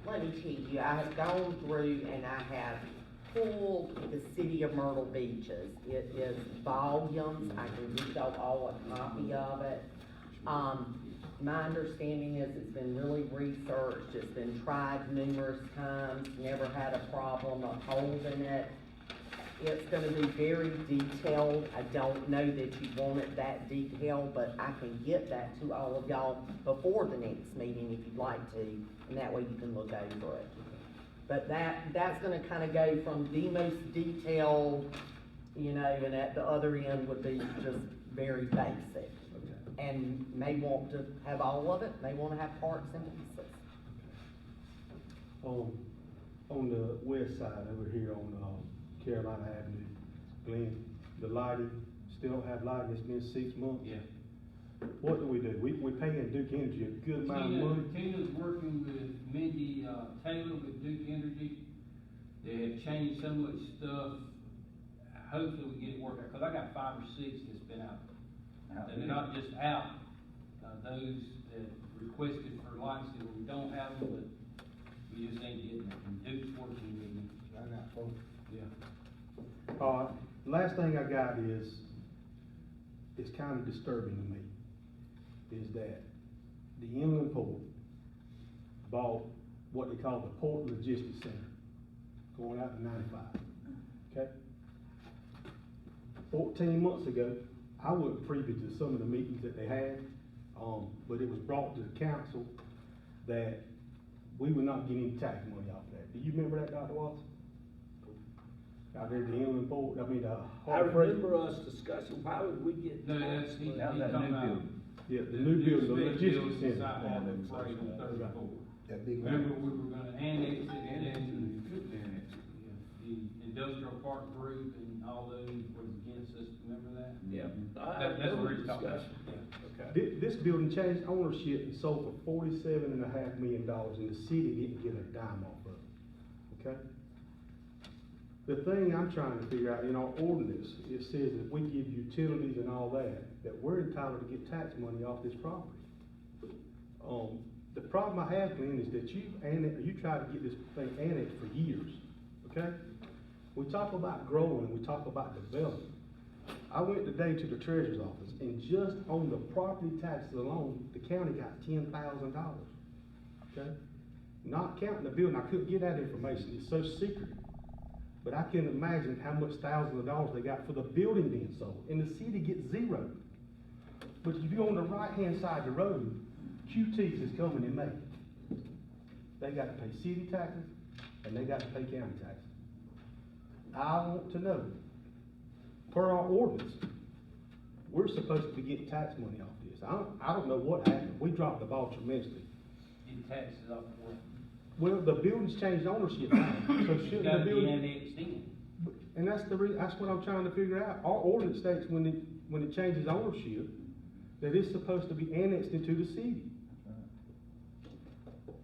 Let me tell you, I have gone through and I have pulled the city of Myrtle Beaches. It is volumes, I can give y'all all a copy of it. My understanding is it's been really researched, it's been tried numerous times, never had a problem upholding it. It's gonna be very detailed. I don't know that you want it that detailed, but I can get that to all of y'all before the next meeting if you'd like to, and that way you can look over it. But that's gonna kinda go from the most detailed, you know, and at the other end would be just very basic. And may want to have all of it, may wanna have parts and pieces. On the west side over here on, Carolina Avenue, Glenn, the lighting, still don't have lighting, it's been 6 months. Yeah. What do? We're paying Duke Energy a good amount of money. Tina's working with Mindy, Taylor with Duke Energy. They have changed so much stuff. Hopefully we get it worked out, cause I got 5 or 6 that's been out That they're not just out, those that requested for licenses, we don't have them, but we just ain't getting them. And Duke's working with me. I got four. Yeah. Last thing I got is, it's kind of disturbing to me, is that the Inland Port bought what they call the Port Logistics Center, going out to 95, okay? 14 months ago, I wasn't privy to some of the meetings that they had, but it was brought to the council that we were not getting any tax money off that. Do you remember that, Dr. Watson? Out there at the Inland Port, I remember us discussing, why would we get No, tax that's, money? he's talking about. Yeah, the new building, the logistics Building center. site on the freight on 34. That big one. Remember, we were gonna annex it, and then Annex. the industrial park group and all those was against us, remember that? Yeah. That's what he's talking about. Discussion. Yeah, okay. This building changed ownership and sold for $47.5 million, and the city didn't get a dime off of it, okay? The thing I'm trying to figure out, in our ordinance, it says that we give utilities and all that we're entitled to get tax money off this property. The problem I have, Glenn, is that you tried to get this thing annexed for years, okay? We talk about growing, we talk about development. I went today to the treasurer's office, and just on the property taxes alone, the county got $10,000, okay? Not counting the building, I couldn't get that information, it's so secret. But I can imagine how much thousands of dollars they got for the building being sold, and the city gets zero. But if you're on the right-hand side of the road, QT's is coming in May. They got to pay city taxes, and they got to pay county taxes. I want to know, per our ordinance, we're supposed to be getting tax money off this. I don't know what happened. We dropped the ball tremendously. Get taxes off of what? Well, the building's changed ownership now, so It's shouldn't gotta the be building? annexed in. And that's that's what I'm trying to figure out. Our ordinance states when it changes ownership, that it's supposed to be annexed into the city.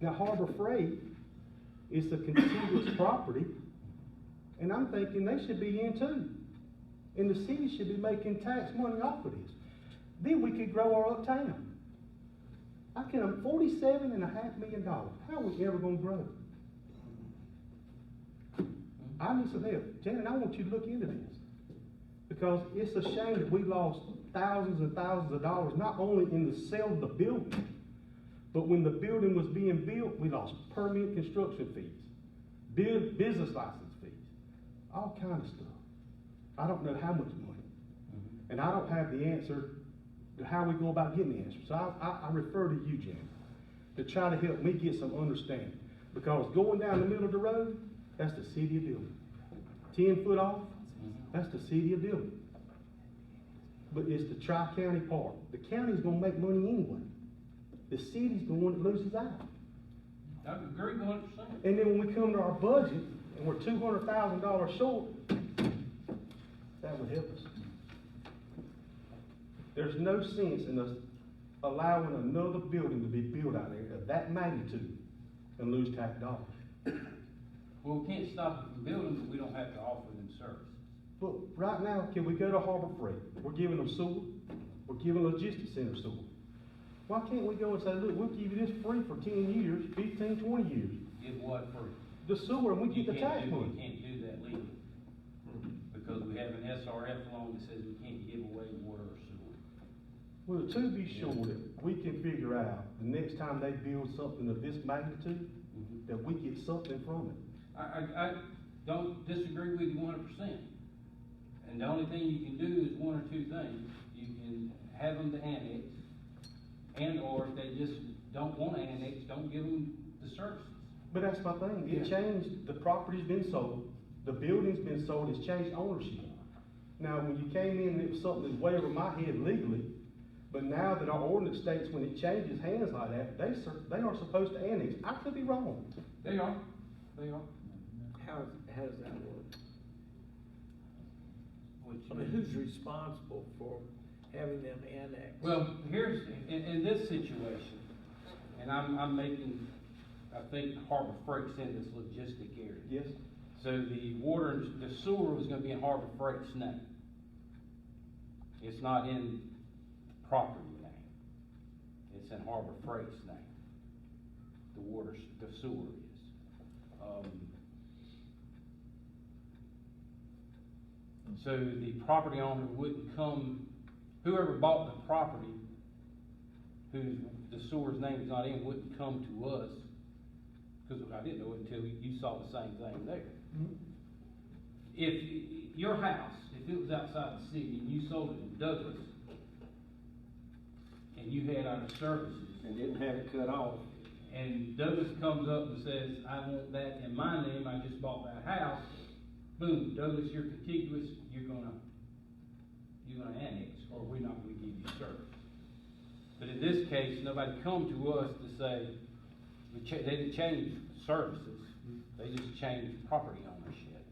Now, Harbor Freight is the contiguous property, and I'm thinking they should be in too. And the city should be making tax money off of this. Then we could grow our uptown. I can, $47.5 million. How are we ever gonna grow? I need some help. Janet, I want you to look into this. Because it's a shame that we lost thousands and thousands of dollars, not only in the sale of the building, but when the building was being built, we lost permit construction fees, business license fees, all kind of stuff. I don't know how much money. And I don't have the answer to how we go about getting the answer. So I refer to you, Janet, to try to help me get some understanding. Because going down the middle of the road, that's the city of Dillon. 10 foot off, that's the city of Dillon. But it's the Tri-County part. The county's gonna make money anyway. The city's the one that loses out. I agree 100%. And then when we come to our budget, and we're $200,000 short, that would help us. There's no sense in us allowing another building to be built out there of that magnitude and lose tax dollars. Well, we can't stop it from building, but we don't have to offer them services. But right now, can we go to Harbor Freight? We're giving them sewer. We're giving Logistics Center sewer. Why can't we go and say, look, we'll give you this free for 10 years, 15, 20 years? Give what free? The sewer, and we get the tax money. We can't do that legally. Because we have an SRF law that says we can't give away water or sewer. Well, to be sure that we can figure out the next time they build something of this magnitude, that we get something from it. I don't disagree with you 100%. And the only thing you can do is one or two things. You can have them to annex, and or if they just don't want to annex, don't give them the services. But that's my thing. It changed. The property's been sold. The building's been sold. It's changed ownership. Now, when you came in, it was something that's way over my head legally. But now that our ordinance states when it changes hands like that, they are supposed to annex. I could be wrong. They are. They are. How does that work? I mean, who's responsible for having them annexed? Well, here's, in this situation, and I'm making, I think Harbor Freight's in this logistic area. Yes. So the water, the sewer was gonna be in Harbor Freight's name. It's not in property name. It's in Harbor Freight's name. The sewer is. So the property owner wouldn't come, whoever bought the property, whose the sewer's name is not in, wouldn't come to us, because I didn't know it until you saw the same thing there. Mhm. If your house, if it was outside the city and you sold it in Douglas, and you had our services. And didn't have it cut off. And Douglas comes up and says, I want that in my name, I just bought that house, boom, Douglas, you're contiguous, you're gonna annex, or we're not gonna give you service. But in this case, nobody come to us to say, they didn't change services, they just changed property ownership.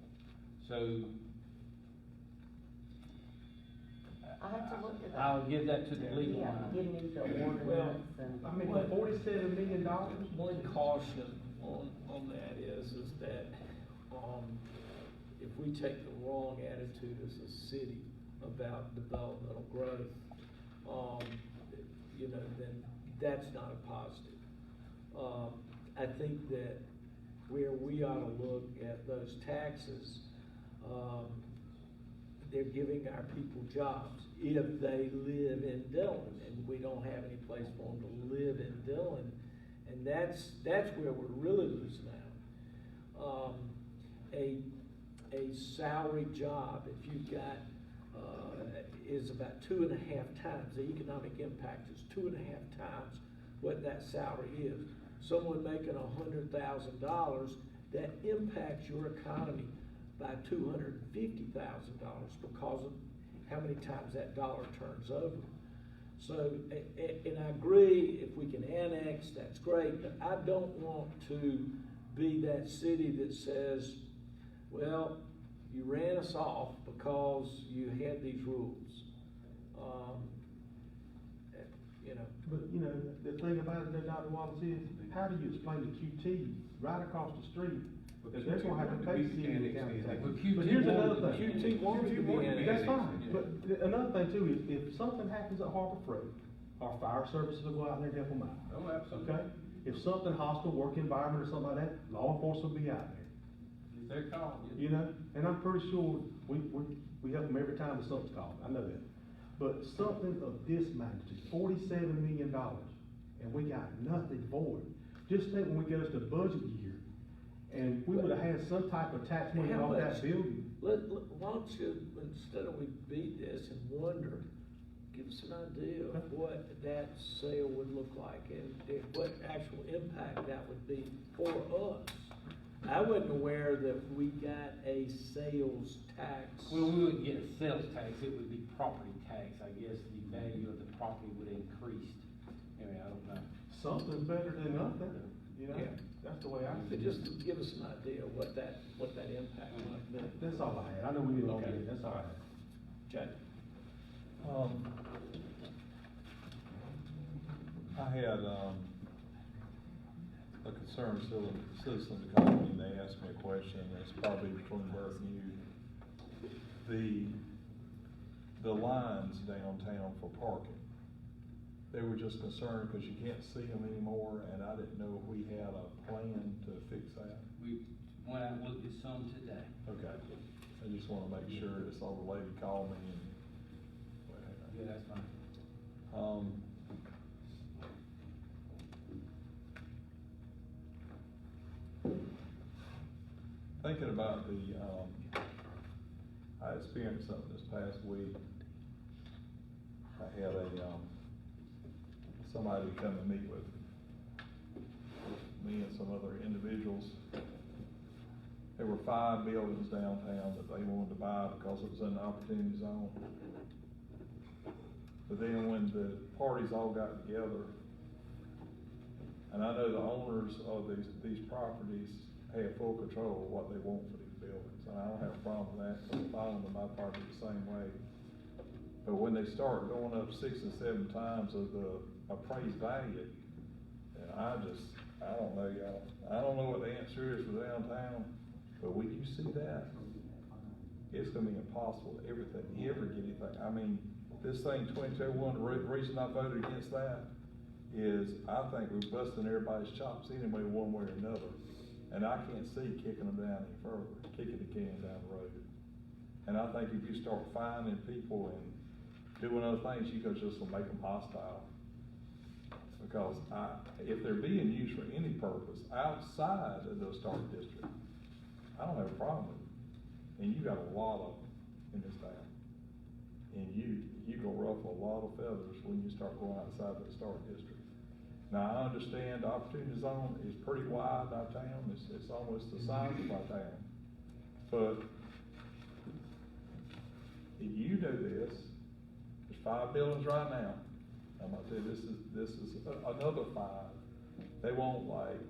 So, I have to look at that. I'll give that to the legal Yeah, line. give me the ordinance and. I mean, $47 million. One caution on that is that, if we take the wrong attitude as a city about developmental growth, then that's not a positive. I think that where we ought to look at those taxes, they're giving our people jobs if they live in Dillon, and we don't have any place for them to live in Dillon, and that's where we're really losing out. A salary job, if you've got, is about 2.5 times, the economic impact is 2.5 times what that salary is. Someone making $100,000, that impacts your economy by $250,000 because of how many times that dollar turns over. So, and I agree, if we can annex, that's great, but I don't want to be that city that says, well, you ran us off because you had these rules. But, the thing about it, Dr. Wallace, is how do you explain to QT right across the street? Because they're gonna have to pay city and county tax. But here's another thing. QT wants to be annexed. That's fine, but another thing too is, if something happens at Harbor Freight, our fire services will go out there and help them out. Oh, absolutely. Okay? If something hostile, work environment or something like that, law enforcement will be out there. If they're called. And I'm pretty sure we help them every time that something's called, I know that. But something of this magnitude, $47 million, and we got nothing for it. Just think when we go to budget year, and we would have had some type of tax money off that building. Why don't you, instead of we beat this and wonder, give us an idea of what that sale would look like and what actual impact that would be for us. I wasn't aware that we got a sales tax. Well, we wouldn't get a sales tax, it would be property tax, I guess the value of the property would increase. I don't know. Something's better than nothing, Yeah. That's the way I see But it. just to give us an idea of what that impact might be. That's all I had. I know we didn't look at it, that's all I had. Jay? I had, a concerned citizen to call me and they asked me a question, and it's probably between Bert and you. The lines downtown for parking, they were just concerned because you can't see them anymore, and I didn't know if we had a plan to fix that. We went out and looked at some today. Okay, I just wanna make sure, this old lady called me and. Yeah, that's fine. Thinking about I experienced something this past week. I had somebody come and meet with me and some other individuals. There were 5 buildings downtown that they wanted to buy because it was in the opportunity zone. But then when the parties all got together, and I know the owners of these properties have full control of what they want for these buildings, and I don't have a problem with that, because I own my property the same way. But when they start going up 6 and 7 times of the appraised value, and I don't know, y'all. I don't know what the answer is for downtown, but when you see that, it's gonna be impossible to ever get anything. I mean, this thing 2201, the reason I voted against that is I think we're busting everybody's chops anyway, one way or another. And I can't see kicking them down any further, kicking the can down the road. And I think if you start finding people and doing other things, you just will make them hostile. Because if they're being used for any purpose outside of the historic district, I don't have a problem with it. And you got a lot of them in this town. And you go ruffle a lot of feathers when you start going outside the historic district. Now, I understand the opportunity zone is pretty wide in our town, it's almost the size of our town. But you know this, there's 5 buildings right now. I'm gonna tell you, this is another 5. They want like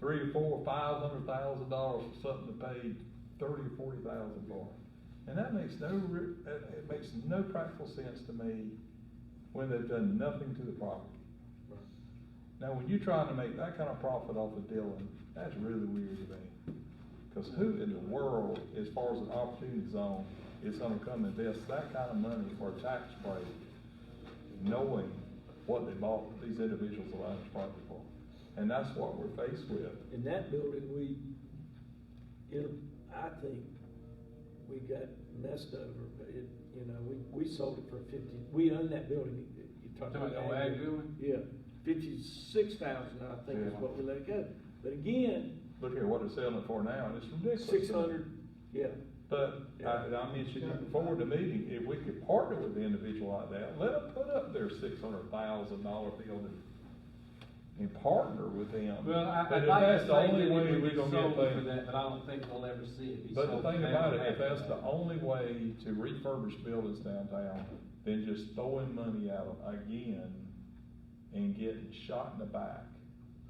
$300,000 or $400,000, $500,000 for something to pay $30,000 or $40,000 for. And that makes no practical sense to me when they've done nothing to the property. Now, when you're trying to make that kind of profit off of Dillon, that's really weird to me. Because who in the world, as far as an opportunity zone, is gonna come invest that kind of money for a tax break, knowing what they bought these individuals around this property for? And that's what we're faced with. In that building, I think we got messed over, but we sold it for 50, we own that building. You talked about the ag building? Yeah, 56,000, I think is what we let it go. But again. Look at what it's selling for now, and it's ridiculous. 600, yeah. But I mentioned it before the meeting, if we could partner with the individual like that, let them put up their $600,000 building and partner with them. Well, but I'd like that's to the say only that way it would we're be gonna sold get for things. that, but I don't think we'll ever see it be But sold. the thing about it, if after that's the that. only way to refurbish buildings downtown, then just throwing money at them again and getting shot in the back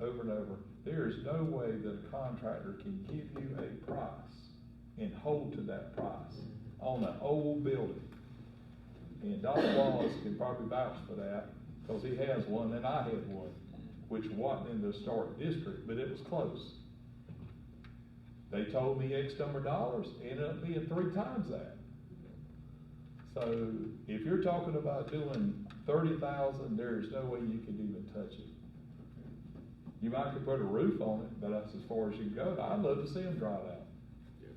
over and over. There is no way that a contractor can give you a price and hold to that price on an old building. And Dr. Wallace can probably vouch for that, because he has one, and I had one, which wasn't in the historic district, but it was close. They told me X number of dollars, ended up being 3 times that. So if you're talking about doing 30,000, there's no way you could even touch it. You might could put a roof on it, but that's as far as you can go. I'd love to see them dried out.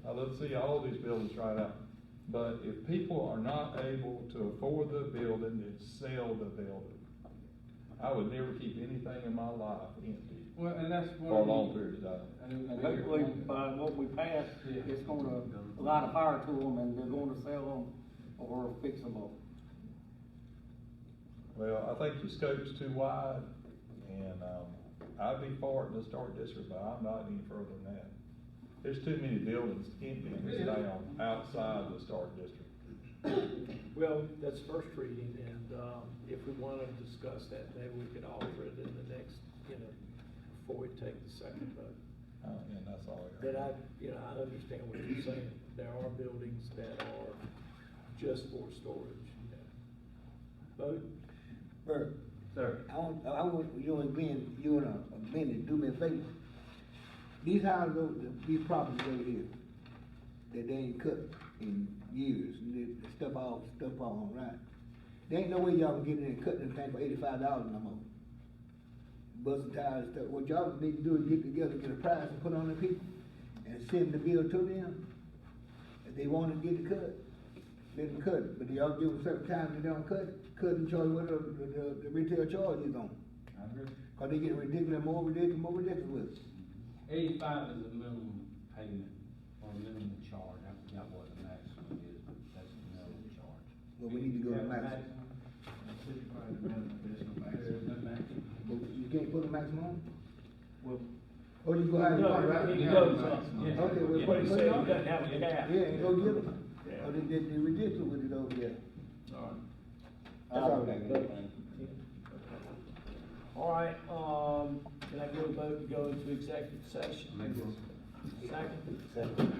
I'd love to see all these buildings dried out. But if people are not able to afford the building, then sell the building. I would never keep anything in my life empty. Well, and that's for a long period of time. And hopefully, by what we pass, it's gonna light a fire to them, and they're gonna sell them or fix them up. Well, I think the scope's too wide, and, I'd be for it in the historic district, but I'm not any further than that. There's too many buildings empty in this town outside the historic district. Well, that's first reading, and, if we wanna discuss that, maybe we could offer it in the next, before we take the second vote. And that's all I got. But I understand what you're saying. There are buildings that are just for storage. Vote? Bert. Sir. I want you and Ben, you and Ben to do me a favor. These houses, these properties over here, that they ain't cut in years, and the stuff all right. There ain't no way y'all can get in and cut them thing for $85 no more. Busting tires and stuff. What y'all need to do is get together, get a price and put on the people, and send the bill to them. If they want to get it cut, let them cut it. But y'all give them certain times they don't cut it, and charge what the retail charge is on. I agree. Cause they get ridiculous, more ridiculous with it. 85 is the minimum payment, or minimum charge, I forgot what the maximum is, but that's the minimum charge. Well, we need to go to maximum. But you can't put a maximum on? Well. Oh, you go ahead and put it right? It goes up. Okay, well, Yeah, put he it said on. he doesn't have a cap. Yeah, and go get them. Yeah. Oh, they ridiculous with it over there. All right. That's all right. All right, can I get a vote to go into executive session? Second?